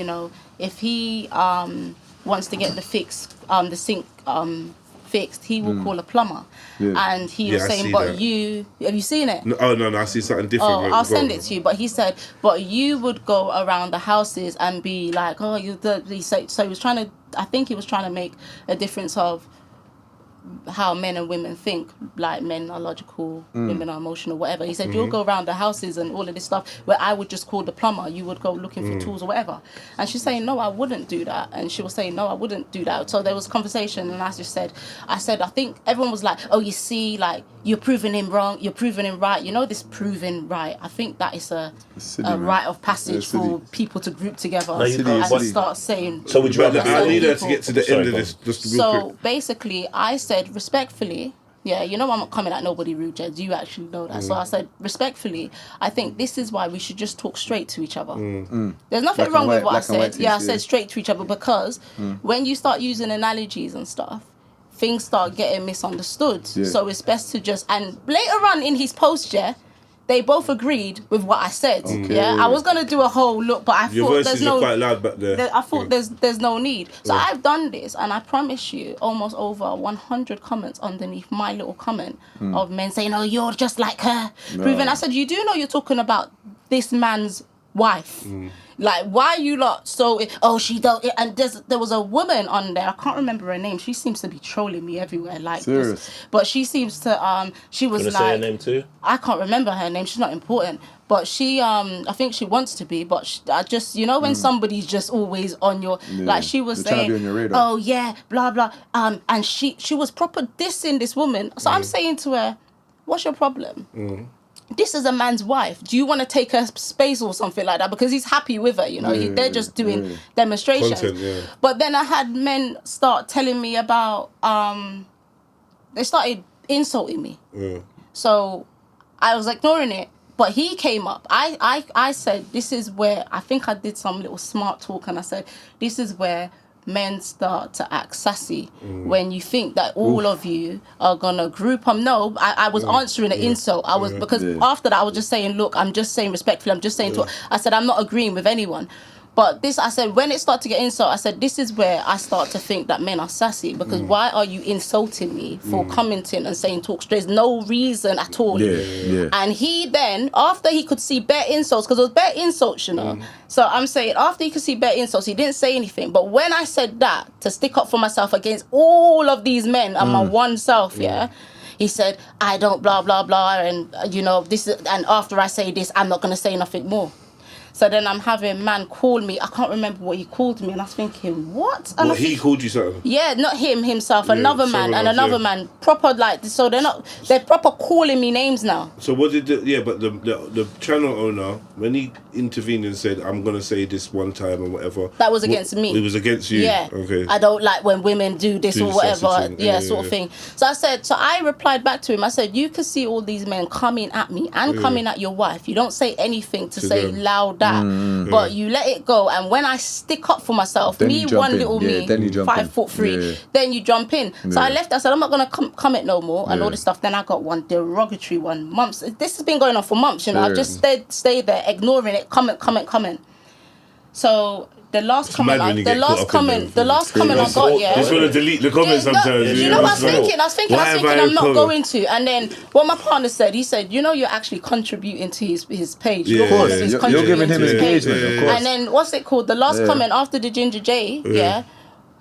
if he wants to get the sink fixed, he will call a plumber. Yeah. And he was saying, but have you seen it? No, I see something different. I'll send it to you. But he said, but you would go around the houses and be like, so he was trying to make a difference of how men and women think. Like, men are logical, women are emotional, whatever. He said, you'll go around the houses and all of this stuff where I would just call the plumber, you would go looking for tools or whatever. And she's saying, no, I wouldn't do that. And she was saying, no, I wouldn't do that. So there was conversation and I said, I think everyone was like, oh, you see, like, you're proving him wrong, you're proving him right. This proving right, I think that is a rite of passage for people to group together and start saying. So would you rather I need her to get to the end of this just real quick. Basically, I said respectfully, I'm not coming at nobody rude, Jed. You actually know that. So I said, respectfully, I think this is why we should just talk straight to each other. There's nothing wrong with what I said. I said straight to each other because when you start using analogies and stuff, things start getting misunderstood. So it's best to just, and later on in his post, they both agreed with what I said. I was gonna do a whole look, but I thought there's no. Quite loud back there. I thought there's no need. So I've done this, and I promise you, almost over 100 comments underneath my little comment of men saying, "Oh, you're just like her." Proving, I said, you do know you're talking about this man's wife. Like, why you lot so... she don't... And there was a woman on there, I can't remember her name. She seems to be trolling me everywhere like this. But she seems to... She was like... say her name too? I can't remember her name. She's not important. But she... I think she wants to be. But I just... when somebody's just always on your... Like, she was saying... On your radar. Oh, yeah, blah, blah. And she was proper dissing this woman. So I'm saying to her, what's your problem? this is a man's wife. Do you want to take her space or something like that? Because he's happy with her, you know. They're just doing demonstrations. Content, But then I had men start telling me about, they started insulting me. So I was ignoring it. But he came up. I said, this is where, I think I did some little smart talk, and I said, this is where men start to act sassy when you think that all of you are gonna group them. No, I was answering an insult. I was because after that I was just saying, look, I'm just saying respectfully, I'm just saying I said I'm not agreeing with anyone. But this, I said, when it started to get insult, I said, this is where I start to think that men are sassy, because why are you insulting me for commenting and saying talk straight? There's no reason at all. And he then, after he could see bare insults, because it was bare insults, you know. So I'm saying, after he could see bare insults, he didn't say anything. But when I said that, to stick up for myself against all of these men and my one self, he said, I don't blah, blah, blah, and, you know, this is, and after I say this, I'm not going to say nothing more. So then I'm having man call me. I can't remember what he called me, and I was thinking, what? And What, he called you something? Yeah, not him himself, another man, and another man. Proper like, so they're proper calling me names now. So what did but the channel owner, when he intervened and said, I'm gonna say this one time or whatever, that was against me. It was against you. Yeah. Okay. I don't like when women do this or whatever. Sort of thing. So I replied back to him. I said, you can see all these men coming at me and coming at your wife. You don't say anything to say them. loud that, but you let it go. And when I stick up for myself, Then me you jump one in. little Yeah, then you me, jump 5'3", then you jump in. So I left. I said, I'm not gonna comment no more and all this stuff. Then I got one derogatory one. Months. This has been going on for months. You know, I've just stayed there, ignoring it. Comment. So the last comment I got, Just want to delete the comments sometimes. You know what I was thinking? I was thinking I'm not going to. And then what my partner said, he said, you know, you're actually contributing to his page. Of course, you're giving him his engagement, of course. And then what's it called? The last comment after the Ginger J,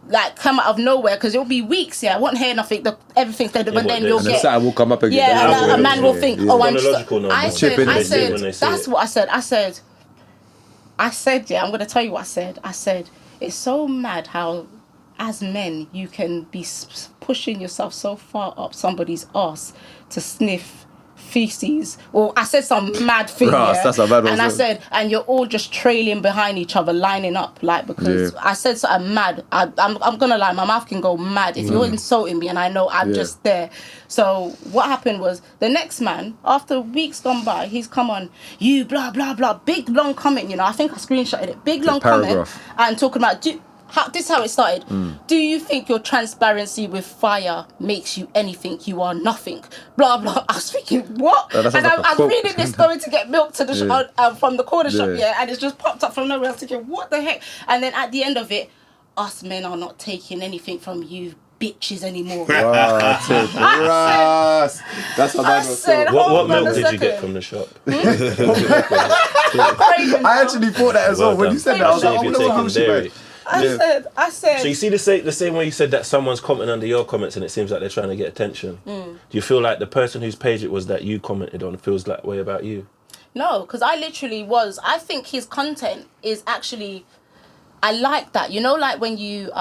like come out of nowhere, because it'll be weeks. I won't hear nothing. Everything's dead, but then you'll get. Will come up again. Yeah, and a man will think, oh, I'm. I said, that's what I said. I said, I'm going to tell you what I said. I said, it's so mad how, as men, you can be pushing yourself so far up somebody's arse to sniff feces. Or I said some mad thing, that's a bad one. And I said, and you're all just trailing behind each other, lining up, like, because I said something mad. I'm going to lie, my mouth can go mad if you're insulting me and I know I'm just there. So what happened was, the next man, after weeks gone by, he's come on, you blah, blah, blah, big long comment, you know, I think I screenshotted it, big long comment, and talking about, this is how it started. Do you think your transparency with fire makes you anything? You are nothing. Blah, blah. I was thinking, what? And I'm reading this going to get milk to the from the corner shop, and it's just popped up from nowhere. I was thinking, what the heck? And then at the end of it, us men are not taking anything from you bitches anymore. That's a bad one. What milk did you get from the shop? I actually thought that as well. When you said that, I was like, taking dairy. I said. So you see the same way you said that someone's commenting under your comments and it seems like they're trying to get attention. Do you feel like the person whose page it was that you commented on feels that way about you? No, because I think his content is actually, I like that. You know, like when you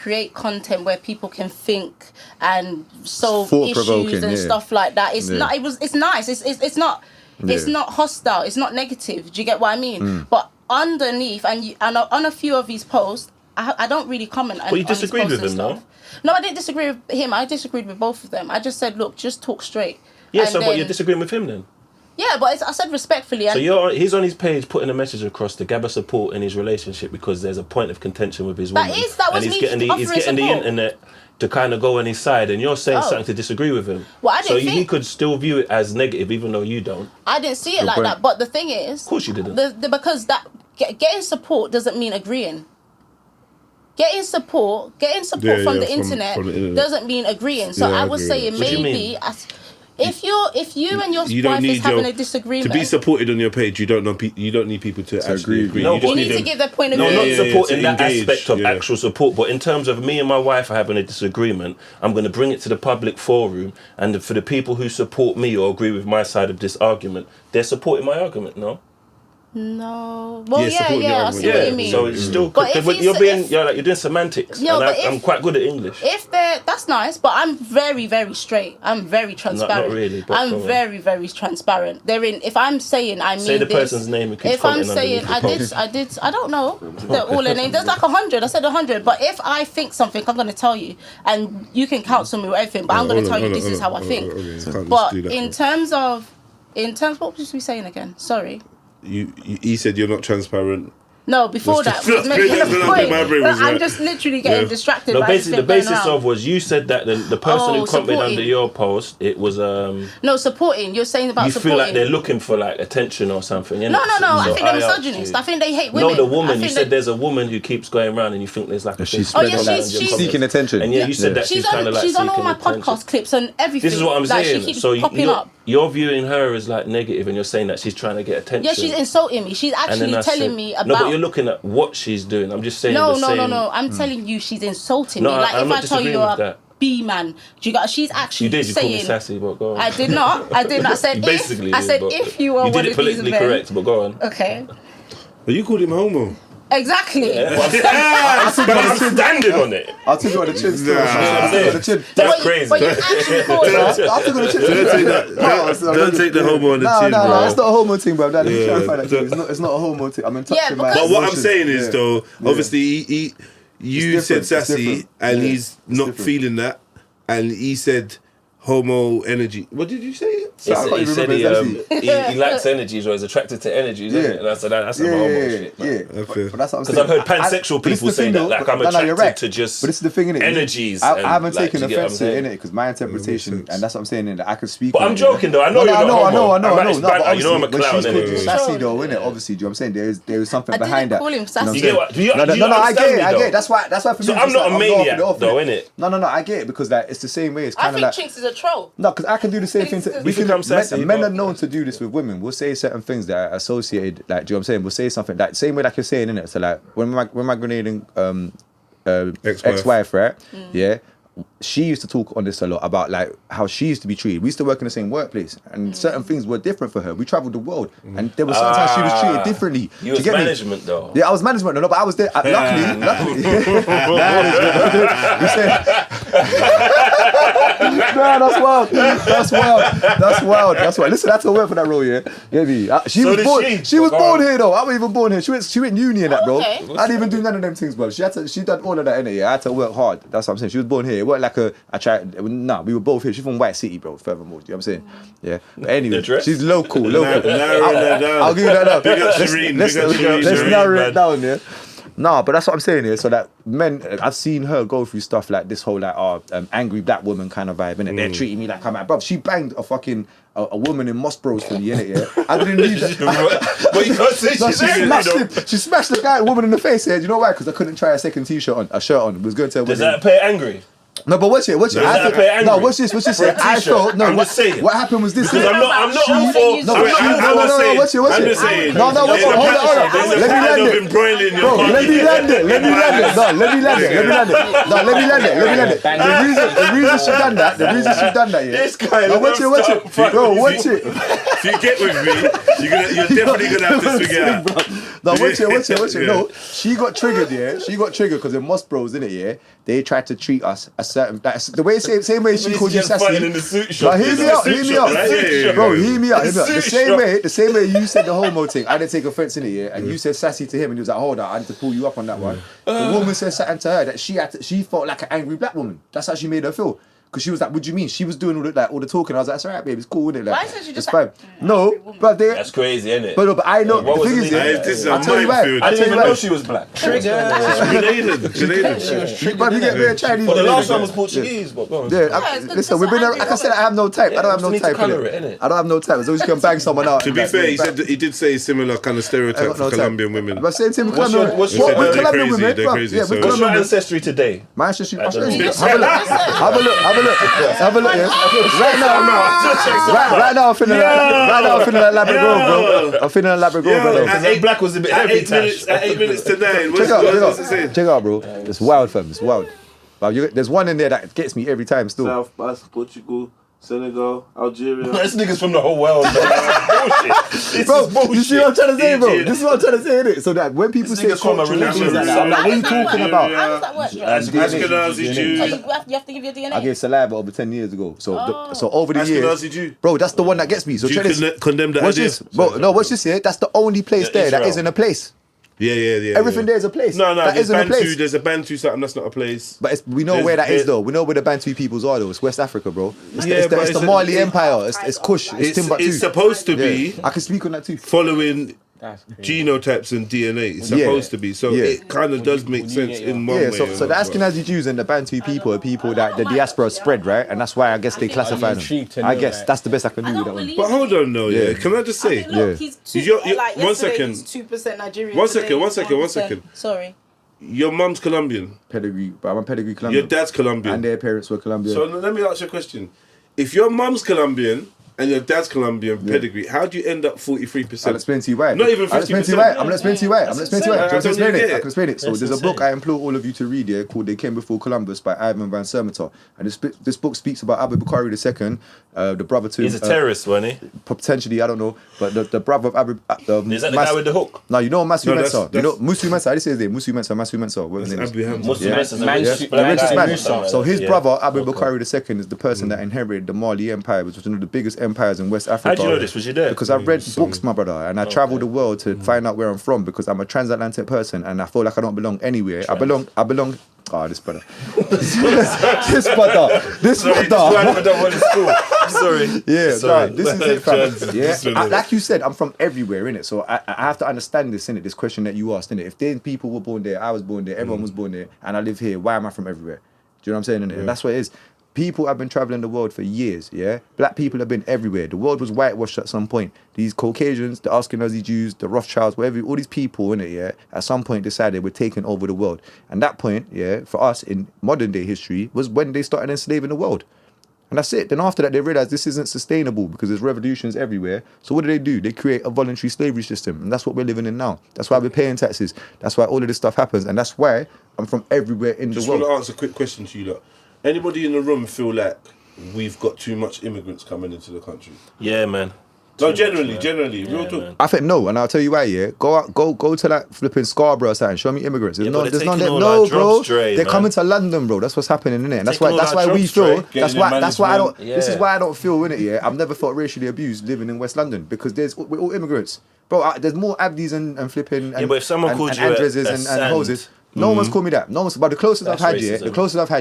create content where people can think and solve issues and stuff like that. It's not. It's nice. It's not. It's not hostile. It's not negative. Do you get what I mean? But underneath, and on a few of his posts, I don't really comment. Well, you disagreed with him, though? No, I didn't disagree with him. I disagreed with both of them. I just said, look, just talk straight. Yeah, so what, you're disagreeing with him then? Yeah, but I said respectfully. So he's on his page putting a message across to gather support in his relationship because there's a point of contention with his woman. He's getting the internet to kind of go on his side, and you're saying something to disagree with him. Well, I didn't think he could still view it as negative, even though you don't. I didn't see it like that. But the thing is, of course you didn't. Because that getting support doesn't mean agreeing. Getting support from the internet doesn't mean agreeing. So I was saying maybe if you and your wife is having a disagreement, to be supported on your page, you don't need people to actually agree. No, you need to give their point of view. No, not support in that aspect of actual support, but in terms of me and my wife are having a disagreement, I'm going to bring it to the public forum, and for the people who support me or agree with my side of this argument, they're supporting my argument. No. No. Well, supporting your I argument. see what you mean. So it's still. But if you're if- you're doing semantics. No, and but I'm quite good at English. If that's nice, but I'm very, very straight. I'm very transparent. Not really, but I'm go on. very, very transparent. If I'm saying I mean Say the this, person's name and keep if I'm commenting saying underneath the I don't know. They're all their names. There's like 100. I said 100. But if I think something, I'm gonna tell you, and you can counsel me with everything. But I'm gonna tell you this is how I think. But in terms of, what was we saying again? Sorry. He said you're not transparent. No, before that, was making a point. I'm just literally getting distracted. No, by basically, the everything basis going of was you said that the person who commented supporting. under your post, it was No, supporting. You're saying about you supporting. feel like they're looking for like attention or something. No. I think they're asked misogynist. you- I think they hate women. No, the woman. I You think said there's a woman who keeps going around, and you think there's like a She's thing. spread yeah, she's seeking attention. And you said that she's kind of like she's on all seeking my attention. podcast clips and everything. This is what I'm like, saying. She keeps So popping up. you're viewing her as like negative, and you're saying that she's trying to get attention. Yeah, she's insulting me. She's And then actually I telling said- me about. No, but you're looking at what she's doing. I'm just saying. No. I'm Hmm. telling you, she's insulting No, me. Like I'm if not I tell you disagreeing you're with a that. B man, she's actually You did. You called me saying. sassy, but go on. I did not. I said You basically if. I did, said but if you were you one did it of these politically men. correct, but go on. Okay. But you called him homo. Exactly. But I'm standing on it. I'll take you on the chin still. Nah. I'll take you on the chin. That's crazy. But you actually called her. I'll take you on the chin. Don't take the homo on the chin, No, bro. it's not a homo thing, bro. Let me Yeah. clarify that. It's not a homo thing. I'm in touch Yeah, with my because- But what I'm emotions. saying is, Yeah. though, obviously, you It's said different, it's sassy, different. and Yeah, he's it's not different. feeling that, and he said homo energy. What did you say? I can't He even said remember he likes energies or is attracted to energies, isn't it? That's some homo shit. yeah. Okay. But that's what I'm saying. Because I've heard I- pansexual but this is people the say thing, that, though, like, but- I'm no, you're attracted right. to just But this is the thing, innit? energies. I and, haven't like, taken do you get what offense I'm to it, saying? innit? Because my interpretation, sense. and that's what I'm saying, innit? I can speak. But on I'm it, joking, innit? though. I know you're not homo. I know. I'm like, it's No, but banter. You know I'm a obviously, when clown, she's called you innit? sassy, though, innit? Obviously, do you know what I'm saying? There's something I didn't behind that. call him You know what sassy. I'm You saying? get what? Do you No, I understand me, get it. though? That's why for So me, I'm it's not like, a maniac, off it, though, innit? innit? No, I get it because like it's the same way. It's I kind of think like Chinx is a troll. no, because I can do the same thing. You think I'm sassy, Men but- are known to do this with women. We'll say certain things that are associated. Like, do you know what I'm saying? We'll say something like same way like you're saying, innit? So like when my grenading ex-wife, right? Yeah. She used to talk on this a lot about like how she used to be treated. We used to work in the same workplace, and certain things were different for her. We travelled the world, and there were certain times she was treated differently. You Do was get me? management, though. Yeah, I was management, no, but I was there. Luckily, you said, no, that's wild. Listen, I had to work for that role, yeah. Yeah, me. She So was did born. she? Was Go born on. here though. I wasn't even born here. She went uni and that, bro. Okay. I didn't even do none of them things, bro. She done all of that, innit? Yeah, I had to work hard. That's what I'm saying. She was born here. It wasn't like we were both here. She's from White City, bro. Furthermore, do you know what I'm saying? Yeah. But anyway, address? she's local. Narrowing that down. I'll give you that up. Big up Shireen, Let's big up Shireen, let's Shireen, narrow man. it down, yeah. No, but that's what I'm saying here. So that men, I've seen her go through stuff like this whole like angry black woman kind of vibe, innit? They're treating me like I'm like, bro. She banged a fucking a woman in Moss Bros for me, innit? Yeah, I didn't need that. But you can't say No, she's angry, though. she smashed the woman in the face here. Do you know why? Because I couldn't try a second shirt on. It was going to a Does wedding. that pay angry? No, but watch it. Does that pay angry? No, watch this. For a I t-shirt? felt no. I'm just saying. What happened was this. Because I'm not all for. No, I'm watch not all for- it. I'm just saying. No, watch it. Hold on. There's a Let me pattern land of it. embroiling your Bro, body. let me land it. No, let me land it. The reason she done that, yeah. This guy No, watch loves it. stuff. Bro, watch it. If you get with me, you're definitely gonna have to figure out. No, watch it. Yeah. No, she got triggered, yeah. She got triggered because in Moss Bros, innit, yeah, they tried to treat us a certain, like, the way, same way she called you sassy. Fighting in the suit shop. Now, hear me out. right? Bro, hear me out. The Suit same way you said the homo thing, I didn't take offense in it, yeah, and you said sassy to him, and he was like, hold on, I need to pull you up on that one. The woman said something to her that she felt like an angry black woman. That's how she made her feel. Because she was like, what do you mean? She was doing all the talking. I was like, it's alright, babe, it's cool, isn't it? Like, Why said she just it's fine. No, but they. That's crazy, isn't it? But I know. What The was thing the is, name? yeah, This is a I'll tell you why. minefield. I didn't even know Right. she was black. Grenaded. But you get very Chinese. But the last yeah. one was Portuguese. But go on. Yeah, it's good listen, to we've been. angry Like I said, I have no type. I don't have no we need to type. colour innit? it, innit? I don't have no type. As long as you can bang someone out. To be fair, he did say similar kind of stereotype for Colombian women. But same thing with What's Colombian your- women. what's your- With they're Colombian crazy, women, they're bruv, crazy, yeah, with so- What's your Colombian women. ancestry today? My ancestry. Have a don't look. know. Have a look. Yeah. Right now, I'm feeling like Labrador, bro. I'm feeling like Labrador, Yeah, bro. Because that black was a bit heavy, at 8 minutes to 9. Check What's it saying? out, bro. It's wild, fam. It's wild. But there's one in there that gets me every time still. South Pass, Portugal, Senegal, Algeria. This niggas from the whole world, man. Bullshit. Bro, This is bullshit. you see what I'm trying to say, bro? Idiot. This is what I'm trying to say, innit? So that when people This say nigga's from a culture and things religion. like that, I'm like, what are you talking about? How does that work, Dre? Ashkenazi Oh, Jew. you have to give your DNA. I gave saliva over 10 years ago. So Oh. so over the years, Ashkenazi Jew. bro, that's the one that gets me. So Do you check this. condemn that Watch idea? this, bro. No, watch this here. That's the only place Yeah, there that Israel. isn't a place. Yeah. Everything there is a place. No, that there's isn't a place. There's a Bantu something that's not a place. But we know There's- where that is there's- though. We know where the Bantu peoples are though. It's West Africa, bro. It's, Yeah, but it's it's the a- Mali Empire. It's Kush. It's Timbuktu. It's supposed to be I can speak on that too. following That's crazy. genotypes and DNA. It's Yeah. supposed to be. So Yeah. it kind of does make would you sense get in one Yeah, way. so or the not, but- Ashkenazi Jews and the Bantu people are people that the diaspora spread, right? And that's why I guess they classify I'm them. intrigued to I know, guess like- that's the best I can I do with don't that one. believe But hold on, no, yeah. Yeah. Can I just I say? think, look, Yeah. he's two, You're- like one yesterday second. he was 2% Nigerian. One today second, one he's second, one 1%. second. Sorry. Your mum's Colombian. Pedigree, but I'm a pedigree Colombian. Your dad's Colombian. And their parents were Colombian. So let me ask you a question. If your mum's Colombian and your dad's Colombian pedigree, how do you end up 43%? I'll explain to you why. Not even I'll explain to you 50%. why. I'm gonna explain to you why. I'm gonna explain to you why. insane. Just I explain don't it. get I it. can explain it. So That's there's a book insane. I implore all of you to read here called "They Came Before Columbus" by Ivan van Sermeter. And this book speaks about Abu Bakr II, the brother to He's a terrorist, wasn't he? potentially, I don't know, but the brother of Abu. Is that the guy with the hook? No, you know Masu No, Mensa. You know that's- Musu Mensa. I just say his name. Musu Mensa. Masu Mensa. What his name is. Abu Hamza. Muslim Yeah. is a Man- rich yeah. The richest guy, man. Musa. So his Yeah. brother Abu Okay. Bakr II is the person that inherited the Mali Empire, which was one of the biggest empires in West Africa. How'd you know this? Was you there? Because I read books, my brother, and I travel the world to find out where I'm from because I'm a transatlantic person and I feel like I don't belong anywhere. I belong. Oh, this brother. this brother. Sorry. Yeah, Sorry. nah, this is it, fam. Trans- Yeah, this is it. like you said, I'm from everywhere, innit? So I have to understand this, innit? This question that you asked, innit? If then people were born there, I was born there, everyone was born there, and I live here, why am I from everywhere? Do you know what I'm saying, innit? And that's what it is. People have been traveling the world for years, yeah? Black people have been everywhere. The world was whitewashed at some point. These Caucasians, the Ashkenazi Jews, the Rothschilds, whatever, all these people, innit, yeah, at some point decided we're taking over the world. And that point, yeah, for us in modern day history, was when they started enslaving the world. And that's it. Then after that, they realized this isn't sustainable because there's revolutions everywhere. So what do? They create a voluntary slavery system. And that's what we're living in now. That's why we're paying taxes. That's why all of this stuff happens. And that's why I'm from everywhere in Just the want world. to answer a quick question to you lot. Anybody in the room feel like we've got too much immigrants coming into the country? Yeah, man. No, Too much, generally, man. real Yeah, talk. man. I think no, and I'll tell you why, yeah. Go to like flipping Scarborough or something. Show me immigrants. There's Yeah, no, but they're there's none there. taking all No, our bro. jobs, Dre, They're man. coming to London, bro. That's what's happening, innit? And that's Taking why all our we jobs, feel. Dre. That's Getting why I don't. management. This is Yeah. why I don't feel, innit? Yeah, I've never felt racially abused living in West London because we're all immigrants, bro. There's more Abdis and flipping. And, but if someone and, called and you a Andreses and sand- hoses. No one's called me that. No one's. But the closest That's I've had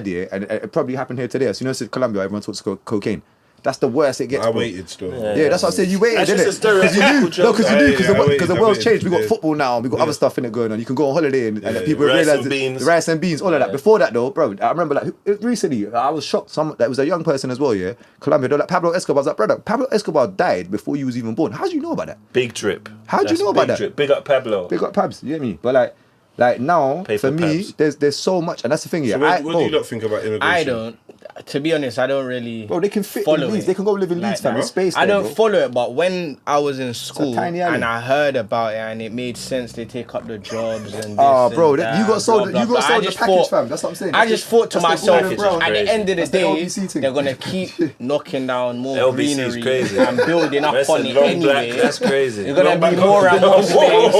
here, racism. and it probably happened here today. So you know, it's Colombia. Everyone talks cocaine. That's the worst it gets. I bro. waited still. Yeah, that's what I said. You waited, That's didn't just it? a Because you stereotypical knew, joke. because I the waited, world's I changed. We got waited. football now. We got other stuff in it going on. You can go on holiday and people Rice realize and that- beans. the rice and beans, all of that. Before that though, bro, I remember like recently I was shocked. That was a young person as well. Yeah, Colombia. They're like Pablo Escobar. I was like, brother, Pablo Escobar died before you was even born. How do you know about that? Big drip. How'd you That's know about big that? Drip. Big up Pablo. Big up Pabs. You get me? But like now Pay for for me, Pabs. there's so much, and that's the thing. Yeah, So what do you lot think about immigration? I don't. To be honest, I don't really. Bro, they can fit in follow Leeds. it They can go live in Leeds, fam. that. There's space I there, don't bro. follow it, but when I was in school tiny alley. and I heard about it and it made sense, they take up the jobs and this Oh, bro, and that, you got sold. blah, You blah, got blah. sold I the just package, thought- fam. That's what I'm saying. I just thought to That's the myself, golden brown. at the end of the That's the day, LBC thing. they're gonna keep knocking down more LBC is greenery crazy. and building up That's on a it long black. anyway. That's crazy. You're gonna be more and more space.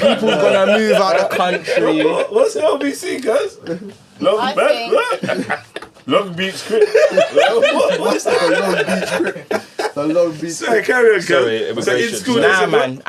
People's gonna move out the country. What's LBC, guys? I think- Long Beach Crit. What's that? The Long Beach. Sorry, carry on, Sorry, guys. So in immigration. school, they Nah, said what? man,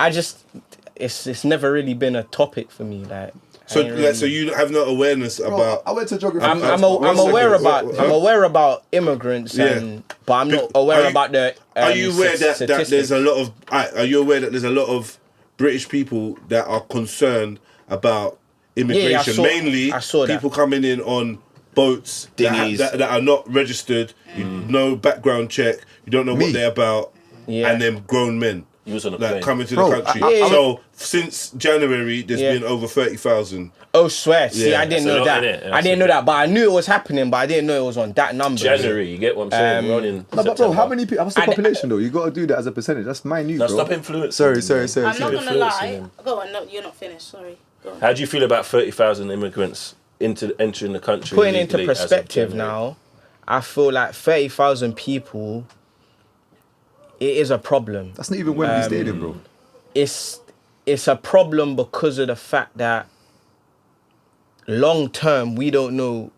it's never really been a topic for me. Like, So, I ain't really- so you have no awareness about. I went to geography. I'm One aware second. about I'm aware about immigrants, Yeah. but I'm not Are aware you- about the. Are you aware that statistics. there's a lot of? Are you aware that there's a lot of British people that are concerned about immigration? Mainly, I saw that. people coming in on boats Dinghies. that are not registered. No background check. You don't know Me. what they're about. Yeah. And then grown men. You was on a Like plane. coming to Bro, the country. I- So since January, there's Yeah. been over 30,000. Oh, swear! See, Yeah, I didn't that's a know lot, that. innit? I didn't know that, but I knew it was happening, but I didn't know it was on that number. January, you get what I'm saying? We're on in No, but bro, September. how many people? What's the I- population though? You got to do that as a percentage. That's minute, Now bro. stop influencing. Sorry. me, man. I'm not gonna influencing lie. them. Go on, no, you're not finished. Sorry. Go on. How do you feel about 30,000 immigrants entering the country? Putting into legally as of perspective January? now, I feel like 30,000 people, it is a problem. That's not even Wembley Stadium, bro. It's a problem because of the fact that long term we don't know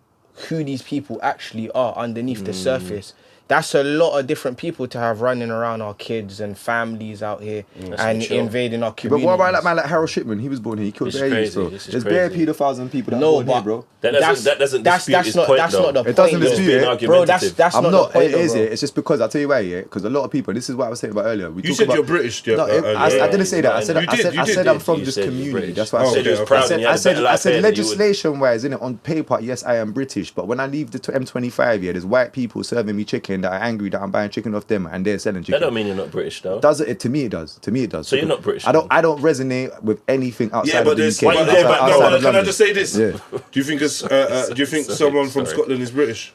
who these people actually are underneath the surface. That's a lot of different people to have running around our kids and families out here and invading our But community. what about that man like Harold Shipman? He was born here. He killed bare youths, bro. There's bare paedophiles people that are born here, bro. That doesn't dispute his point, that's though. not the point. It doesn't though. dispute it. Bro, that's I'm not not. the point, It is though, it. bro. It's just because I'll tell you why, yeah. Because a lot of people. This is what I was saying about earlier. You said you're British. No, I didn't say that. I said I'm from You this said you're community. British. That's what I You said said. you was proud and you had a better I life said here than you would. legislation-wise, innit, on paper, yes, I am British. But when I leave the M25, yeah, there's white people serving me chicken that are angry that I'm buying chicken off them and they're selling chicken. That don't mean you're not British, though. Does it? To me, it does. So you're not British. I don't resonate with anything outside of the UK. Can I just say this? Yeah. Do you think someone from Scotland is British?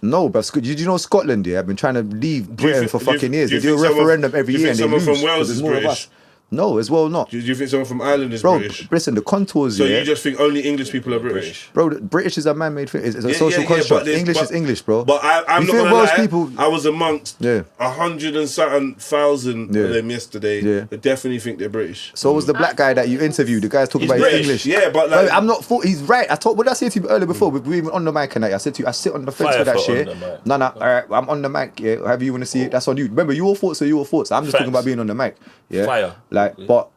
No, but did you know Scotland? Yeah, I've been trying to leave Britain for fucking years. They do a referendum every year and they lose. Someone from Wales There's is more of British? us. No, as well not. Do you think someone from Ireland is Bro, British? listen, the contours, So yeah. you just think only English people are British? Bro, British is a man-made thing. It's a social but construct. there's- English is English, bro. But I'm You not think gonna Welsh lie, people- I was amongst Yeah. 100 and something thousand Yeah. of them yesterday. Yeah. That definitely think they're British. So was the black guy that you interviewed. The guy's talking He's about his British, English. yeah, but like- Bro, I'm not. He's right. What did I say to you earlier before? We were even on the mic and I said to you, I sit on the fence Fire with that for shit. on the mic. No, all right, I'm on the mic. Yeah, however you want to see it, that's on you. Remember, your thoughts are your thoughts. I'm just talking Facts. about being on the mic. Yeah, Fire.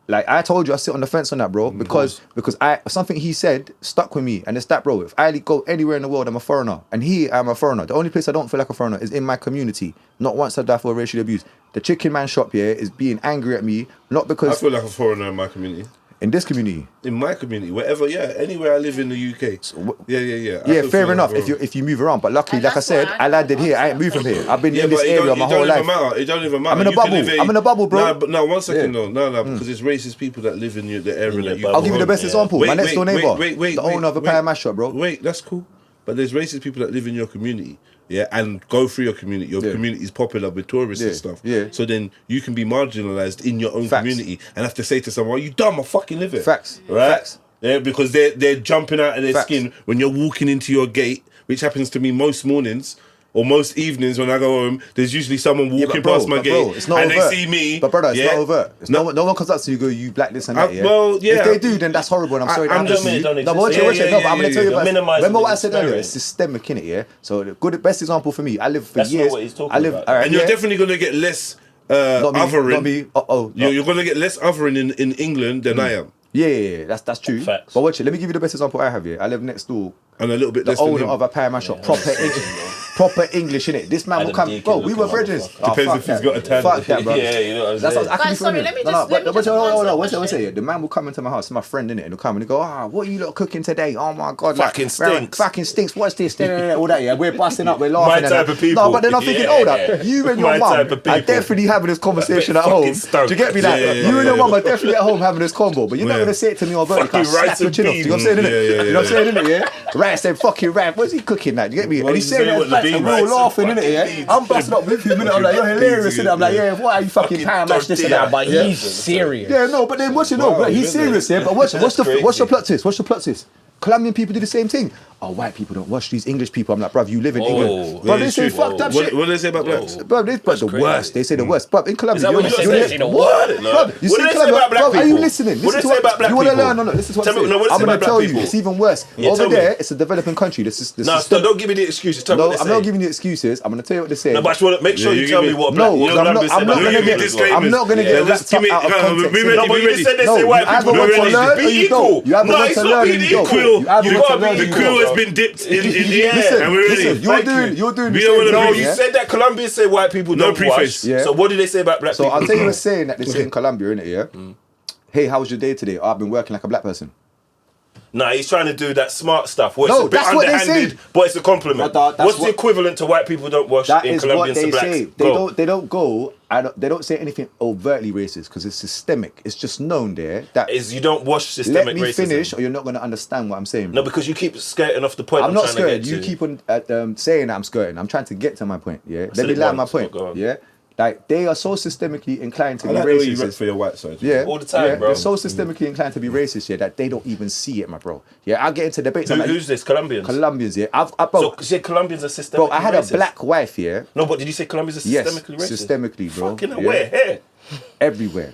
Like I told you, I sit on the fence on that, bro, because something he said stuck with me, and it's that, bro. If I go anywhere in the world, I'm a foreigner, and I'm a foreigner. The only place I don't feel like a foreigner is in my community. Not once I die for racial abuse. The chicken man shop here is being angry at me, not I because feel like a foreigner in my community. in this community. In my community, wherever, anywhere I live in the UK. Yeah. I Yeah, feel fair like enough. a foreigner. If you move around, but luckily, And like I that's said, why I landed here. I ain't moved from here. I've been in this area my whole life. It don't even matter. I'm in a You can bubble. live I'm in a bubble, bro. No, but no, 1 second, Yeah. no, because it's racist people that live in the area In that your you. bubble. I'll give you the best Yeah. example. My next door neighbor, Wait, the owner of a pie mash shop, bro. Wait, that's cool. But there's racist people that live in your community, yeah, and go through your community. Your Yeah. community is popular with tourists and Yeah, stuff. yeah. So then you can be marginalised in your own Facts. community and have to say to someone, "You dumb, I fucking live it." Facts. Right? Facts. Yeah, because they're jumping out of their Facts. skin when you're walking into your gate, which happens to me most mornings. Or most evenings when I go home, there's usually someone walking past my gate, it's not and overt. they see me. But brother, it's yeah? not overt. It's no one comes up to you and go, you black this and that. Yeah. well, yeah. If they do, then that's horrible. And I'm sorry. I'm that just- happens to you. don't No, but watch exist. it. Yeah, No, but I'm gonna yeah, tell you yeah. about. Minimising Remember the what I said earlier? experience. It's systemic, innit? Yeah. So the best example for me, I lived for That's not years. what he's talking I live. about. All right, And you're yeah. definitely gonna get less Not me. othering. Not me. You're gonna get less othering in England than I am, Yeah, that's true. Facts. But watch it. Let me give you the best example I have here. I live next door. and a little bit The less than owner him. of a pie mash shop, proper English, innit? This man will Adam come. Deacon Bro, we were looking brethren. motherfucker. Oh, Depends fuck if he's that. got a tan. Fuck that, bro. Yeah, you know what I'm That's saying. what I can Guys, be sorry, friendly. let me No, just- but let me what's just answer what's the I say? question. The man will come into my house, my friend, innit? And he'll come and he'll go, what are you lot cooking today? Oh my god, Fucking stinks. Fucking stinks. What's this? All that, yeah. We're busting up, we're laughing. My and type that. of people. No, but then I'm thinking, Yeah. hold up, you and your My mum type of are people. definitely having this conversation at Fucking home. stoked. Do you get me? That Yeah. you and your mum are definitely at home having this combo, but you're not Yeah. gonna say it to me on vertical. Fucking Slap rice your and chin off. You know what I'm saying, beans. innit? Yeah, You know what I'm saying, innit? Yeah. Right, said fucking rap. What's he cooking that? You get me? What And he's did you saying say? that What, as facts, the and bean we're all rice? laughing, innit? Fucking Yeah. beans. I'm busting up with him, innit? I'm like, you're hilarious, innit? I'm like, yeah, what are you fucking Fucking pie mash this and tortilla. that? But Yeah. he's serious. Yeah, no, but then what's your Wow, he's isn't serious, it? yeah. But what's the crazy. plot twist? What's the plot twist? Colombian people do the same thing. Oh, white people don't watch these English people. I'm like, bruv, you live in England. Bro, Yeah, they it's say true. fucked up shit. What do they say about blacks? Bro, they the crazy. worst. They say the worst. But in Colombia, Is that what you you're- say? you're- What? Bruv, you What see do they say Colombia- about black bruv, Are you people? listening? What do they say about black You want to people? learn? No, listen to what Tell me- I'm no, what do they saying. I'm say going about to tell black you, people? it's even worse. Yeah, Over tell me. there, it's a developing country. This is No, system. don't give me the excuses. Tell me No, what they I'm say. not giving you excuses. I'm going to tell you what they're saying. No, but I just want to make sure Yeah, you you tell give me me- what No, black. because Your I'm numbers not say going about to black get. people as well. I'm not going to Yeah, get let's wrapped up give me- out of we context. ready, No, but you just said they No, say white you either people want to don't learn or be you equal. don't. You either No, want it's to not learn or being you don't. equal. You either You want to can't learn be or you The don't. quill has been dipped in Listen, and we're ready. listen, you're doing We the don't same wanna No, be- thing, you yeah? said that Colombians say white people No don't preface. wash. Yeah. So what do they say about black So people? I'll tell you what's saying that they say in Colombia, innit, yeah? Hey, how was your day today? Oh, I've been working like a black person. Nah, he's trying to do that smart stuff. Where it's No, a bit that's what they underhanded, say. but it's a compliment. But that's What's the what- equivalent to white people don't wash That in is Colombians what they to blacks? say. Go. They don't go. They don't say anything overtly racist because it's systemic. It's just known there that. Is you don't wash systemic Let me racism. finish, or you're not going to understand what I'm saying. No, because you keep skirting off the point. I'm not trying to get skirting. You to. keep on saying that I'm skirting. I'm trying to get to my point. Yeah. said Let me it land my once, point. but go on. Yeah. Like they are so systemically inclined to I be like the way you racist. rep for your white side. Yeah, All the time, yeah, bro. They're so systemically inclined to be racist, yeah, that they don't even see it, my bro. Yeah, I get into debates. I'm like, Who's this? Colombians? Colombians, yeah. So Bro, you say Colombians are systemically bro, I had racist? a black wife, yeah. No, but did you say Colombians are Yes, systemically racist? systemically, bro. Fucking hell, Yeah. where? Here? Everywhere.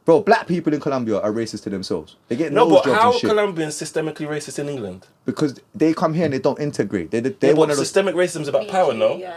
Bro, black people in Colombia are racist to themselves. They get No, nose but jobs how and are shit. Colombians systemically racist in England? Because they come here and they don't integrate. They're Yeah, one but of those. systemic racism is about power, no? Yeah.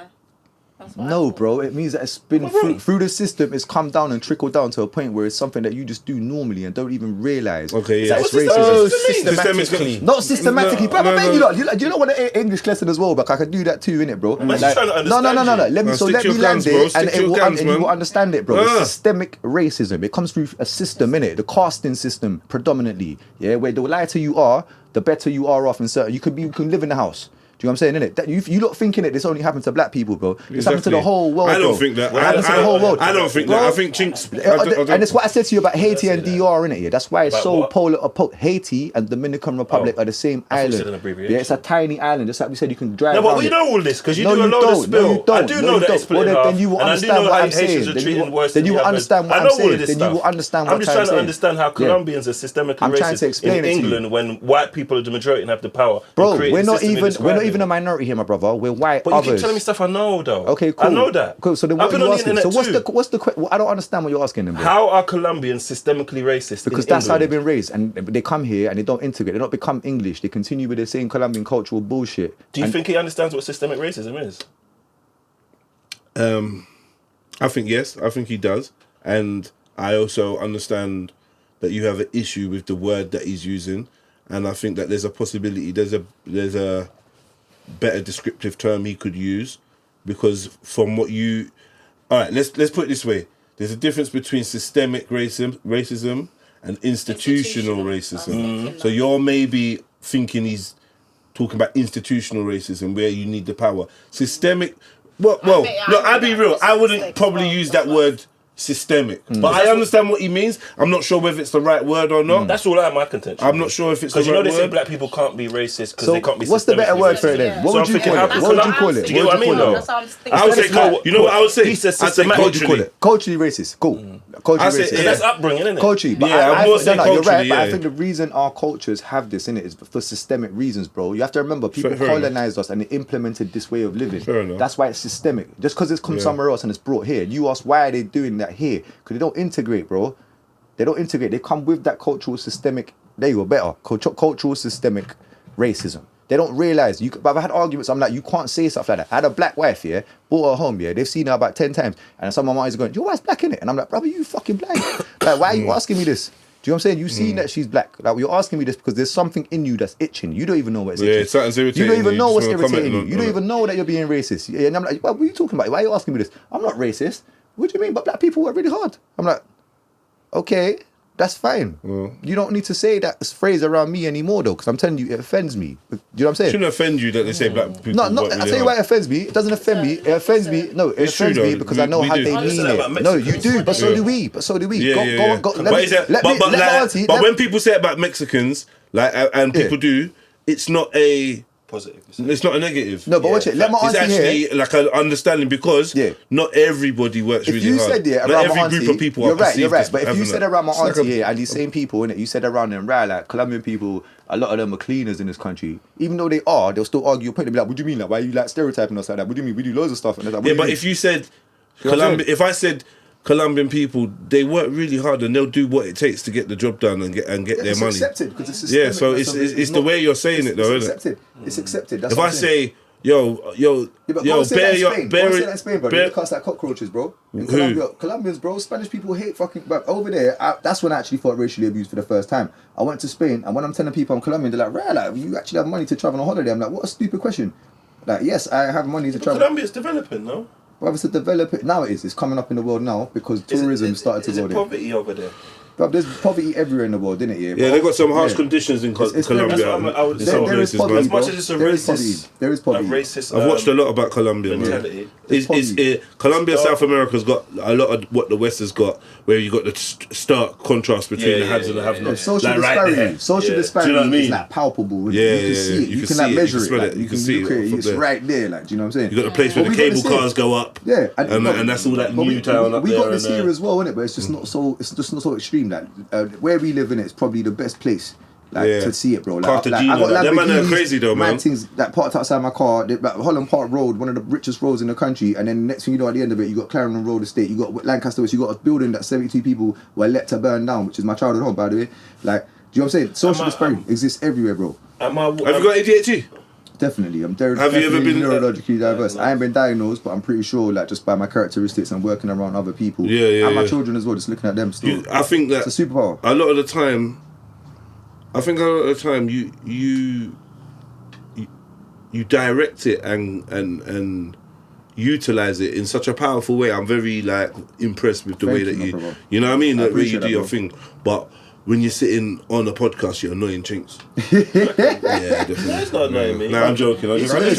That's what I No, thought. bro. It means that it's been through the system. It's come down and trickled down to a point where it's something that you just do normally and don't even realize. Okay, that yeah. it's What's racism. this? Systematically. Not systematically, No, but I no, bet no. you lot. Do you not want an English lesson as well? But I could do that too, innit, bro? just trying to no. understand Let me No, so stick let to me your land guns, bro. it, and Stick to it your will, guns, and you will man. understand it, bro. Ah. It's systemic racism. It comes through a system, innit? The casting system, predominantly. Yeah, where the lighter you are, the better you are off in certain. You can live in the house. Do you know what I'm saying, innit? That you lot thinking that this only happened to black people, bro. This happened to the whole world, I don't bro. think that. It happened to the whole world. I don't think Bro, that. I think Chinx. I don't- and it's what I said to you about Haiti and DR, innit? Yeah, that's why it's About so what? polar. Haiti and Dominican Republic are the same I thought you said island. an abbreviation. Yeah, it's a tiny island. Just like we said, you can drive. No, but around we it. know all this because you No, do a you load of don't. spill. No, you don't. I do No, know you that don't. it's split Well, in then half. you will And I do understand know what how I'm saying. Haitians are Then treated you- worse then than you will the others. understand what I I'm know all saying. of this Then you stuff. will understand I'm what just I'm trying to saying. understand how Yeah. Colombians are systemically I'm racist trying to explain in it to you. England when white people are the majority and have the power. Bro, and create we're the not system you're even describing. a minority here, my brother. We're white. But you others. keep telling me stuff I know, though. Okay, cool. I know that. Cool. So then I've what been are you on the asking? internet So too. what's the I don't understand what you're asking them, bro. How are Colombians systemically racist? Because in that's how they've England? been raised, and they come here and they don't integrate. They don't become English. They continue with the same Colombian cultural bullshit. Do you And think he understands what systemic racism is? I think yes. I think he does, and I also understand that you have an issue with the word that he's using, and I think that there's a possibility. There's a better descriptive term he could use, because from what you, all right, let's put it this way. There's a difference between systemic racism and institutional racism. So you're maybe thinking he's talking about institutional racism where you need the power. Systemic, well, I'll be real. I wouldn't probably use that word systemic, but I understand what he means. I'm not sure whether it's the right word or not. That's all my contention. I'm not sure if it's the Because you know right they say word. black people can't be racist because So they can't be. what's the better systemically word for it racist. then? Yeah. What So would I'm you thinking, call how it? can What would you Colombians- call it? Do you get what I mean, though? That's what I'm thinking. I would say, That's what you know what I would say? He says I'd say systematic. What would you call culturally. it? Culturally racist. Cool. Culturally I say- racist. Because that's upbringing, isn't it? Culturally, but Yeah, I'm more saying you're right. culturally, But I yeah. think the reason our cultures have this in it is for systemic reasons, bro. You have to remember, people Fair enough. colonized us and they implemented this way of living. Fair enough. That's why it's systemic. Just because it's come somewhere else and it's brought here, you ask why are they doing that here? Because they don't integrate, bro. They don't integrate. They come with that cultural systemic. There you go, better cultural systemic racism. They don't realize. But I've had arguments. I'm like, you can't say stuff like that. I had a black wife, yeah, brought her home, yeah. They've seen her about 10 times, and some of my eyes are going, your wife's black, innit? And I'm like, brother, you fucking black. Like, why are you asking me this? Do you know what I'm saying? You've seen that she's black. Like, you're asking me this because there's something in you that's itching. You don't even know what's itching. Yeah, something's irritating You don't even you. know You what's just wanna comment irritating you. on- You don't on even know that you're being racist. Yeah, and I'm like, what are you talking about? Why are you asking me this? I'm not racist. What do you mean? But black people work really hard. I'm like, okay, that's fine. You don't need to say that phrase around me anymore, though, because I'm telling you, it offends me. Do you know what I'm saying? Shouldn't offend you that they say black people. No, work I'll really tell you why hard. it offends me. It doesn't offend me. It offends me. No, it It's true, offends me though. because I know We how do. they I mean understand it. about No, you Mexicans. do, but so do we. But so do we. Yeah. Go. But Let is me, that- let but me, but let my like- auntie. but let- when people say it about Mexicans, like, and people do, it's not a. Positive. It's not a negative. No, but watch it. Let my It's auntie actually hear. like an understanding because Yeah. not everybody works If really you hard. said not around my every auntie, group of people you're are right. perceived You're right. as But if you having said that. around my It's like auntie a- here and these same people, innit, you said around them, right? Like Colombian people, a lot of them are cleaners in this country. Even though they are, they'll still argue your point. They'll be like, "What do you mean? Like, why are you like stereotyping us like that? What do you mean? We do loads of stuff." And they're like, what Yeah, do but mean? if you said You know what I'm Colombian, if I said Colombian people, they work really hard and they'll do what it takes to get the job done and get their it's money. accepted because it's Yeah, systemic. so That's it's the not- way you're saying it, though, it's isn't it? accepted. It's accepted. That's If what I I'm saying. say, yo, Yeah, but go and say that bear in your, Spain. bear Go and say it, that in Spain, bro. bear- They look us like cockroaches, bro. In Who? Colombia, Colombians, bro. Spanish people hate fucking. But over there, that's when I actually felt racially abused for the first time. I went to Spain, and when I'm telling people I'm Colombian, they're like, "Right, like you actually have money to travel on holiday." I'm like, "What a stupid question." Like, yes, I have money to travel. Colombia's developing, no? Well, it's a develop it now. It's coming up in the world now because tourism started to is go it there. poverty over there? But there's poverty everywhere in the world, isn't it? Yeah, they got some harsh Yeah. conditions in It's- Colombia. that's what I would in say. some There is places, poverty, man. As much bro. as it's a There is racist, poverty. There is poverty. a racist. I've watched a lot about Colombia, man. mentality. Colombia, South America's got a lot of what the West has got, where you got the stark contrast between the haves and the have-nots. Social disparity. Social disparity Do you know what I mean? is like palpable. Yeah, you can see it. You can like measure it. You can see it. It's right there. Like, do you know what I'm saying? You got the place where the cable cars go up. Yeah, and that's all that new town up there. We got this here as well, innit? But it's just not so. It's just not so extreme. Like where we live in, it's probably the best place. To see it, bro. Like, them man are crazy though, man. Things that parked outside my car, like Holland Park Road, one of the richest roads in the country, and then next thing you know, at the end of it, you got Clarendon Road Estate, you got Lancaster West, you got a building that 72 people were let to burn down, which is my childhood home, by the way. Like, do you know what I'm saying? Social disparity exists everywhere, bro. Have you got ADHD? Definitely. Have you ever been neurologically diverse? I ain't been diagnosed, but I'm pretty sure, like, just by my characteristics and working around other people, and my children as well, just looking at them still. I think that it's a superpower. A lot of the time, you direct it and utilize it in such a powerful way. I'm very like impressed with the way that you know what I mean, the way you do your thing. But when you're sitting on a podcast, you're annoying Chinx. Yeah, definitely. No, it's not annoying me. Nah, I'm joking. I just trying to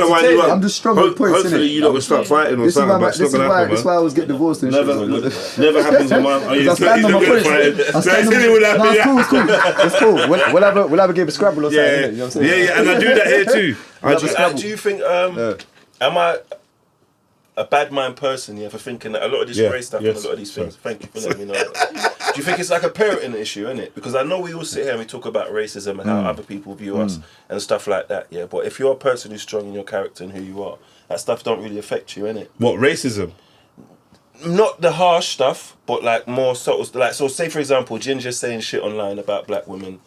wind you up. I'm just strong with points. Hopefully, you lot will start fighting or something. But it's not gonna happen, This is why I always get divorced and shit. Never happens on my. I stand on my points. It's cool. It's cool. We'll have a game of Scrabble or something. You know what I'm saying? Yeah, and I do that here too. Do you think? Am I a bad mind person? For thinking that a lot of this race stuff and a lot of these things. Thank you for letting me know. Do you think it's like a parenting issue, isn't it? Because I know we all sit here and we talk about racism and how other people view us and stuff like that. Yeah, but if you're a person who's strong in your character and who you are, that stuff don't really affect you, innit? What, racism? Not the harsh stuff, but like more subtle. Like, so say for example, Ginger saying shit online about black women.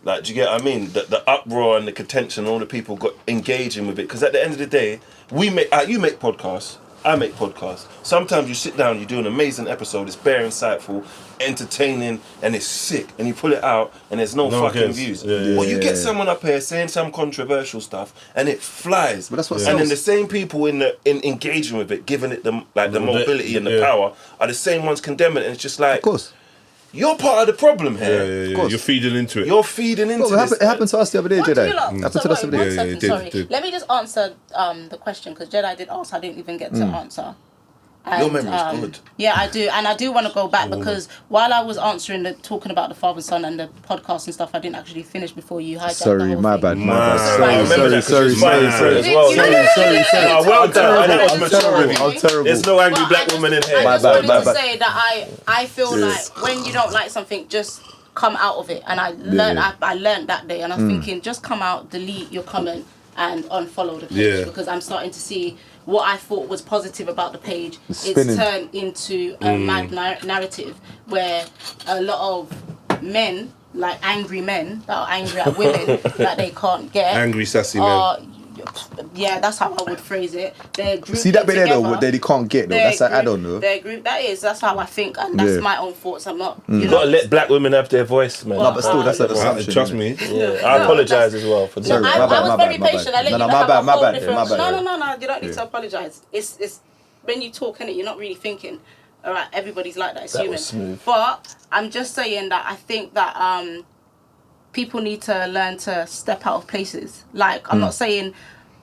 Like, do you get what I mean? The uproar and the contention, all the people got engaging with it. Because at the end of the day, you make podcasts, I make podcasts. Sometimes you sit down, you do an amazing episode, it's bare insightful, entertaining, and it's sick. And you pull it out, and there's no fucking views. You get someone up here saying some controversial stuff, and it flies. But that's what and then the same people in engaging with it, giving it the mobility and the power, are the same ones condemning it. And it's just like, of course. You're part of the problem here. Yeah. You're feeding into it. You're feeding into this. It happened to us the other day, Jedi. Sorry. Let me just answer the question, because Jedi did ask, I didn't even get to answer. And, your memory's good. Yeah, I do. And I do want to go back because while I was answering, talking about the father and son and the podcast and stuff, I didn't actually finish before you hijacked the whole my thing. bad. Sorry. Well done. I'm terrible. There's no angry black woman in here. I just wanted to say that I feel like when you don't like something, just come out of it. And I learned that day, and I was thinking, just come out, delete your comment, and unfollow the page, because I'm starting to see what I thought was positive about the page. It's turned into a mad narrative where a lot of men, like angry men that are angry at women that they can't get. Angry, sassy men. Yeah, that's how I would phrase it. They're grouped See that bit there though, what they can't get though. That's an add-on though. They're grouped. That's how I think, and that's my own thoughts. I'm not. You gotta let black women have their voice, man. No, but still, that's an assumption. Trust me. I apologise as well for that. I was very patient. I let you have a whole different. No. You don't need to apologise. It's when you talk, innit, you're not really thinking. All right, everybody's like that. It's human. Was smooth. But I'm just saying that I think that people need to learn to step out of places. Like, I'm not saying,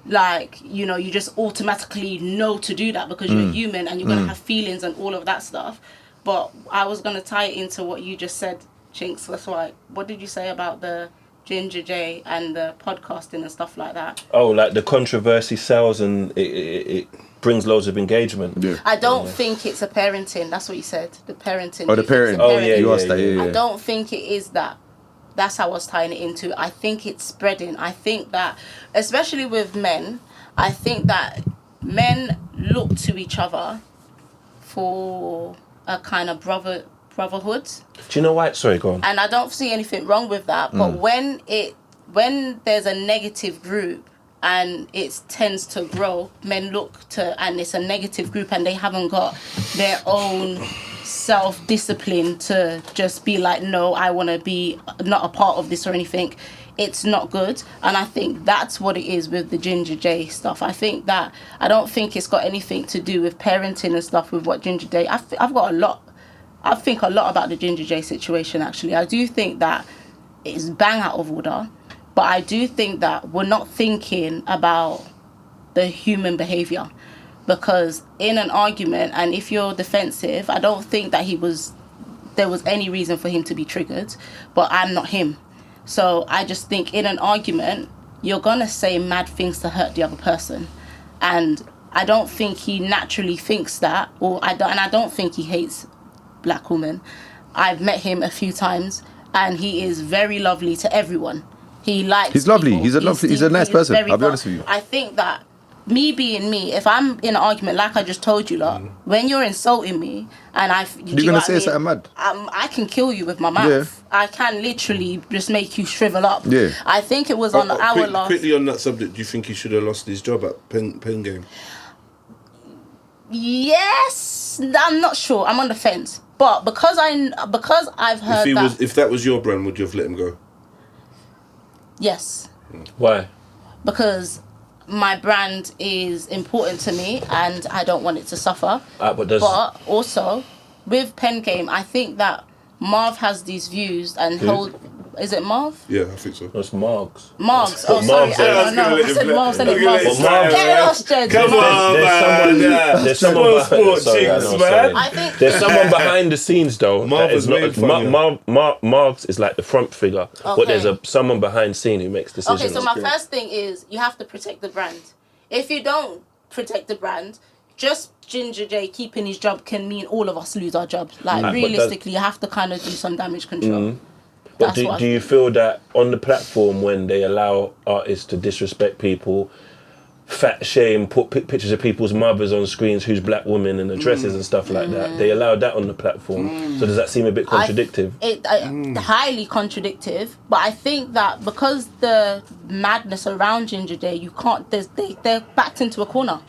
like, you know, you just automatically know to do that because you're human and you're going to have feelings and all of that stuff. But I was going to tie it into what you just said, Chinx. That's why. What did you say about the Ginger J and the podcasting and stuff like that? Oh, like the controversy sells and it brings loads of engagement. Yeah. I don't think it's a parenting. That's what you said. The parenting. Oh, the parenting. Oh, yeah, you asked that. Yeah. I don't think it is that. That's how I was tying it into. I think it's spreading. I think that, especially with men, I think that men look to each other for a kind of brotherhood. Do you know why? Sorry, go on. And I don't see anything wrong with that. But when there's a negative group and it tends to grow, men look to, and it's a negative group and they haven't got their own self-discipline to just be like, no, I want to be not a part of this or anything. It's not good. And I think that's what it is with the Ginger J stuff. I don't think it's got anything to do with parenting and stuff with what Ginger J. I think a lot about the Ginger J situation, actually. I do think that it's bang out of order, but I do think that we're not thinking about the human behaviour. because in an argument, and if you're defensive, I don't think that there was any reason for him to be triggered, but I'm not him. So I just think in an argument, you're gonna say mad things to hurt the other person. And I don't think he naturally thinks that, I don't think he hates black women. I've met him a few times, and he is very lovely to everyone. He likes He's lovely. people. He's a nice person. I'll be honest with you. I think that me being me, if I'm in an argument like I just told you, lot, when you're insulting me and you're gonna say something mad. I can kill you with my mouth. Yeah. I can literally just make you shrivel up. Yeah. I think it was on our last. Quickly on that subject, do you think he should have lost his job at Pen Game? Yes, I'm not sure. I'm on the fence, but because I've heard If that was your brand, would you have let him go? Yes. Why? Because my brand is important to me and I don't want it to suffer. But also, with Pen Game, I think that Marv has these views and Is it Marv? Yeah, I think so. That's Margs. Margs. Oh, sorry. I said Marv. Said it Marv. Get lost, Jed. Come on, man. There's someone sport Chinx, man. I think there's someone behind the scenes though. Marv is not Margs is like the front figure, but there's someone behind scene who makes decisions. Okay, so my first thing is you have to protect the brand. If you don't protect the brand, just Ginger J keeping his job can mean all of us lose our jobs. Like realistically, you have to kind of do some damage control. But do you feel that on the platform when they allow artists to disrespect people, fat shame, put pictures of people's mothers on screens who's black women and the dresses and stuff like that, they allow that on the platform. So does that seem a bit contradictive? Highly contradictive, but I think that because the madness around Ginger J, you can't, they're backed into a corner.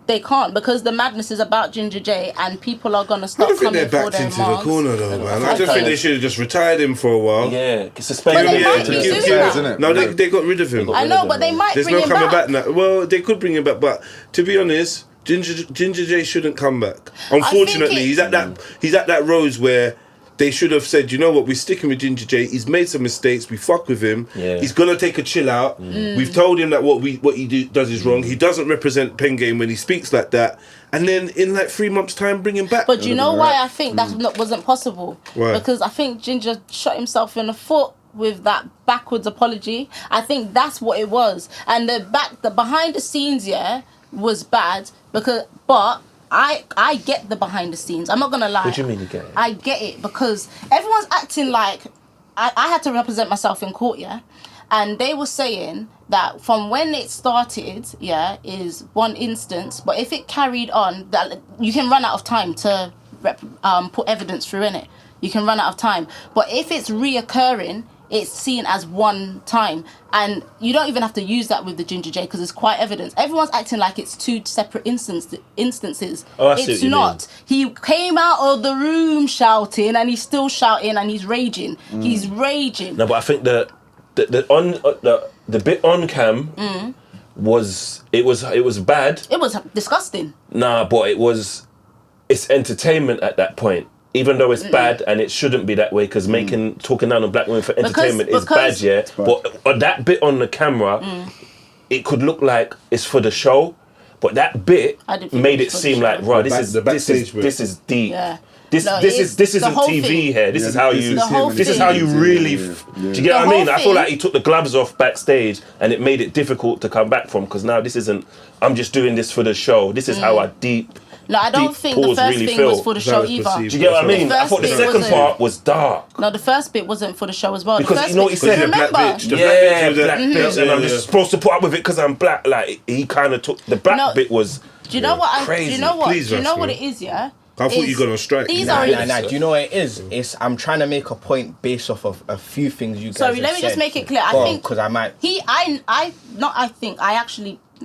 They can't, because the madness is about Ginger J and people are going to start coming for their I don't think they're backed into the corner though, man. I just think they should have just retired him for a while. Yeah, suspend him. But they might be doing that. No, they got rid of him. I know, but they might There's bring no him coming back. back now. Well, they could bring him back, but to be honest, Ginger J shouldn't come back. Unfortunately, he's at that rose where they should have said, you know what, we're sticking with Ginger J. He's made some mistakes. We fuck with him. Yeah. He's gonna take a chill out. We've told him that what he does is wrong. He doesn't represent Pen Game when he speaks like that. And then in like 3 months' time, bring him back. But do you know why I think that wasn't possible? Why? Because I think Ginger shot himself in the foot with that backwards apology. I think that's what it was. And the behind the scenes, was bad but I get the behind the scenes. I'm not gonna lie. What do you mean you get it? I get it because everyone's acting like I had to represent myself in court, and they were saying that from when it started, is one instance, but if it carried on, that you can run out of time to put evidence through in it. You can run out of time, but if it's reoccurring, it's seen as one time, and you don't even have to use that with the Ginger J because it's quite evidence. Everyone's acting like it's two separate instances. Oh, I see it's what you not. Mean. He came out of the room shouting, and he's still shouting, and he's raging. He's raging. No, but I think the bit on cam was bad. It was disgusting. Nah, but it's entertainment at that point. Even though it's bad and it shouldn't be that way, because talking down on black women for entertainment is bad, But that bit on the camera, it could look like it's for the show, but that bit made it seem like, right, this is deep. Yeah. This isn't TV here. This is how you really. Do you get what I mean? I feel like he took the gloves off backstage, and it made it difficult to come back from. Because now this isn't. I'm just doing this for the show. This is how I deep. No, I don't think the first thing was for the show either. Do you get what I mean? I thought the second part was dark. No, the first bit wasn't for the show as well. Because you know what he said? Remember? Black bitch, and I'm just supposed to put up with it because I'm black. Like he kind of took the black bit was. Do you know what? Crazy. Do you know what? Please, do you know what it is? Yeah. I thought you got on strike. These Nah, do you know what it is? It's I'm trying to make a point based off of a few things you guys Sorry, have let me said. just make it clear. I think because I might.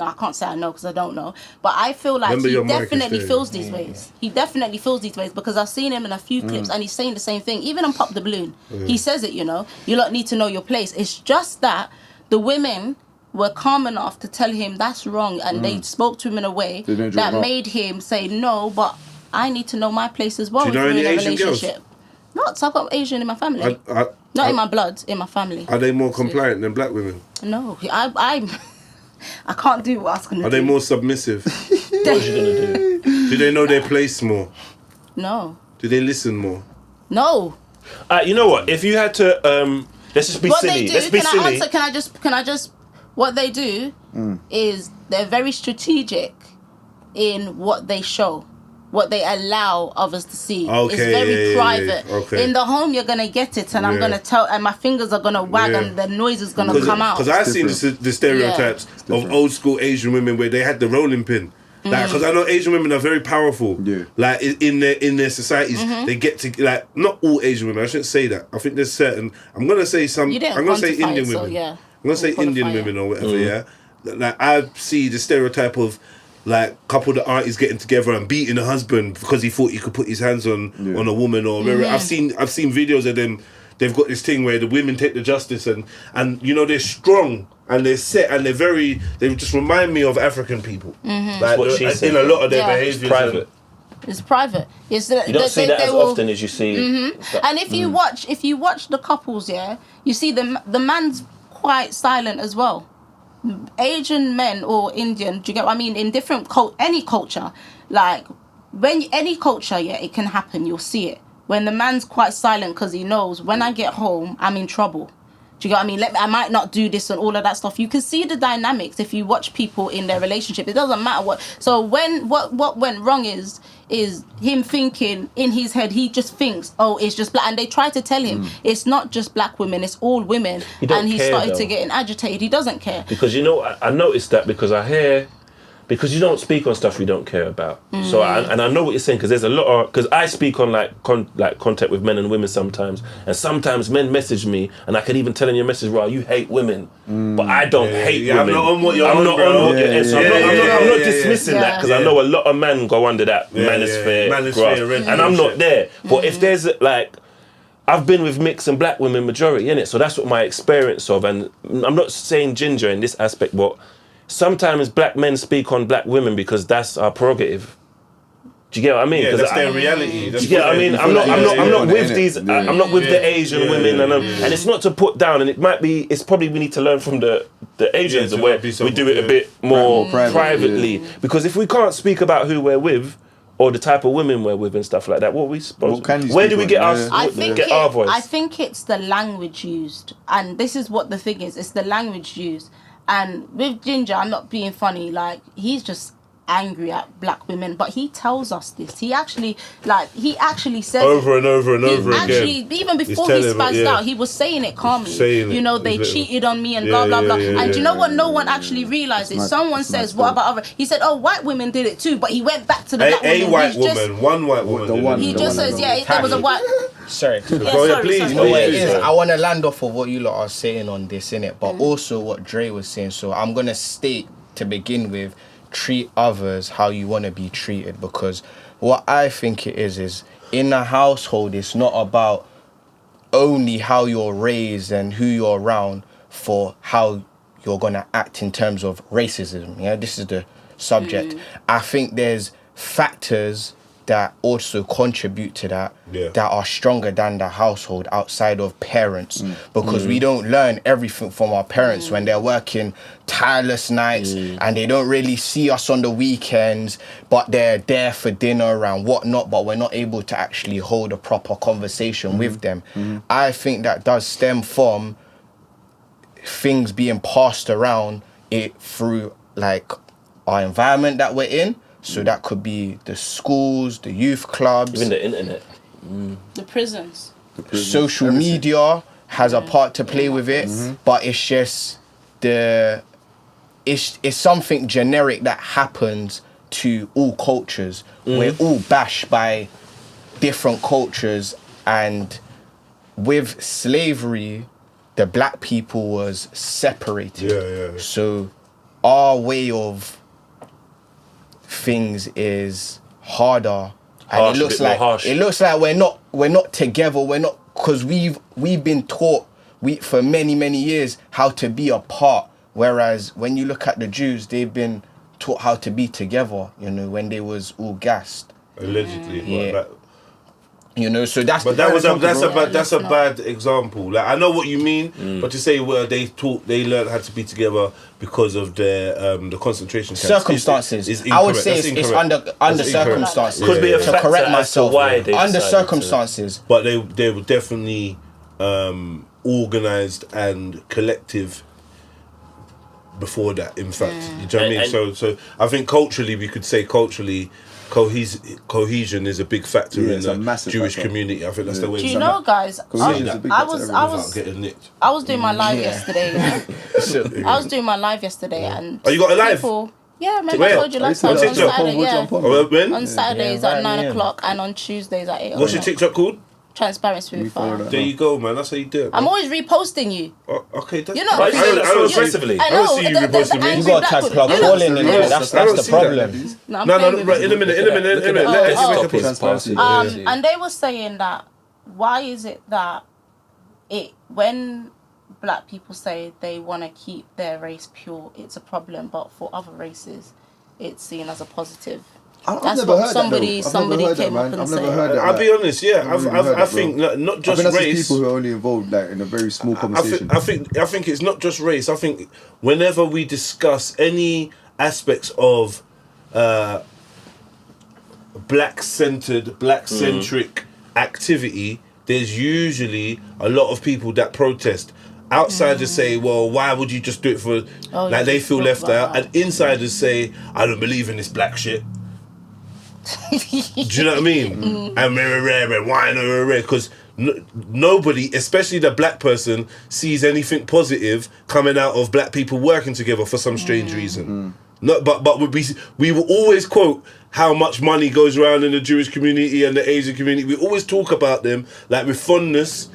I can't say I know because I don't know. But I feel like he definitely feels these ways. He definitely feels these ways because I've seen him in a few clips and he's saying the same thing. Even on Pop the Balloon, he says it. You know, you lot need to know your place. It's just that the women were calm enough to tell him that's wrong, and they spoke to him in a way that made him say no, but I need to know my place as well. Do you know any Asian girls? No, so I've got Asian in my family. Not in my blood, in my family. Are they more compliant than black women? No, I can't do what I was going to do. Are they more submissive? What was you gonna do? Do they know their place more? No. Do they listen more? No. You know what? If you had to, let's just be What silly. they do, Let's be can silly. I answer? Can I just, what they do is they're very strategic in what they show, what they allow others to see. Okay, It's very private. yeah. Okay. In the home, you're gonna get it, and I'm Yeah. gonna tell, and my fingers are gonna wag, Yeah. and the noise is gonna come out. Because I've seen the stereotypes of old school Asian women where they had the rolling pin. Like, because I know Asian women are very powerful. Yeah. Like in their societies, they get to, like, not all Asian women. I shouldn't say that. I think there's certain. I'm gonna say some. You didn't I'm gonna say quantify Indian it, so women. yeah. I'm gonna say We'll Indian qualify it. women or whatever. Yeah. Like, I see the stereotype of, like, couple of aunties getting together and beating a husband because he thought he could put his hands on a woman or whatever. I've seen videos of them. They've got this thing where the women take the justice and you know, they're strong and they're set and they just remind me of African people. Like, what she said. in a lot of their Yeah. behaviours. Private. It's private. It's You don't see that as will, often as you see. And if you watch the couples, yeah, you see the man's quite silent as well. Asian men or Indian, do you get what I mean? In different any culture, like any culture, yeah, it can happen. You'll see it when the man's quite silent because he knows when I get home, I'm in trouble. Do you get what I mean? I might not do this and all of that stuff. You can see the dynamics if you watch people in their relationship. It doesn't matter what. So what went wrong is him thinking in his head. He just thinks, oh, it's just black, and they try to tell him it's not just black women, it's all women. He don't And he care, started though. to get agitated. He doesn't care. Because you know, I noticed that because I hear, because you don't speak on stuff you don't care about. So I know what you're saying, because there's a lot of, because I speak on like contact with men and women sometimes, and sometimes men message me, and I could even tell in your message, "Well, you hate women," but I don't hate women. I'm not on what you're I'm on, not bro. on what you're. So I'm not dismissing that, because I Yeah. know a lot of men go under that manosphere grasp, and I'm not there. But if there's like, I've been with mixed and black women majority, innit? So that's what my experience of, and I'm not saying ginger in this aspect, but sometimes black men speak on black women because that's our prerogative. Do you get what I mean? Yeah, 'Cause that's I- their reality. do That's you get what I mean? I'm not with these. I'm not with the Asian women, and it's not to put down. And it might be. It's probably we need to learn from the Asians, to where be we do it a bit more privately. Because if we can't speak about who we're with, or the type of women we're with and stuff like that, what are we supposed? What can you Where speak do we on? get our Yeah. I voice? I think it's the language used, and this is what the thing is. It's the language used, and with Ginger, I'm not being funny. Like, he's just angry at black women, but he tells us this. He actually says Over it. and over and over Actually, again. even before he telling spazzed them, yeah. out, he was saying it calmly. Saying it. You know, they He's like- cheated on me and Yeah, blah blah yeah, blah. yeah, And do you yeah, know what? No one actually realizes. mad. Someone It's mad says, "What still. about other?" He said, "Oh, white women did it too," but he went back to the black A women. white He's woman, just- one white woman. The one- He the just one says, that "Yeah, there was a white." Sorry. Yeah, Go ahead, sorry, please. sorry. You know what it Yeah, is? sorry. I want to land off of what you lot are saying on this, innit? But also what Dre was saying. So I'm going to state to begin with, treat others how you want to be treated. Because what I think it is in a household, it's not about only how you're raised and who you're around for how you're going to act in terms of racism. Yeah, this is the subject. I think there's factors that also contribute to that, that are stronger than the household outside of parents, because we don't learn everything from our parents when they're working tireless nights and they don't really see us on the weekends, but they're there for dinner and whatnot, but we're not able to actually hold a proper conversation with them. I think that does stem from things being passed around it through like our environment that we're in. So that could be the schools, the youth clubs, Even the internet. The prisons. social media has a part to play with it, but it's just it's something generic that happens to all cultures. We're all bashed by different cultures, and with slavery, the black people was separated. Yeah. So our way of things is harder, and Harsh, it a looks bit more like harsh. we're not together. We're not, because we've been taught for many years how to be apart. Whereas when you look at the Jews, they've been taught how to be together. You know, when they was all gassed. Allegedly. Yeah. Like, You know, so that's But that's a bad example. Like I know what you mean, but to say they learned how to be together because of their the concentration camps circumstances. is I would say incorrect. it's under circumstances. Could be a to factor correct as to myself. why they Under decided circumstances. But they were definitely organised and collective before that. In fact, you know what I mean. So I think culturally, we could say cohesion is a big factor in the Jewish community. I think that's the way. Do you know, guys? I was doing my live yesterday. I was doing my live yesterday, and you got a live? Yeah, remember I told you last time on Saturday. When? On Saturdays at 9 o'clock and on Tuesdays at 8 o'clock. What's your TikTok called? Transparency with Fire. There you go, man. That's how you do it. I'm always reposting you. Okay, that's You know, Why do you say that so aggressively? I I don't know. see you reposting me. You got to tag plug calling in there. That's the problem. No, right, in a minute. Let us make a Transparency. And they were saying that why is it that when black people say they want to keep their race pure, it's a problem, but for other races, it's seen as a positive. I've That's never what heard somebody came up and I've said. never heard that. I'll be honest, I think not just that's race. just people who are only involved like in a very small conversation. I think it's not just race. I think whenever we discuss any aspects of black-centric activity, there's usually a lot of people that protest. Outsiders say, well, why would you just do it for... like, they feel left out. And insiders say, I don't believe in this black shit. Do you know what I mean? And why? Because nobody, especially the black person, sees anything positive coming out of black people working together for some strange reason. No, but we will always quote how much money goes around in the Jewish community and the Asian community. We always talk about them like with fondness,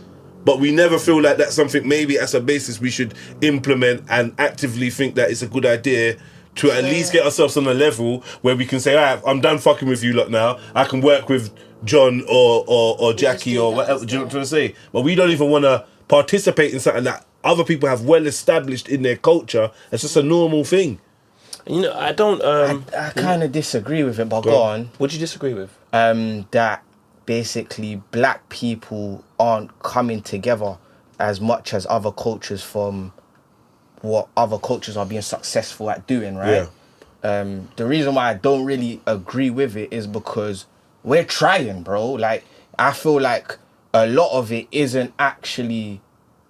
but we never feel like that's something maybe as a basis we should implement and actively think that it's a good idea to at least get ourselves on a level where we can say, all right, I'm done fucking with you lot now. I can work with John or Jackie or whatever. Do you know what I'm trying to say? But we don't even want to participate in something that other people have well established in their culture. It's just a normal thing. You know, I don't... I kind of disagree with it, but go on. What do you disagree with? That basically black people aren't coming together as much as other cultures from what other cultures are being successful at doing, right? The reason why I don't really agree with it is because we're trying, bro. Like, I feel like a lot of it isn't actually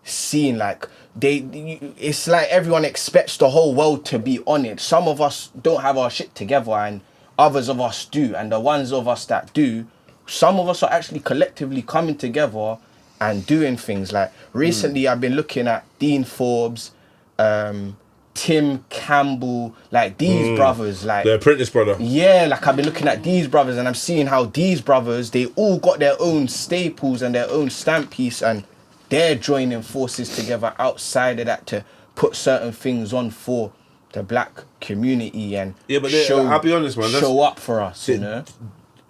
seen. Like, it's like everyone expects the whole world to be on it. Some of us don't have our shit together and others of us do. And the ones of us that do, some of us are actually collectively coming together and doing things. Like recently I've been looking at Dean Forbes, Tim Campbell, like these brothers, like the Apprentice brother. Yeah, like I've been looking at these brothers and I'm seeing how these brothers, they all got their own staples and their own stamp piece, and they're joining forces together outside of that to put certain things on for the black community and I'll be honest, man, show up for us, you know.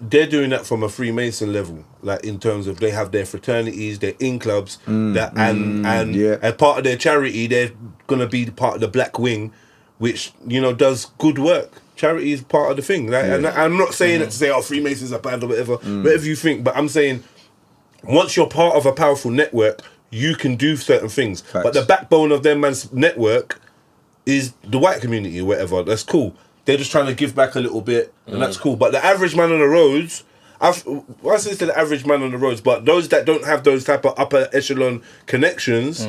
They're doing that from a Freemason level, like in terms of they have their fraternities, their in clubs, and as part of their charity, they're gonna be part of the Black Wing, which does good work. Charity is part of the thing. Like, and I'm not saying it to say Freemasons are bad or whatever you think, but I'm saying once you're part of a powerful network, you can do certain things. Facts. But the backbone of their man's network is the white community or whatever. That's cool. They're just trying to give back a little bit, and that's cool. But the average man on the roads, I say to the average man on the roads, but those that don't have those type of upper echelon connections,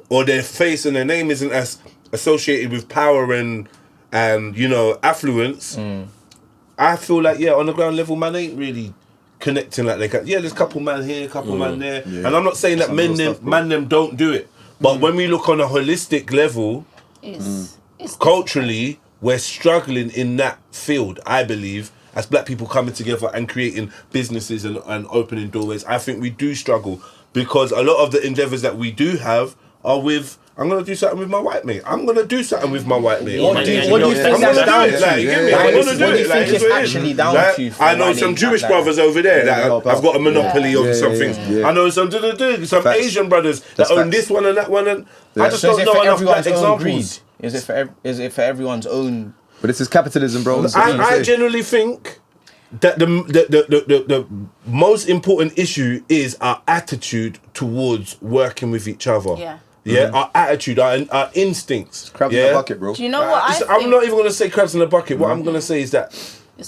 or their face and their name isn't as associated with power and affluence, I feel like on the ground level, man ain't really connecting like they can. Yeah, there's a couple man here, a couple man there, and I'm not saying that man them don't do it, but when we look on a holistic level, it's culturally. We're struggling in that field, I believe, as black people coming together and creating businesses and opening doorways. I think we do struggle because a lot of the endeavours that we do have are with, I'm going to do something with my white mate. I'm going to do something with my white mate. What do you think that's down to? I'm going to do it. What do you think it's actually down to? I know some Jewish brothers over there that have got a monopoly on some things. I know some Asian brothers that own this one and that one. And I just don't know enough black examples. Is it for everyone's own? But this is capitalism, bro. I generally think that the most important issue is our attitude towards working with each other. Yeah. Our attitude, our instincts. Crabs in the bucket, bro. Do you know what I think? I'm not even going to say crabs in the bucket. What I'm going to say is that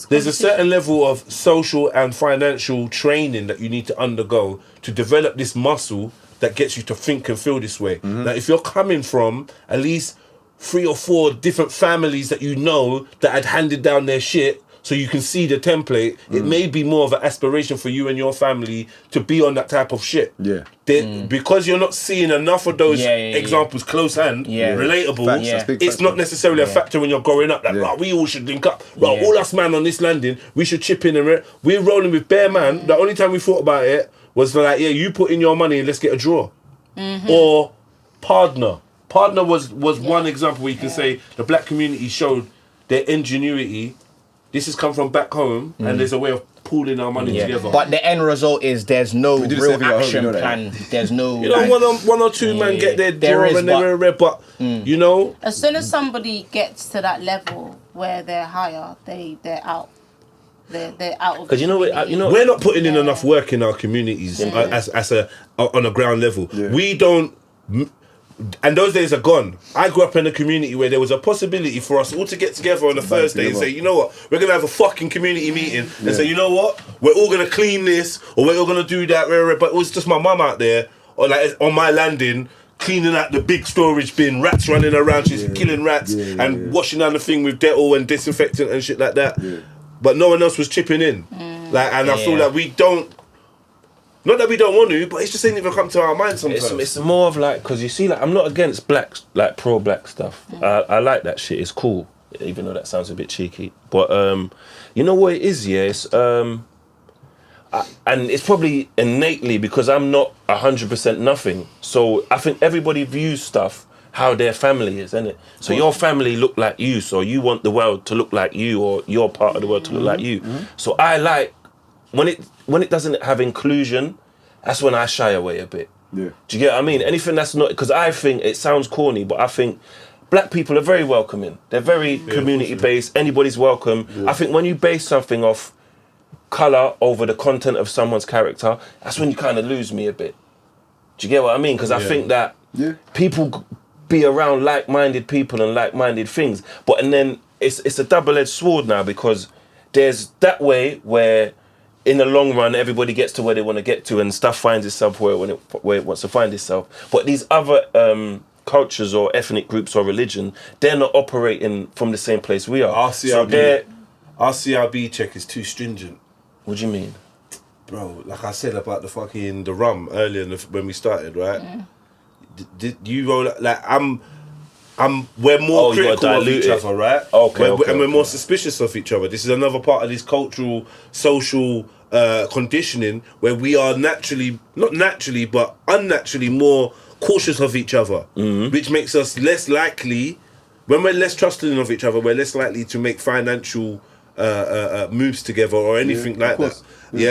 there's a certain level of social and financial training that you need to undergo to develop this muscle that gets you to think and feel this way. Now, if you're coming from at least 3 or 4 different families that you know that had handed down their shit, so you can see the template, it may be more of an aspiration for you and your family to be on that type of shit. Yeah. Because you're not seeing enough of those examples close hand, relatable, it's not necessarily a factor when you're growing up. Like, right, we all should link up. Right, all us man on this landing, we should chip in. And we're rolling with bare man. The only time we thought about it was like, you put in your money and let's get a draw. Or partner. Partner was one example where you can say the black community showed their ingenuity. This has come from back home, and there's a way of pooling our money together. But the end result is there's no real action plan. There's no... You know, one or two man get their draw and they're red, but, you know... As soon as somebody gets to that level where they're higher, they're out. They're out of... Because you know, we're not putting in enough work in our communities on a ground level. We don't... And those days are gone. I grew up in a community where there was a possibility for us all to get together on a Thursday and say, you know what, we're going to have a fucking community meeting and say, you know what, we're all going to clean this or we're all going to do that. But it was just my mum out there or like on my landing cleaning out the big storage bin, rats running around, she's killing rats and washing down the thing with Dettol and disinfectant and shit like that. But no one else was chipping in. I feel like we don't... Not that we don't want to, but it's just ain't even come to our mind sometimes. It's more of like, because you see, like, I'm not against black, like pro-black stuff. I like that shit. It's cool, even though that sounds a bit cheeky. But you know what it is, it's and it's probably innately because I'm not 100% nothing. So I think everybody views stuff how their family is, isn't it? So your family look like you, so you want the world to look like you, or your part of the world to look like you. So I like when it doesn't have inclusion, that's when I shy away a bit. Do you get what I mean? Anything that's not, because I think it sounds corny, but I think black people are very welcoming. They're very community based. Anybody's welcome. I think when you base something off colour over the content of someone's character, that's when you kind of lose me a bit. Do you get what I mean? Because I think that people be around like-minded people and like-minded things, and then it's a double-edged sword now, because there's that way where in the long run everybody gets to where they want to get to and stuff finds itself where it wants to find itself. But these other cultures or ethnic groups or religion, they're not operating from the same place we are. Our CRB check is too stringent. What do you mean? Bro, like I said about the rum earlier when we started, right? Did you roll like we're more critical of each other, right? And we're more suspicious of each other. This is another part of this cultural, social conditioning where we are not naturally, but unnaturally more cautious of each other, which makes us less likely, when we're less trusting of each other, we're less likely to make financial moves together or anything like that.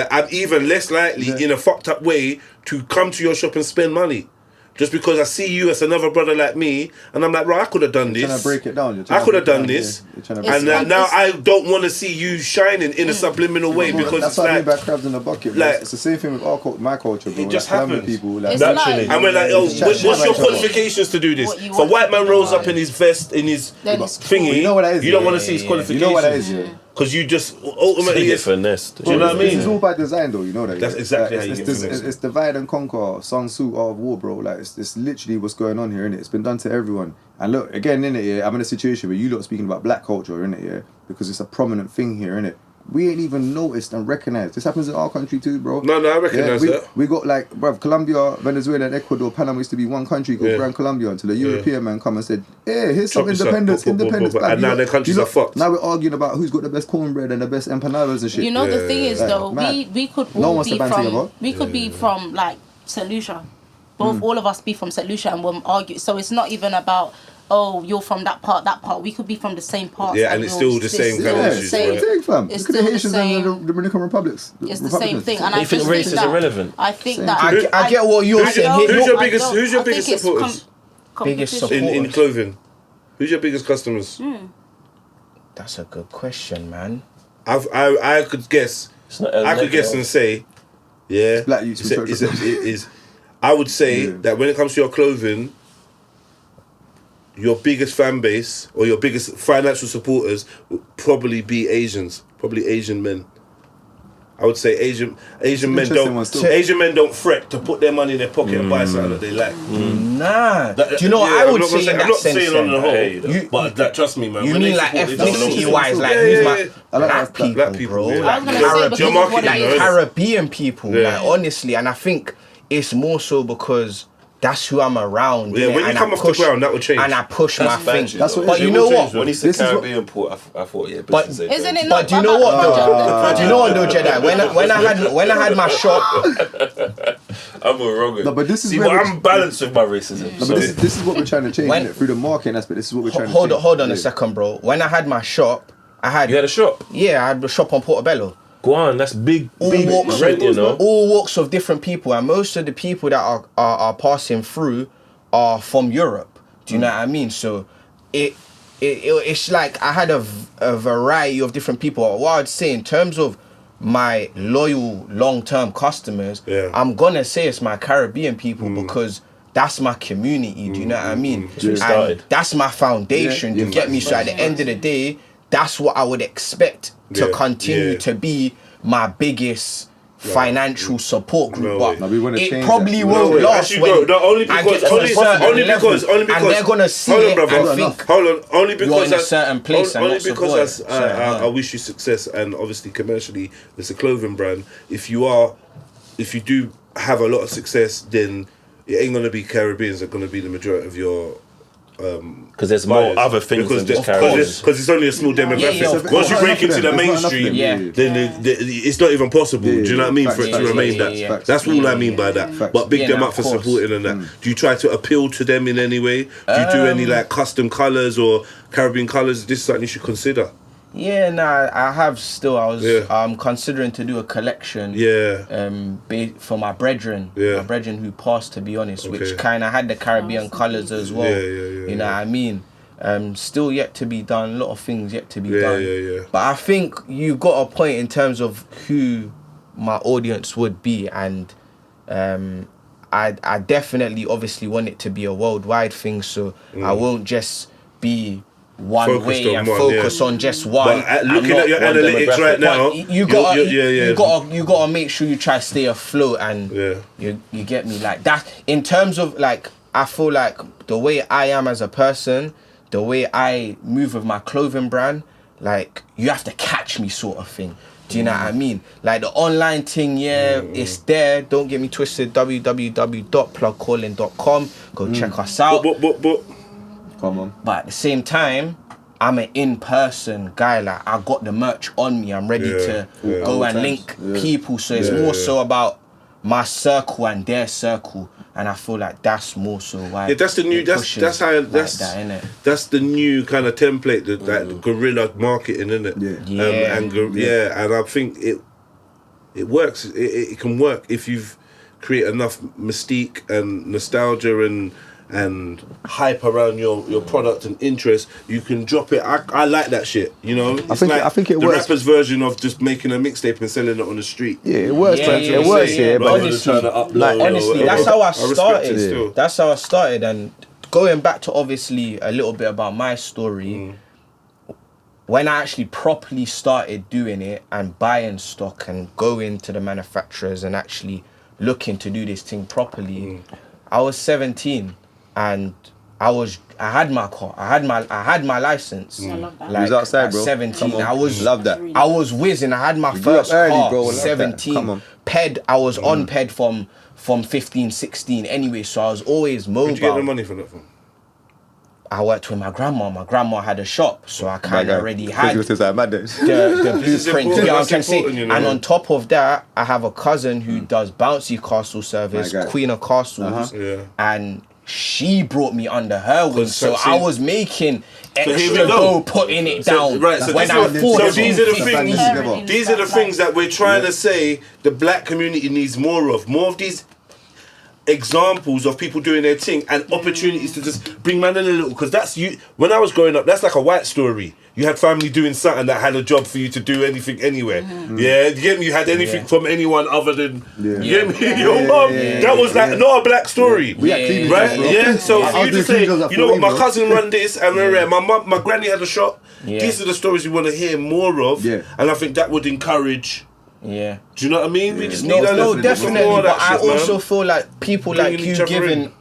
I'm even less likely in a fucked up way to come to your shop and spend money. Just because I see you as another brother like me, and I'm like, right, I could have done this. Trying to break it down. I could have done this, and now I don't want to see you shining in a subliminal way, because that's it's what I mean like by crabs in the bucket. Bro. It's the same thing with my culture, bro. It just happens. happens. People, naturally. And we're like, what's your qualifications to do this? If a white man rolls up in his vest, in his thingy, you know what that is, you don't want to see his qualifications. You know what that is, because you just ultimately get finessed. Do you know what I mean? It's all by design, though. You know that. That's exactly how you get finessed. It's divide and conquer, Sun Tzu, Art of War, bro. Like it's literally what's going on here, innit? It's been done to everyone. And look, again, innit? I'm in a situation where you lot are speaking about black culture, innit? Because it's a prominent thing here, innit? We ain't even noticed and recognized. This happens in our country too, bro. No, I recognize that. We got like, bruv, Colombia, Venezuela, and Ecuador, Panama used to be one country called Grand Colombia until a European man come and said, hey, here's some independence. And now their countries are fucked. Now we're arguing about who's got the best cornbread and the best empanadas and shit. You know, the thing is, though, we could all be from like St. Lucia. All of us be from St. Lucia and we'll argue. So it's not even about, oh, you're from that part. We could be from the same part. Yeah, and it's still the same kind of issues. Same thing, fam. It's still the same. And the Dominican Republics. It's the same thing. And I think race is irrelevant. I think that I get what you're saying. Who's your biggest supporters? Biggest supporters in clothing. Who's your biggest customers? That's a good question, man. I could guess. I could guess and say, yeah. Black youths who I would say that when it comes to your clothing, your biggest fan base or your biggest financial supporters would probably be Asians, probably Asian men. I would say Asian men don't fret to put their money in their pocket and buy something that they like. Nah. Do you know what I would say in that sense? I'm not saying on the whole, but trust me, man. You mean like ethnicity-wise, like who's my black people, bro? Yeah. I was gonna say because of what it is. Caribbean people, like honestly, and I think it's more so because that's who I'm around. Yeah, when you come off the ground, that will change. And I push my thing. That's what. But you know what? When he said Caribbean port, I thought, yeah. But Isn't it But not? do you know what? Do you know what though, Jedi? When I had my shop, I'm wrong. No, but this is See, where I'm balanced with my racism. No, but this is what we're trying to change innit? Through the marketing aspect. This is what we're trying to change. hold on a second, bro. When I had my shop, You had a shop? I had a shop on Portobello. Go on, that's big Walks rent, you know. all walks of different people, and most of the people that are passing through are from Europe. Do you know what I mean? So it's like I had a variety of different people. What I'd say in terms of my loyal long-term customers, I'm gonna say it's my Caribbean people because that's my community. Do you know what I mean? And that's my foundation. You get me? So at the end of the day, that's what I would expect to continue to be my biggest financial support group. But it probably won't last only because and they're gonna see it and think only because you're in a certain place only because I wish you success, and obviously commercially it's a clothing brand. If you do have a lot of success, then it ain't gonna be Caribbeans that are gonna be the majority of your because there's more other things than just Caribbeans. Because it's only a small demographic. Once you break into the mainstream, then it's not even possible. Do you know what I mean? For it to remain that. That's all I mean by that. But big them up for supporting and that. Do you try to appeal to them in any way? Do you do any like custom colours or Caribbean colours? This is something you should consider. I have still. I was considering to do a collection. For my brethren. My brethren who passed, to be honest, which kind of had the Caribbean colours as well. You know what I mean? Still yet to be done. A lot of things yet to be done. But I think you got a point in terms of who my audience would be, and I definitely obviously want it to be a worldwide thing. So I won't just be one focused way and focus on just one. But looking at your analytics right now, you gotta make sure you try to stay afloat, and you get me, like that. In terms of like, I feel like the way I am as a person, the way I move with my clothing brand, like you have to catch me, sort of thing. Do you know what I mean? Like the online thing, it's there. Don't get me twisted. www.plugcalling.com. Go check us out. Come on. But at the same time, I'm an in-person guy. Like I got the merch on me. I'm ready to go and link people. So it's more so about my circle and their circle, and I feel like that's more so why. That's the new. That's the new kind of template. That guerrilla marketing, isn't it? And I think it works. It can work if you've created enough mystique and nostalgia and hype around your product and interest. You can drop it. I like that shit. You know, I think it works. The rapper's version of just making a mixtape and selling it on the street. Yeah, it works. It works. But honestly, that's how I started. That's how I started. And going back to obviously a little bit about my story. When I actually properly started doing it and buying stock and going to the manufacturers and actually looking to do this thing properly, I was 17. And I had my car. I had my license. I love that. Like, you was outside, bro. 17. I love that. I was whizzing. I had my first car. Bro. 17. Come on. Ped. I was on Ped from 15, 16. Anyway, so I was always mobile. Where'd you get the money from that from? I worked with my grandma. My grandma had a shop, so I kind of already had the blueprint. You know what I'm trying to say? And on top of that, I have a cousin who does bouncy castle service, Queen of Castles, and she brought me under her wing, so I was making extra dough, putting it down. So these are the things that we're trying to say the black community needs more of. More of these. examples of people doing their thing and opportunities to just bring man in a little, because that's you. When I was growing up, that's like a white story. You had family doing something that had a job for you to do anything anywhere. Yeah, you get me? You had anything from anyone other than you get me? Your mum. That was like not a black story. We had cleaning right? jobs, bro. Yeah. So I for you was to say, doing cleaning jobs you know what, at my 14, bro. cousin run this, and my granny had a shop. These are the stories we want to hear more of. Yeah. And I think that would encourage. Yeah. Do you know what I mean? We just need No, a definitely. more of But that I shit, man. also feel like people Bringing like each you other giving in.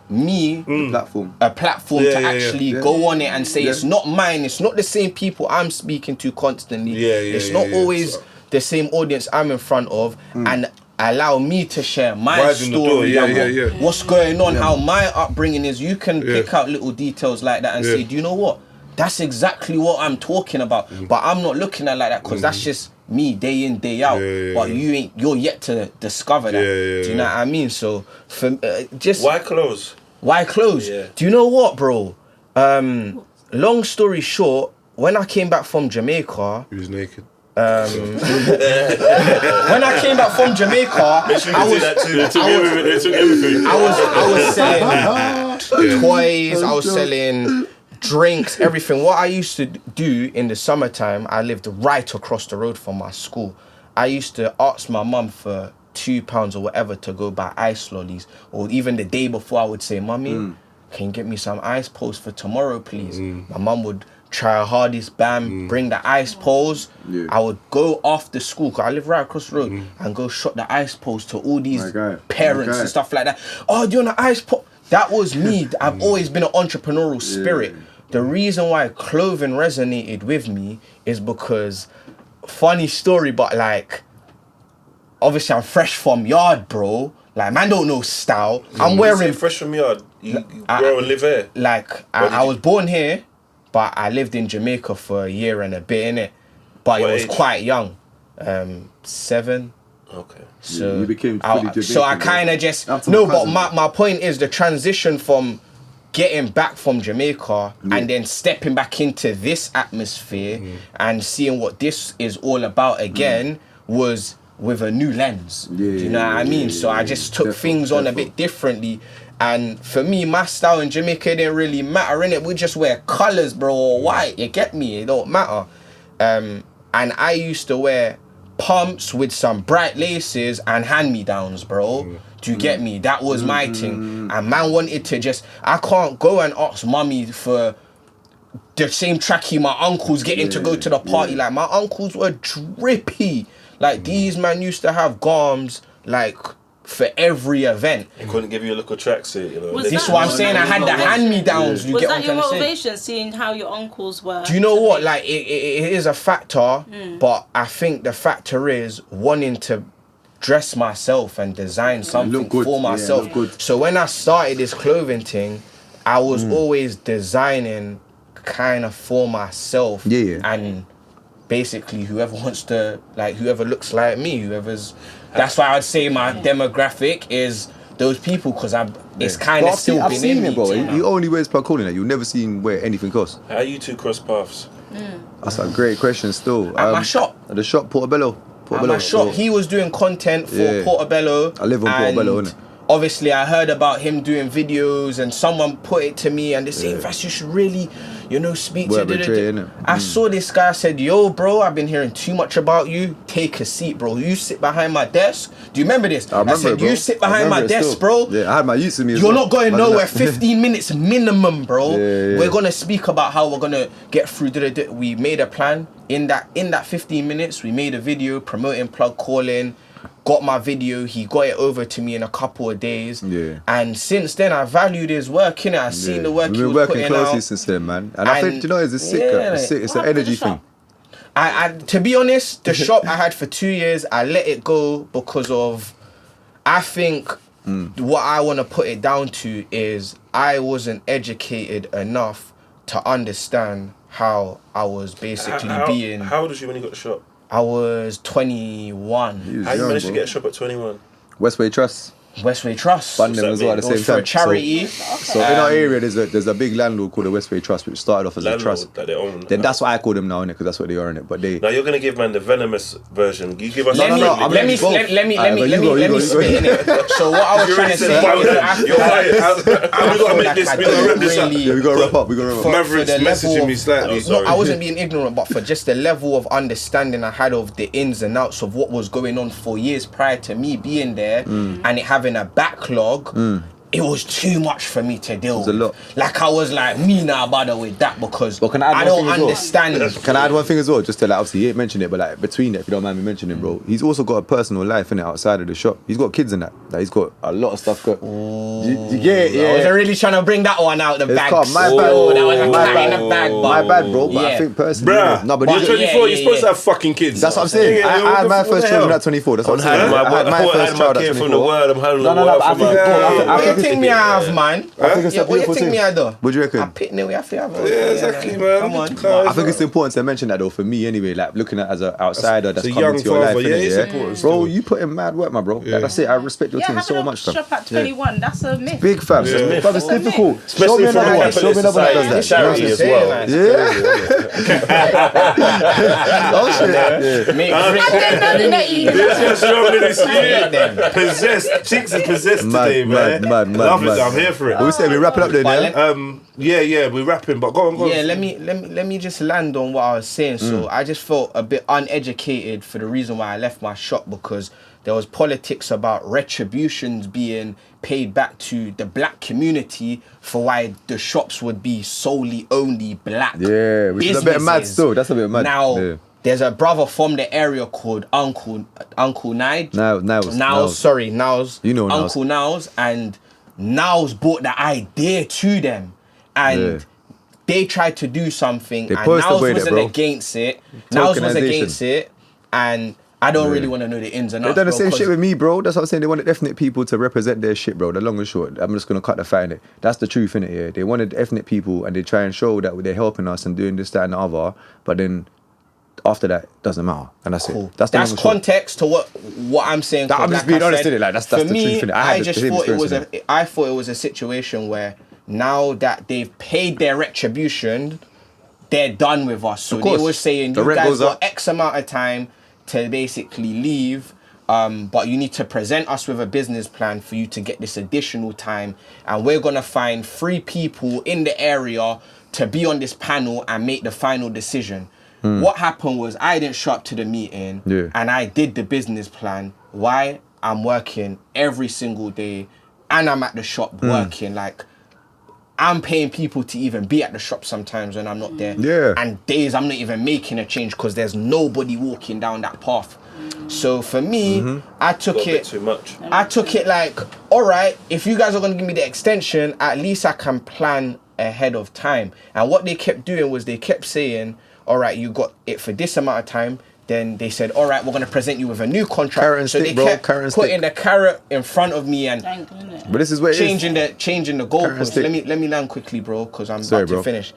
me Platform. a platform Yeah, to yeah, actually yeah. go on it and say Yeah. it's not mine, it's not the same people I'm speaking to constantly. It's not always the same audience I'm in front of, and allow me to share my Widen the door, story. yeah, about yeah. What's going on, how my upbringing is. You can pick out little details like that and Yeah. say, do you know what? That's exactly what I'm talking about. But I'm not looking at it like that because that's just me day in, day out. But you're yet to discover that. Do you know what I mean? So for just Why close? why close? Yeah. Do you know what, bro? Long story short, when I came back from Jamaica, He was naked. when I came back from Jamaica, I was selling toys, I was selling drinks, everything. What I used to do in the summertime, I lived right across the road from my school. I used to ask my mum for £2 or whatever to go buy ice lollies, or even the day before I would say, Mummy, can you get me some ice poles for tomorrow, please? My mum would try her hardest, bring the ice poles. I would go after school, because I live right across the road, and go shot the ice poles to all these parents and stuff like that. Oh, do you want an ice pole? That was me. I've always been an entrepreneurial spirit. The reason why clothing resonated with me is because, funny story, but like, obviously I'm fresh from yard, bro. Like, man don't know style. I'm wearing... fresh from yard. You grow and live here. Like, I was born here, but I lived in Jamaica for a year and a bit, innit? But What it was age? quite young. 7. Okay. So you became fully I Jamaican, kind of just... After No, my but cousin. my point is the transition from getting back from Jamaica and then stepping back into this atmosphere and seeing what this is all about again was with a new lens. Do you know what I mean? So I just took things on a bit differently. And for me, my style in Jamaica didn't really matter, innit? We just wear colours, bro, or white. You get me? It don't matter. And I used to wear pumps with some bright laces and hand-me-downs, bro. Do you get me? That was my thing. And man wanted to just... I can't go and ask mummy for the same trackie my uncles getting to go to the party. Like, my uncles were drippy. Like, these man used to have garms, like, for every event. They couldn't give you a little tracksuit, you know. Was This is that- what I'm saying. I had the hand-me-downs. You Was get that what your I'm trying to say? motivation, seeing how your uncles were? Do you know what? Like, it is a factor, but I think the factor is wanting to dress myself and design something good. for Yeah, myself. look good. So when I started this clothing thing, I was always designing kind of for myself. And basically whoever wants to, like, whoever looks like me, that's why I'd say my demographic is those people, because it's kind of still I've been seen in it, me. bro. you know? He only wears Pauline. You've never seen him wear anything else. How you two cross paths? That's a great question still. At my shop. At the shop, Portobello. At my shop, he was doing content for Portobello. I live on Portobello, innit? Obviously, I heard about him doing videos, and someone put it to me, and they say, Vass, you should really, speak Work to... with Trey, innit? I saw this guy, I said, yo, bro, I've been hearing too much about you. Take a seat, bro. You sit behind my desk. Do you remember this? I remember said, it, bro. you sit I behind my remember it desk, still. bro. Yeah, I had my youths in me as You're well. not going Imagine nowhere. that. 15 minutes minimum, bro. Yeah. We're gonna speak about how we're gonna get through. We made a plan. In that 15 minutes, we made a video promoting Plug Calling. Got my video. He got it over to me in a couple of days. Yeah. And since then, I valued his work. Innit? I've seen the work he was putting out. We've been working closely since then, man. And I think, it's a sick. It's an energy thing. I to be honest, the shop I had for 2 years, I let it go because of, I think what I want to put it down to is I wasn't educated enough to understand how I was basically being... How old was you when you got the shop? I was 21. How you managed to get a shop at 21? Westway Trust. Westway Trust. Fund them as well at the It was same for time. a charity. So in our area, there's a big landlord called the Westway Trust, which started off as a trust. That they own. Then that's what I call them now, innit? Because that's what they are in it. But they. Now you're gonna give man the venomous version. You give us. Let me spit in it. So what I was trying to say is We gotta make this. We gotta wrap this up. Yeah, we gotta wrap up. Maverick's messaging me slightly. No, I wasn't being ignorant, but for just the level of understanding I had of the ins and outs of what was going on for years prior to me being there and it having a backlog, it was too much for me to deal with. a lot. Like I was like, me now bother with that because Well, can I add I one don't thing as well? understand. Can I add one thing as well? Just to like, obviously, he ain't mentioned it, but like between it, if you don't mind me mentioning, bro, he's also got a personal life in it outside of the shop. He's got kids in that. Like, he's got a lot of stuff. You get it? I was Yeah. really trying to bring that one out the It's bag. calm. My bad. That was a My cat bad. in the bag. My bad, bro. But I Yeah. think personally, Bruh, no, but you're these- 24, you're supposed yeah. to have fucking kids. that's what I'm saying. I had my first children at 24. That's what I'm saying. I had my first child at kid from the 24. world. I'm handling No, the world but I from think my- it's cool. I What you think think me I have, man? I think it's a What you beautiful think me thing. I do? What do you reckon? I pick we have to have. Yeah, exactly, man. Come on. I think it's important to mention that though for me anyway, like looking at it as an outsider that's a coming young to your life, father, yeah, innit, it's yeah? important Bro, still. you put in mad work, my bro. Like, that's it. I respect your Yeah, team having so a much, fam. shop at 21, that's a myth. Big fam, Yeah. it's, fam, it's That's a difficult. myth. Show me Especially another for one. the Show me another one that does that. charity as well. Yeah. Oh shit. Yeah. Possessed. Chinx is possessed Mad, today, man. mad. Love it. I'm here for it. What we say? We wrap it up then, yeah? Yeah, we're rapping, but go on. Yeah, let me just land on what I was saying. So I just felt a bit uneducated for the reason why I left my shop, because there was politics about retributions being paid back to the black community for why the shops would be solely only black. Yeah, which is a bit mad businesses. still. That's a bit mad. Now, Yeah. there's a brother from the area called Uncle Nige. Niles. You know Niles. Uncle Niles, and Niles brought the idea to them, and Yeah. they tried to do something, They and posted Niles with it, wasn't bro. against it. Niles was Tokenization. against it, and I don't really want to know the ins and They outs. done the bro, same 'cause shit with me, bro. That's what I'm saying. They wanted ethnic people to represent their shit, bro. The long and short. I'm just gonna cut the fat in it. That's the truth, innit? Yeah. They wanted ethnic people, and they try and show that they're helping us and doing this, that, and the other. But then after that, it doesn't matter, and that's Cool. it. That's the long That's and short. context to what I'm saying. That- 'cause I'm just like being I honest said, in it, like, that's for the me, truth, innit? I had I the just same thought it was experience I thought it was a situation where now that they've paid their retribution, they're done with us. So Of they course. were saying The you rent guys goes got up. X amount of time to basically leave. But you need to present us with a business plan for you to get this additional time, and we're gonna find 3 people in the area to be on this panel and make the final decision. What happened was I didn't show up to the meeting, and I did the business plan. Why? I'm working every single day, and I'm at the shop working. Like, I'm paying people to even be at the shop sometimes when I'm not there. Yeah. And days I'm not even making a change because there's nobody walking down that path. So for me, I took Got a bit it too much. I took it like, all right, if you guys are going to give me the extension, at least I can plan ahead of time. And what they kept doing was they kept saying, all right, you got it for this amount of time. Then they said, all right, we're going to present you with a new contract. Carrot and so stick, they bro, kept carrot and putting stick. the carrot in front of me and But this is where it is. changing the Carrot and goalposts. stick. Let me land quickly, bro, because I'm Sorry, about to bro. finish.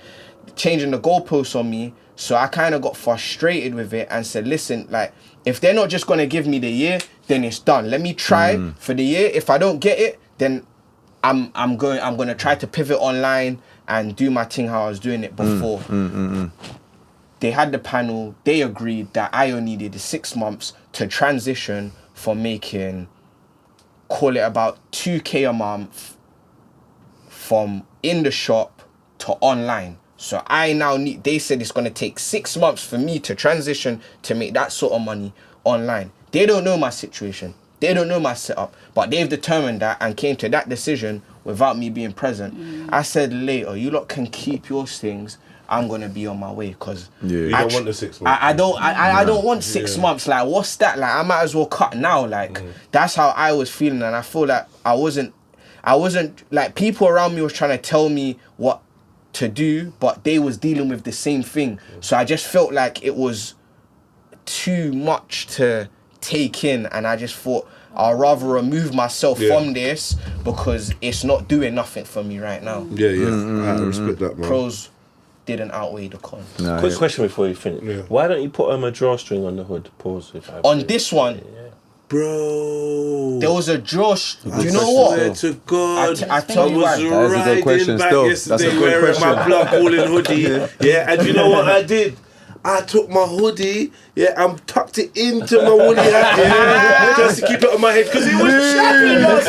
Changing the goalposts on me, so I kind of got frustrated with it and said, listen, like, if they're not just gonna give me the year, then it's done. Let me try for the year. If I don't get it, then I'm gonna try to pivot online and do my thing how I was doing it before. They had the panel. They agreed that I only needed 6 months to transition from making, call it about 2K a month from in the shop to online. So I now need, they said it's going to take 6 months for me to transition to make that sort of money online. They don't know my situation. They don't know my setup, but they've determined that and came to that decision without me being present. I said later, you lot can keep your things. I'm going to be on my way because You don't want the 6 months. I don't want 6 months. Like, what's that? Like, I might as well cut now. Like, that's how I was feeling, and I feel like I wasn't like, people around me was trying to tell me what to do, but they was dealing with the same thing. So I just felt like it was too much to take in, and I just thought I'd rather remove myself from this because it's not doing nothing for me right now. Yeah. I respect that, man. Pros didn't outweigh the cons. Nah, Quick yeah. question before you finish. Yeah. Why don't you put a drawstring on the hood? Pause. On this one, Bro. There was a Josh. Do you know I what? swear to God. I tell you was what. That is a good riding question back still. yesterday That's a good wearing question. my blood calling hoodie. Yeah, and you know what I did? I took my hoodie, and tucked it into my woolly hat, just to keep it on my head, because it was chapping last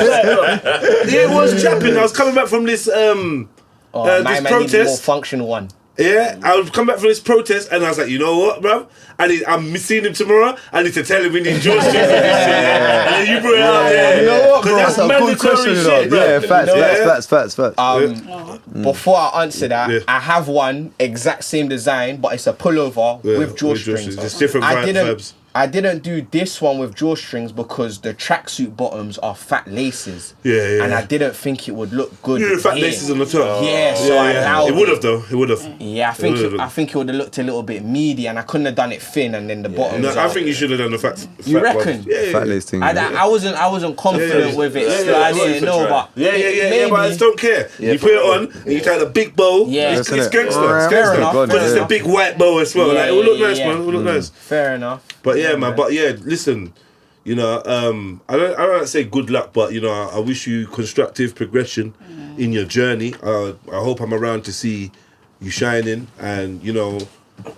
night. It was chapping. I was coming back from this My this man needed more protest. functional one. Yeah, I would come back from this protest, and I was like, you know what, bruv? I'm seeing him tomorrow. I need to tell him we need George Street for this shit. And then you brought it out there. You know what, bro? Because That's a good question, shit, though. Yeah, bruv. facts. Before I answer that, I have one exact same design, but it's a pullover with drawstrings. It's different vibes. I didn't do this one with drawstrings because the tracksuit bottoms are fat laces. Yeah. And I didn't think it would look good. You know, fat here. laces on the top. Yeah, so I allowed it would have though. It would have. Yeah, I think it would have looked a little bit meaty, and I couldn't have done it thin, and then the bottoms. No, I are- think you should have done the fat. You fat reckon? ones. Yeah. Fat lace thing. I wasn't confident with it. So I didn't know, but Yeah, but I just don't care. You put it on, and you tie the big bow. Yeah. It's Yes, gangster. innit? It's Fair gangster. enough. But it's a big white bow as well. Like, it will look nice, man. It will look nice. Fair enough. But yeah, man. But yeah, listen. You know, I don't like to say good luck, but you know, I wish you constructive progression in your journey. I hope I'm around to see you shining, and you know,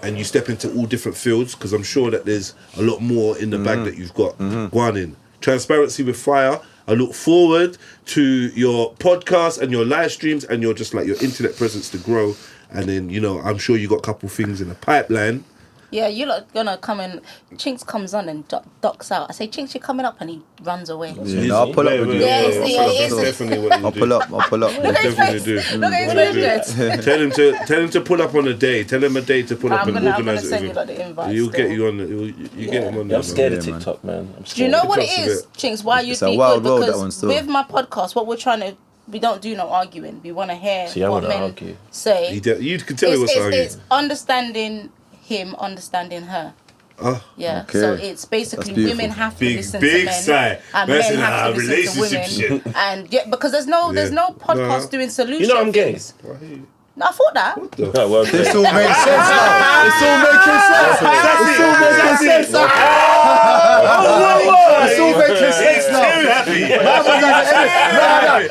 and you step into all different fields, because I'm sure that there's a lot more in the bag that you've got. Go on in. Transparency with fire. I look forward to your podcast and your live streams and your just like your internet presence to grow. And then, you know, I'm sure you got a couple things in the pipeline. Yeah, you're not gonna come in. Chinx comes on and ducks out. I say, Chinx, you're coming up, and he runs away. Yeah, no, I'll pull up with you. Yeah, That's definitely what you I'll do. pull up. Look at his Definitely face. do. Look at his face. Tell him to pull up on a day. Tell him a day to pull up I'm and gonna organise it. send you with like him. the invite. He'll still. get you on. You get him on there. I'm scared man. of TikTok, man. I'm scared. Do you know what it Just a is, Chinx? Why you'd It's a be wild good? world, that one Because still. with my podcast, what we're trying to, we don't do no arguing. We want to hear See, I what wanna men argue. say. You can tell me what's arguing. It's understanding him, understanding her. Oh, Yeah, okay. so it's basically That's beautiful. women have to Big listen to men, sigh. and That's men have to listen to relationship women, shit. and because there's no podcast doing solutions. You know I'm gay. No, I thought that. Oh, well, This all makes sense now. It's all making sense. It's all making sense now. It's all making sense now. Too happy.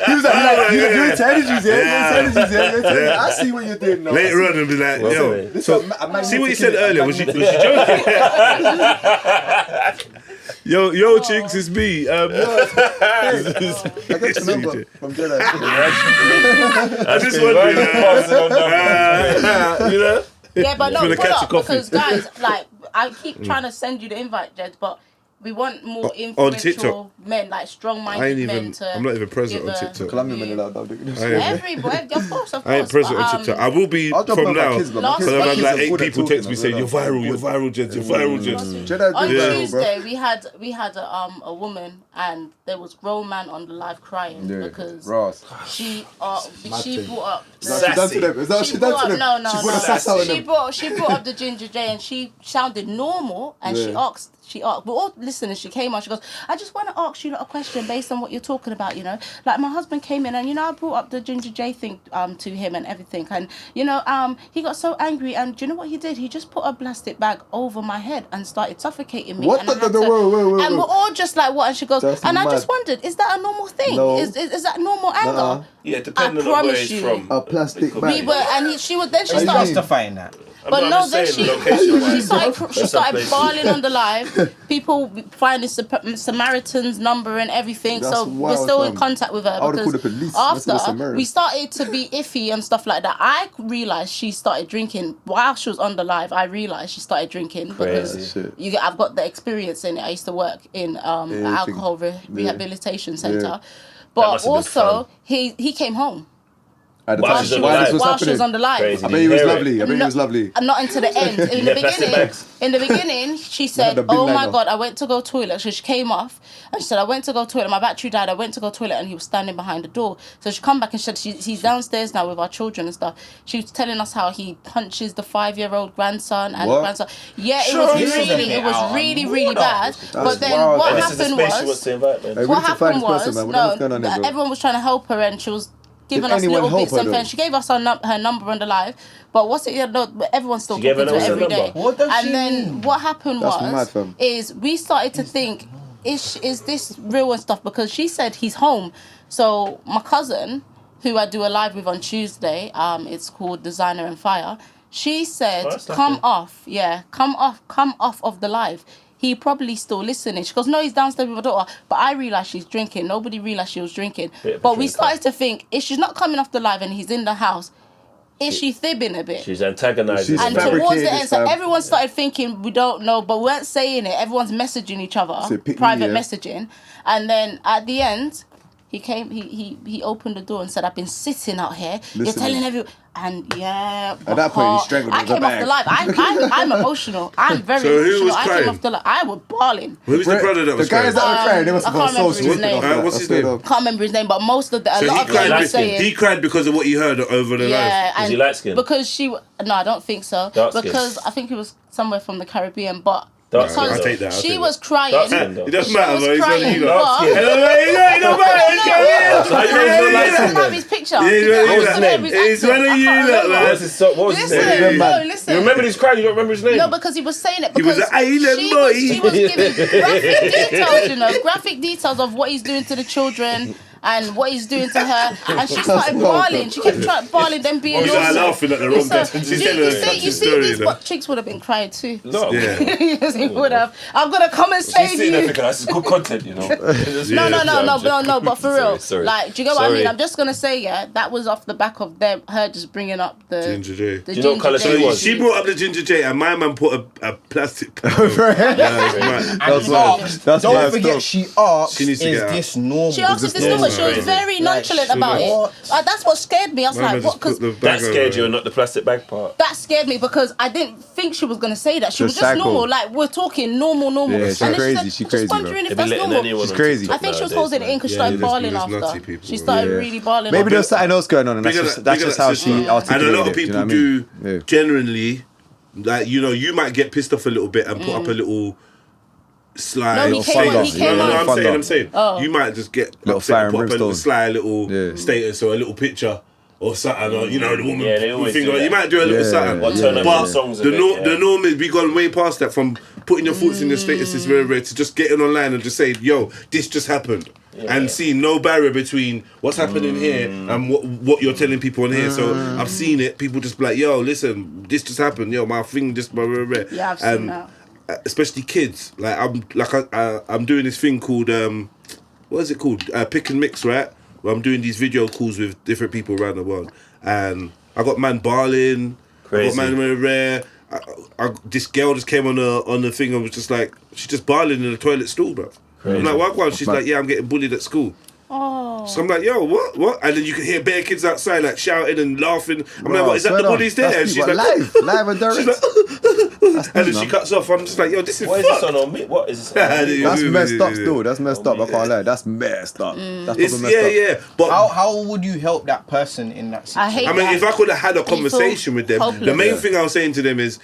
He was like, you're into energies, yeah? I see what you're doing now. Later on, and be like, Well, yo. anyway. So, see what you said earlier? Was you joking? Yo, Chinx, it's me. I got your number from Jedi. I just wondering, you know? Yeah, but no, gonna pull catch a up coffee. because guys, like I keep trying to send you the invite, Jed, but we want more On influential TikTok? men, like I ain't strong-minded men even. to. I'm not even present give on a- TikTok. Colombian men allowed. Everybody, of course. I ain't present on TikTok. I will be I'll drop from on my now. kids, man. Last Because I've had week- like Kids are 8 good at people talking, text me man. saying, you're viral, Jed, you're viral, Jed. Jedi On did well, bro. Tuesday, we had a woman, and there was grown man on the live crying because Ross. she brought up. She done to them. Is that what she done to them? No. She put a sass out in them. She brought up the Ginger J, and she sounded normal, and she asked. We're all listening. She came on. She goes, I just want to ask you a question based on what you're talking about. You know, like my husband came in, and I brought up the Ginger J thing to him and everything, and he got so angry, and do you know what he did? He just put a plastic bag over my head and started suffocating me. What and I the- had to- whoa. And we're all just like, what? And she goes, That's and I just mad. wondered, is that a normal thing? No. Is that normal anger? Nuh-uh. Yeah, I depending on where promise it's you. from. A plastic We bag. were, and she was. Then she Are you started. Justifying that. But I'm no, just then saying, she location-wise. she started places. bawling on the live. People finding Samaritan's number and everything. That's so we're wild, still in fam. contact with her I would've because called the police. That's the after Samaritan. we started to be iffy and stuff like that. I realized she started drinking while she was on the live. I realized she started drinking because Shit. I've got the experience in it. I used to work in an alcohol rehabilitation center. But must have been also fun. he came home At the While time. she's on While the this live. was while she was on happening. the live. Crazy. I bet he was Hear it. lovely. I bet he was lovely. And not until the end. In the plastic beginning, bags. she the said, bin "Oh my liner. God, I went to go toilet." So she came off and she said, "I went to go toilet. My battery died. I went to go toilet, and he was standing behind the door." So she come back and said, "He's downstairs now with our children and stuff." She was telling us how he punches the 5-year-old grandson and What? the grandson. Yeah, it Sure, was this is a really, bit it was out. really, really bad. But then wild. what And this is the happened space she wants was. to invite them. Hey, we What need to find happened this person, was, man. What the hell's going on here, bro? everyone was trying to help her, and she was giving Did us anyone little help bits her, and though? pens. She gave us her number on the live, but what's it? But everyone's still She gave talking to her her every number. day. What does And she then mean? what happened That's mad, was fam. is we started to think, is this real and stuff? Because she said he's home. So my cousin, who I do a live with on Tuesday, it's called Designer and Fire. She said, come off of the live. He probably still listening. She goes, no, he's downstairs with my daughter. But I realised she's drinking. Nobody realised she was drinking. But we started to think, if she's not coming off the live and he's in the house, is she fibbing a bit? She's antagonising. And towards the end, so everyone started thinking, we don't know, but we weren't saying it. Everyone's messaging each other, private messaging. And then at the end, he came, he opened the door and said, I've been sitting out here. You're telling everyone. And at that point, he strangled I came off the live. I'm emotional. I'm very emotional. I came off the live. I was bawling. Who was the brother that was crying? The guys that were crying, they must have I gone can't so remember his name. What's his name? Can't remember his name, but most of the a So lot of them were saying he cried because of what he heard over the live. yeah, Is he light skinned? because she no, I don't think so. Dark skin. Because I think he was somewhere from the Caribbean, but Dark because skin. I'll take that, I'll she take was crying. Dark skin, It doesn't She matter, was though. He's crying, only but- It don't matter. I don't have his picture. What was his name? It's one of you, look, man. What was his Listen, name? no, listen. You remember he's crying, you don't remember his name? No, because he was saying it He was because an island she boy. was giving graphic details, graphic details of what he's doing to the children and what he's doing to her, and she started bawling. She kept trying bawling, then being You started laughing at the wrong person. She said you see these, but Chinx would have been crying too. No. Yeah. Yes, he would have. I'm gonna come and She's save sitting there you. thinking, that's good content, you know. No, but for real, Sorry. like, do you get what I Sorry. mean? I'm just gonna say, yeah, that was off the back of her just bringing up the Ginger J. the Do you know what colour Ginger she J. was? She brought up the Ginger J and my man put a plastic bag. That's Don't mad forget, stuff. she asked, She needs to is get out. this normal? She asked if this number. She was very nonchalant about it. That's what scared me. I was like, what? Because That scared you and not the plastic bag part. that scared me because I didn't think she was gonna say that. She was Just just psycho. normal. Like, we're talking normal. Yeah, she's And then crazy, said, she's just crazy, bro. wondering if They be that's letting normal. anyone She's on crazy. TikTok I think she was nowadays, holding it man. in because she Yeah, started bawling there's nutty after. people. She started Yeah. really bawling. Maybe after. there's something else going on, and that's just how she And articulated a lot of it. Do you people know what I mean? Yeah. generally, like, you might get pissed off a little bit and put up a little slide. No, he came on- he came on. I'm saying. Oh. You might just get Little upset fire and and put up a brimstone. sly little Yeah. status or a little picture or something. Or, the woman. Yeah, they always thing, do or that. you might do a little Yeah. something. Or turn up But the songs a the bit, the norm is we gone way past that from putting your thoughts in the statuses very rare to just getting online and just saying, yo, this just happened. And see no barrier between what's happening here and what you're telling people on here. So I've seen it. People just be like, yo, listen, this just happened. Yo, my thing just blah, blah, blah. Yeah, I've seen that. Especially kids. Like I'm doing this thing called what is it called? Pick and Mix, right? Where I'm doing these video calls with different people around the world, and I got man Barlin, I got man Rare. This girl just came on the thing and was just like, she's just barling in the toilet stool, bro. I'm like, what? She's like, yeah, I'm getting bullied at school. Oh. So I'm like, yo, what? And then you can hear bare kids outside like shouting and laughing. I'm like, what, is that the bullies there? And she's like, live and direct. she's like, and then she cuts off. I'm just like, yo, this is What is this on me? What is this? That's messed up still. That's messed up. I can't lie. That's messed up. That's It's, proper messed up. yeah. But How would you help that person in that situation? I hate I mean, that. if I could have had a conversation with them, the hopeless. main thing I was saying to them is,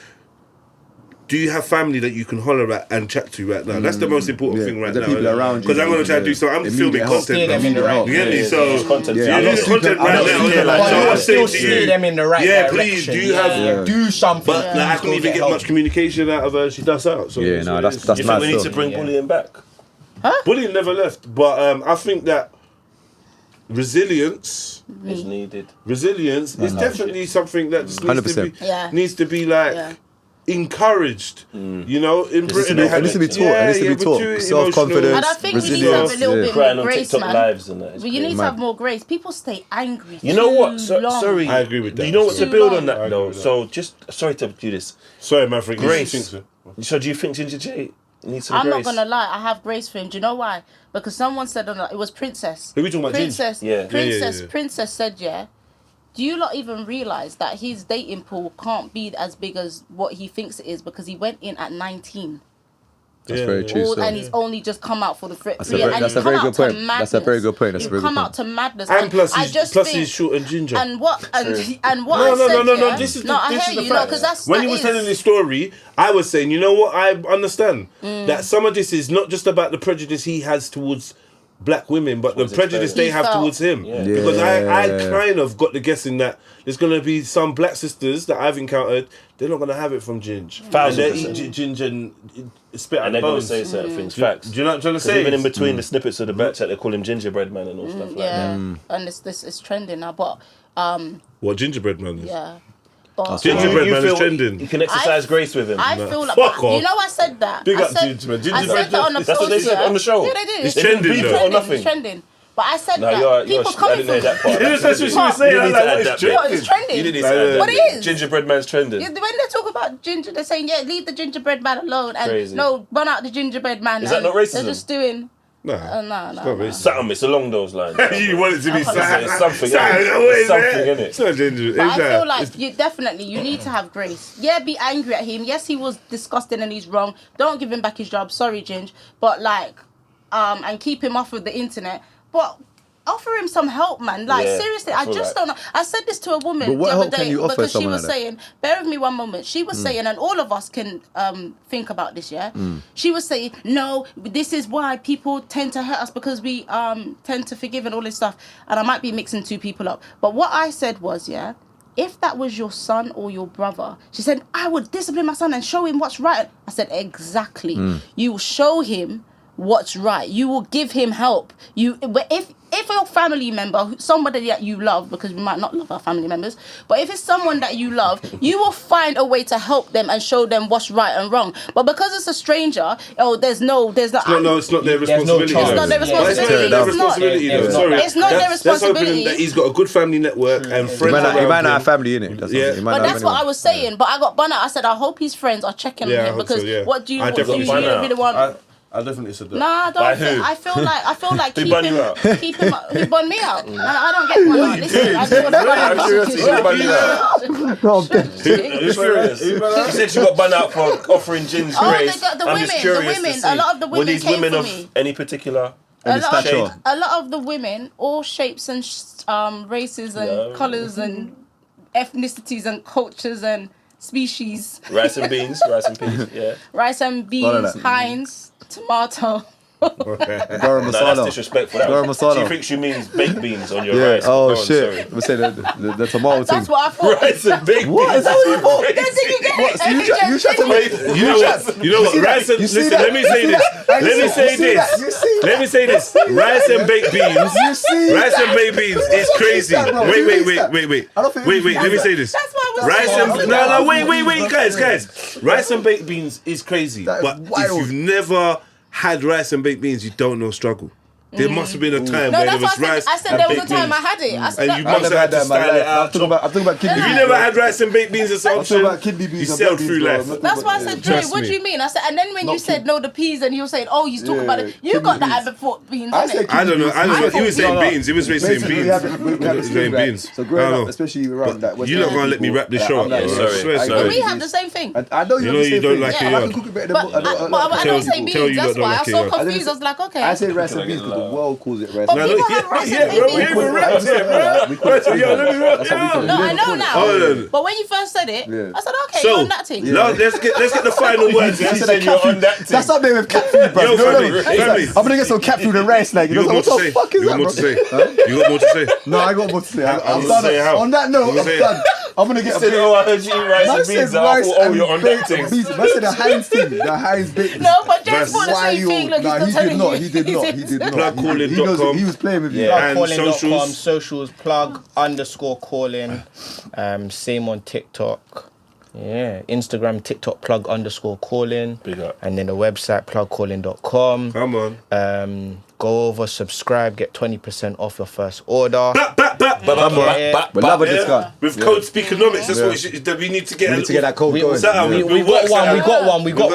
do you have family that you can holler at and chat to right now? That's the most important thing right the now. people around you. Because I'm going to try to do something. I'm Immediate filming help. content. Steer them in the right You get me? Yeah, So, it's content. Yeah, you're I'm doing not content super- right I'm not now. super- So But I'm you saying still to steer you, them in the right yeah, direction. please, do you have... do something? But like, I couldn't even get much communication out of her. She does out. So Yeah, it's no, what it that's is. that's You mad think we need to stuff. bring bullying back? Bullying never left. But I think that resilience Is needed. is definitely something that just needs to 100%. be, Yeah. needs to be like... Yeah. encouraged, you know. In Britain, It needs to be taught. It needs to be taught. Self-confidence, And I think we need to resilience. have a little bit Crying more on grace, TikTok man. lives and that. But you need to have more grace. People stay angry. You know what? too long. Sorry. I agree with that. You know what to Too build long. on that I agree though? with that. So just sorry to do this. Sorry, man, for Grace. so. So do you think Ginger J needs some I'm grace? not gonna lie, I have grace for him. Do you know why? Because someone said on it was Princess. Who are we talking about, Princess. Yeah. Princess. Yeah. Princess said, yeah. Do you not even realise that his dating pool can't be as big as what he thinks it is because he went in at 19? That's very true. still. And he's only just come out for the free. That's a very good point. That's a very good point. That's a very good Come point. out to madness. And plus, I he's, just plus think, he's short and ginger. And what and what No, I no, said, no, no. yeah? This is no, I this hear is the you, fact. because that's When that he was is- telling this story, I was saying, you know what? I understand that some of this is not just about the prejudice he has towards black women, but the prejudice they have towards him. Yeah. Because I kind of got the guessing that there's going to be some black sisters that I've encountered, they're not going to have it from Ginge. 1000%. And they eat ginger and spit out And the they're going to bones. say certain things. Facts. Do you know what I'm trying to say? Even in between the snippets of the back chat, they call him gingerbread man and all stuff like that. And it's trending now. But What gingerbread man is? yeah. But Gingerbread You man feel is trending. You can exercise grace with him. I feel like, Fuck off. you know, I said that. Big I up said, gingerbread. I Gingerbread said that on the That's what they post, said yeah. on the show. Yeah, they did. It's trending People though. or nothing. It's trending. But I said No, that people I coming didn't hear for that part. That's what she was What? saying. You I need was to like, add what that is bit. What, it's trending? You need to add What that it bit. is? Gingerbread man's trending. When they talk about ginger, they're saying, yeah, leave the gingerbread man alone. And Crazy. no, run out the gingerbread man. Is that and not racism? They're just doing... No. no. It's not racist. Something, it's along those lines. You want it to be I can't sad. It's something, Sad, innit? no way, It's something, man. innit? It's not ginger. But I feel like you need to have grace. Yeah, be angry at him. Yes, he was disgusting and he's wrong. Don't give him back his job. Sorry, Ginge. But and keep him off of the internet. But offer him some help, man. Yeah, Seriously, I I feel just like- don't know. I said this to a woman But what the other help can day you offer because she someone was like that? saying, bear with me one moment. She was saying, and all of us can think about this, yeah? She was saying, no, this is why people tend to hurt us because we tend to forgive and all this stuff. And I might be mixing two people up. But what I said was, yeah, if that was your son or your brother, she said, I would discipline my son and show him what's right. I said, exactly. You will show him what's right. You will give him help. If your family member, somebody that you love, because we might not love our family members, but if it's someone that you love, you will find a way to help them and show them what's right and wrong. But because it's a stranger, it's not it's not their responsibility. chance. It's not their But it's responsibility. not their It's not. responsibility. though. It's Sorry. not. It's not their That's hoping responsibility. that he's got a good family network and friends He might around not have him. family in it. But that's what I was saying. But I got bun out. I said, I hope his friends are checking Yeah, I on him hope because so, yeah. what do you I want? You definitely bun out. really want. I definitely said that. Nah, I By don't think. who? I feel like Who keep bun him. you out? Keep him. Who bun me out? I don't get one out. Listen, I just want to bun I'm out. curious to see who bun you out. Who's curious? You said she got bun out for offering Gin's Oh, grace. they got the I'm women, just curious the women. to see. A lot of the Were women these came women for of me. any particular A lot, shade? of, a lot of the women, all shapes and races and colours and ethnicities and cultures and species. Rice and beans, yeah. Rice and All of beans, that. Heinz, tomato. Garam No, that's masala. disrespectful. Garam masala. She thinks she means baked beans on your Yeah. rice. Oh Go on, shit. sorry. We say the tomato thing. That's what I thought. Rice and baked What? beans. Is that what you thought? That's it, you get What? it. So you tried to make. You know what? Rice and listen. Let me say this. Let me say this. Let me say this. Rice and baked beans. Rice and baked beans is crazy. Wait. Let me say this. That's why I was Rice saying. and no, wait, guys. Rice and baked beans is crazy. That is But if wild. you've never had rice and baked beans, you don't know struggle. There must have been a time No, where there that's was what rice I said and there was a baked time beans. I had it. I said And that. you I've must never have had to that in my style it life. I'm out. talking about kidney If beans. you never had rice and baked beans as an I'm talking option, about kidney beans. you and sailed baked through beans, bro. life. I'm not That's talking why I about- said, Joey, Trust what me. do you mean? I said, and then when you said no, the peas, and you were saying, oh, you talk Yeah, about it. You kidney got that beans. I before beans, I said innit? I don't know. He was saying No. beans. He was saying Basically, beans. we have He was a saying right. beans. So I growing don't up, know. especially around that. West You're not Indian gonna let me people, wrap this like, show I'm up, like, bro. sorry, I swear to sorry. God. We have the same thing. I know You you know have the you same don't thing. like it, Yeah. And I yeah. can cook it better than But a lot I of don't people. say beans. tell you That's don't why like I was it, so yeah. confused. I was like, okay. I say rice and Can I beans get because the loud? world calls it rice But and people beans. have rice and yeah, bro, baked we beans. even rapped it, bro. We call it Yo, let me That's what we call it. No, We I don't know call it. now. Hold on. But when you first said it, Yeah. I said, okay, So, you're on that thing. now let's get the final words. I Yeah? said that cat food. That's up there with cat food, bro. Yo, You know what I mean? family, It's like, family. I'm gonna get some cat food and rice, like, you You know got more what to the say? fuck is You got that, more bro? to say? You got more to say? No, I got more to say. I'm I'm gonna done. say how. On that note, I'm gonna I'm say done. I'm gonna get a Said, plate. oh, I heard you eat rice Man and said beans. I rice thought, oh, and you're on that baked thing. beans. Man said the Heinz thing. The Heinz baked beans. No, but James That's thought the same thing. Look, Nah, he's he still did telling not. you. He did not. He did not. Plugcalling.com. He was playing with you. Yeah. And Plugcalling.com, socials. socials, plug_calling. Same on TikTok. Yeah, Instagram, TikTok, plug_calling. Big up. And then the website, plugcalling.com. Come on. Go over, subscribe, get 20% off your first order. We love a discount. With code Speakenomix, that's what we need to get. We need to get that code going. We got one. We got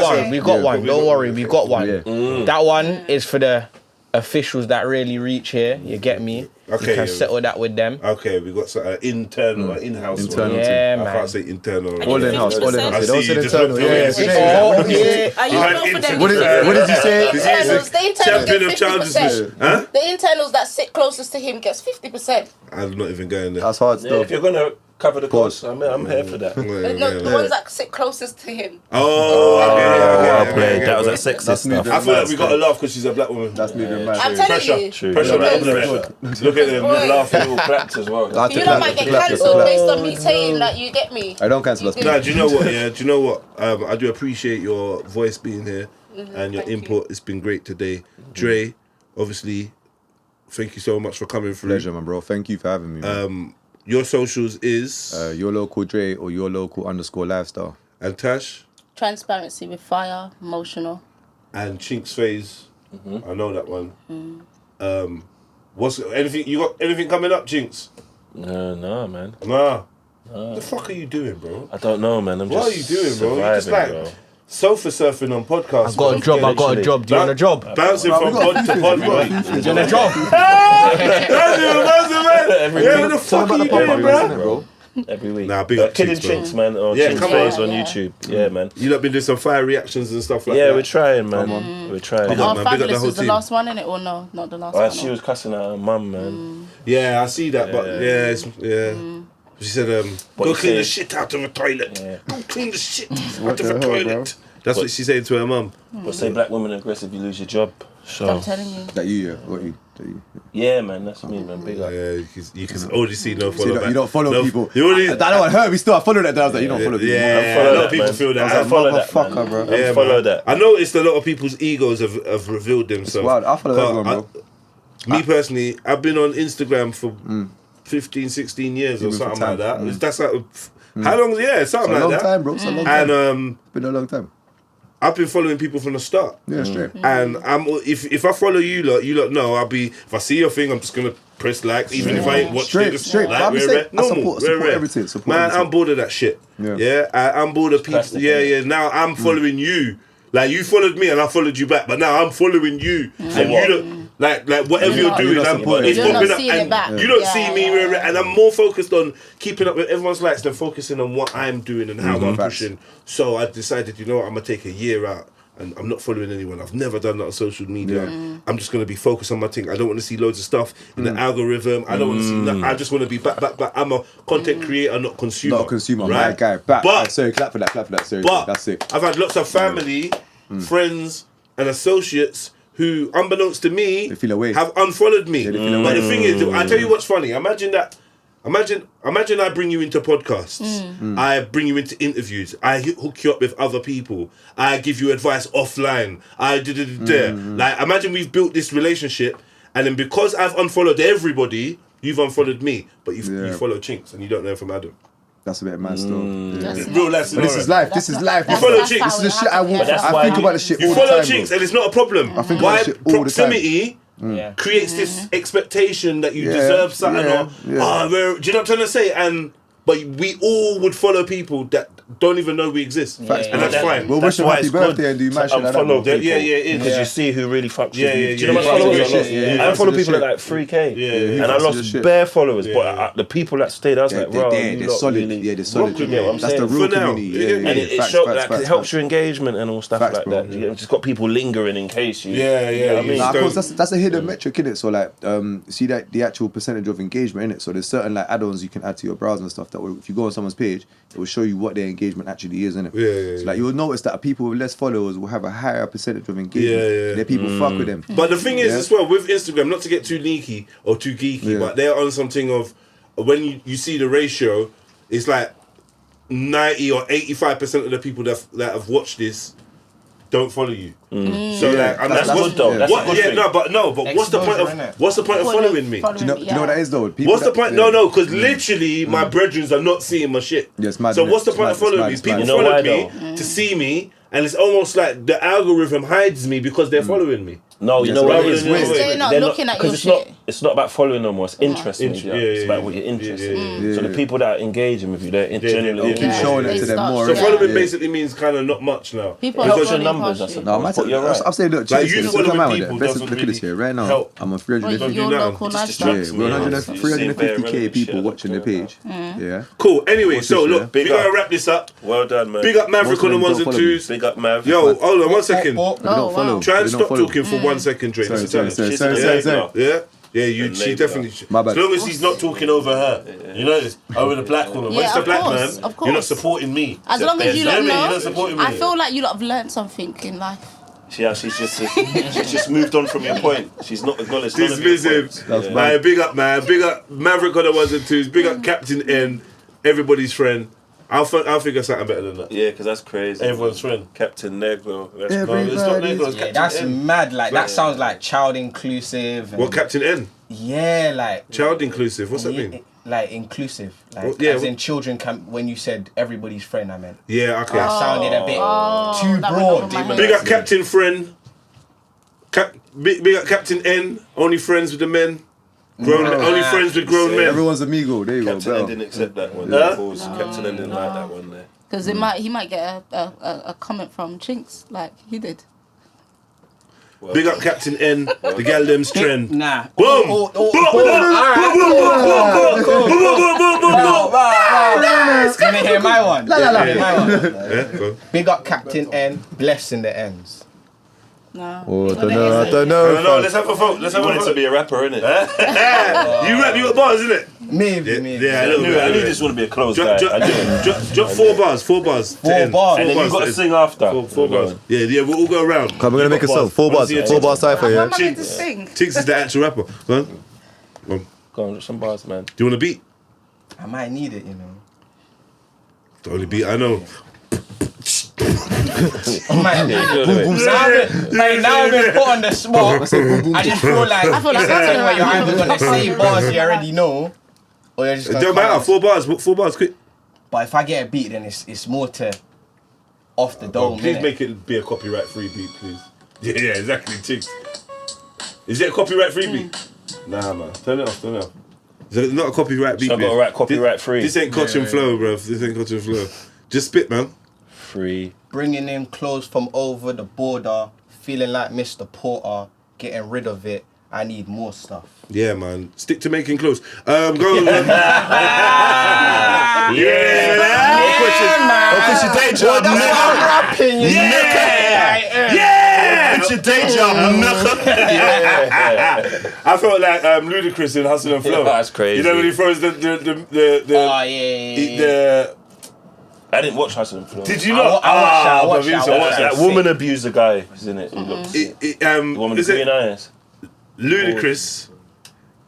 one. Yeah, Don't worry, we got one. Yeah. That one is for the officials that really reach here. You get me? Okay, You can yeah. settle that with them. Okay, we got internal, in-house. Internal one. team. Yeah, I man. can't say internal. All in house. All in I house. see Don't you say just internal. looked Yeah, away. yeah. Oh, yeah. Are you Right, going for them? What did you say? This is Internals, the internals champion get of childishness. 50%. Huh? The internals that sit closest to him gets 50%. I'm not even going there. That's hard Yeah, stuff. if you're gonna Cover the cost. I'm here for that. No, the ones that sit closest to him. Well played. That was that sexist stuff. I feel like we got to laugh because she's a black woman. That's moving mad. I'm telling you. Pressure on the pressure. Look at them, they're laughing. All clapped as well. You know, might get cancelled based on me saying that. You get me. I don't cancel us. Nah, do you know what? Yeah, do you know what? I do appreciate your voice being here and your input. It's been great today, Dre. Obviously, thank you so much for coming through. Pleasure, man, bro. Thank you for having me. Man. Your socials is your local Dre or your local _ lifestyle. And Tash Transparency with fire, emotional. and Chinx Phase. I know that one. What's anything you got? Anything coming up, Chinx? No, man. Nah. The fuck are you doing, bro? I don't know, man. What are you doing, bro? You're just like bro. sofa surfing on podcasts. I got a job. I got a job. Do you want a job? Bouncing from pod to pod, bro. Do you want a job? Bouncing, man. Yeah, what the fuck are you doing, bro? Every week. Nah, big up Kidding Chinx, Chinx, man. Or Yeah, Chinx come Phase on. on Yeah. YouTube. Yeah, man. You lot been doing some fire reactions and stuff like that. Yeah, we're trying, man. We're trying. Big up, Oh, man. Big up the Fabulous whole was the team. last one, innit? Or no, not the last Well, one. she was cussing at her mum, man. Yeah, I see that, but yeah. She said, What go you clean the say? shit out of a toilet. Yeah. Go clean the shit What out of the a hell, toilet. That's what she's saying to her mum. But say black women are aggressive, you lose your job. So I'm telling you. That you, yeah. What you? yeah, man, that's me, man. Big up. Yeah, you can already see no See, follow back. you don't follow No- people. You already, I know it hurt me still. I followed that. I was like, you don't follow people. yeah, follow a lot that, of people man. feel that. I follow that, Motherfucker, man. bro. Yeah, follow man. that. I noticed a lot of people's egos have revealed themselves. Wild. I follow But everyone, bro. Me personally, I've been on Instagram for 15, 16 years or Even for something like time. that. That's like, how long? Yeah, something It's a like long that. time, bro. It's a long time. And Been a long time. I've been following people from the start. Yeah, straight. And if I follow you lot know I'll be, if I see your thing, I'm just gonna press like, even if I ain't watched it. Straight. Like, I'm we're saying, I normal. support We're everything. Support Man, everything. I'm bored of that shit. Yeah. I'm bored of people. plastic, Yeah, innit? yeah. Now I'm following you. Like you followed me and I followed you back, but now I'm following you. And what? you don't like whatever you're not- doing. you're not I'm, supporting it's it. You're not popping up, seeing it and back. you don't Yeah, see me. yeah. And I'm more focused on keeping up with everyone's likes than focusing on what I'm doing and how I'm Facts. pushing. So I decided, you know what, I'm gonna take a year out. And I'm not following anyone. I've never done that on social media. I'm just going to be focused on my thing. I don't want to see loads of stuff in the algorithm. I don't want to see that. I just want to be back. I'm a content creator, not consumer. Not a consumer, right? my guy. Back. But, Sorry, clap for that. Sorry, but that's it. I've had lots of family, friends, and associates who, unbeknownst to me, They feel away. have unfollowed me. Yeah, they feel But away. the thing is, I tell you what's funny. Imagine I bring you into podcasts. I bring you into interviews. I hook you up with other people. I give you advice offline. Like, imagine we've built this relationship, and then because I've unfollowed everybody, you've unfollowed me, but you follow Chinx and you don't know from Adam. That's a bit of man still. Yeah. That's Real life But this is life. This is life. You follow That's Chinx. how This is the it shit I happens. want. That's I why think about the shit You all the follow time. Chinx bro. and it's not a problem. think about Why that shit all the time. proximity Yeah. creates this expectation that you Yeah, deserve something or yeah. do you know what I'm trying to say? But we all would follow people that don't even know we exist. Facts, And that's That- fine. We'll wish them why happy it's good birthday and do mad to shit like that. unfollow bro. people. Yeah, it is. Because you see who really fucks Yeah, with you. yeah, Do you know yeah. how much followers I Yeah, lost? yeah, I yeah. unfollow Yeah. people at like 3K. Yeah, And I That's lost the shit. bare followers. Yeah. But the people that stayed, I was like, bro, They're you lot solid. really Yeah, they're solid. rock with me, what I'm That's the saying. real For now. community. Yeah, Yeah, yeah. And it Facts, showed facts, like it facts, helps facts. your engagement and all stuff Facts, like bro. that. It's just got people lingering in case you. Yeah, You know what I mean? Nah, Don't- cause that's a hidden metric, innit? So like, see that the actual percentage of engagement, innit? So there's certain like add-ons you can add to your browser and stuff that will, if you go on someone's page, it will show you what their engagement actually is, innit? Yeah. So like you'll notice that people with less followers will have a higher percentage of engagement. Yeah. Their people fuck with them. But the thing is, Yeah. as well, with Instagram, not to get too leaky or too geeky, Yeah. but they're on something of when you see the ratio, it's like 90 or 85% of the people that have watched this don't follow you. So like, and That's what's- good though. That's a good thing. But what's the point of Exposure, innit? what's the point of following me? Do you know what that is though? People What's the that- point? yeah. No, because literally my brethren are not seeing my shit. Yeah, it's mad, So innit? what's the It's point mad, of following me? it's mad, People it's mad. You know followed why, me to see me, and it's almost like the algorithm hides me because they're following me. No, you Yes, know what it rather is? than Wait, They're not they're looking at 'cause your it's not. shit. It's not about following them. It's interest in you. Yeah, It's yeah, about yeah. what you're interested Yeah, in. So the people that are engaging with you, they're genuinely. Keep showing it they to them start- more, So Yeah. following Yeah. basically means kind of not much now. People It are helps your scrolling numbers. past That's you. it. No, But you're right. I'm saying, look, Like, check you this here. following Come out with people it. Best doesn't look at this really here. Right now, help. I'm on Well, 350. do your now. local It lifestyle. Yeah, we're 350k people watching the page. Yeah. Cool. Anyway, What's so this, look, yeah? we Big gotta up. wrap this up. Well done, man. Big up Maverick Most on the of them ones don't and follow me. twos. Big up, Mav. Yo, hold on 1 second. They don't follow. Try and They don't stop follow. talking for 1 second, Drake. Sorry, Listen to sorry, me. sorry, sorry, sorry. Yeah? Yeah, she definitely. My bad. As long as he's not talking over her, you know, over the black woman. When Yeah, it's the of black course, man, of you're not course. supporting me. As long as you lot You're know, not supporting me. I feel like you lot have learned something in life. She's just moved on from your point. She's not acknowledged none of your Dismissive. points. Man, big up, man. Big up Maverick on the ones and twos. Big up Captain N, everybody's friend. I'll figure something better than that. Yeah, because that's crazy. Everyone's friend. Captain Negro. That's No, it's not Negro, it's Yeah, Captain that's N. mad. Like that sounds like child inclusive. And What, Captain N? Yeah, like Child inclusive. What's that mean? like inclusive. Like Well, yeah, as in children can. When you said everybody's friend, I meant Yeah, okay. that sounded a bit too that went broad. over my head. Big up Captain Friend. Big up Captain N. Only friends with the men. Only friends with grown men. Everyone's amigo. There you Captain go. N didn't accept that one. Captain N didn't like that one there. Because he might get a comment from Chinx like he did. Well, Big up Captain N. The gal them's trend. Nah. Boom! Let me hear my one. Let me hear my one. Yeah, go on. Big up Captain N. Blessing the ends. No. Oh, I don't know. No, let's have a vote. Let's he have a wanted to vote. be a rapper, innit? You rap, you got bars, isn't it? Maybe. Yeah, a little bit. I knew this wouldn't be a close guy. Drop 4 bars. 4 bars. to end. bars. And then you've got to sing after. 4 bars. Yeah, we'll all go around. Come, we're gonna make a song. 4 bars. 4 bar cipher, What yeah. am I meant to sing? Chinx is the actual rapper. Go on. Go on, some bars, man. Do you want a beat? I might need it, you know. The only beat I know. I might need it. Now I've been put on the spot. I just feel like I feel like it's that's something where you're right. either gonna say bars you already know, or you're just It gonna don't come matter. out. 4 bars. 4 bars, quick. But if I get a beat, then it's more to off the dome. Please innit? make it be a copyright-free beat, please. Yeah, exactly. Chinx. Is it a copyright-free beat? Nah, man. Turn it off. It's not a copyright beat. So I've got to write copyright-free. This ain't Cotton Flow, bruv. This ain't Cotton Flow. Just spit, man. Free. Bringing in clothes from over the border, feeling like Mr. Porter, getting rid of it. I need more stuff. Yeah, man. Stick to making clothes. Go on. What's your day job, Rapping, What's your day job, I felt like Ludacris in Hustle and Flow. That's crazy. You know when he throws the Oh yeah. I didn't watch Hustle and Flow. Did you not? I watched that. That woman abuser guy, isn't it? Who looks the woman with Is it green eyes.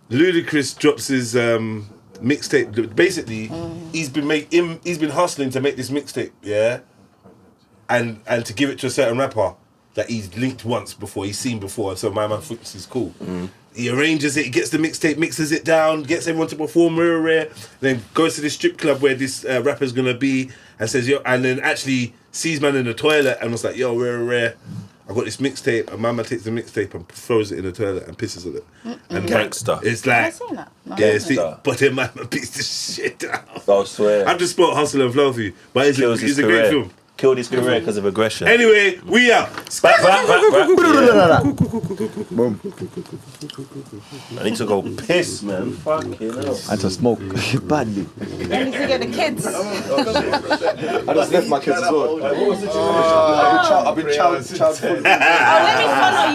Ludacris drops his mixtape. Basically, he's been hustling to make this mixtape, yeah, and to give it to a certain rapper that he's linked once before, he's seen before. So my man thinks he's cool. He arranges it, he gets the mixtape, mixes it down, gets everyone to perform rare, then goes to this strip club where this rapper's gonna be and says, yo, and then actually sees man in the toilet and was like, yo, rare. I got this mixtape, and Mama takes the mixtape and throws it in the toilet and pisses on it. And Gangster. It's Have I like, seen that? No. yeah, see, Gangster. but then Mama beats the shit out. I swear. I've just spelled Hustle and Flow for you, but it's Kills his a great career. film. Killed his career because of aggression. Anyway, we out. Back. Yeah. Boom. I need to go piss, man. Fucking hell. And to smoke badly. I need to get the kids. I just left my kids as well. I've been child. Oh, let me follow you.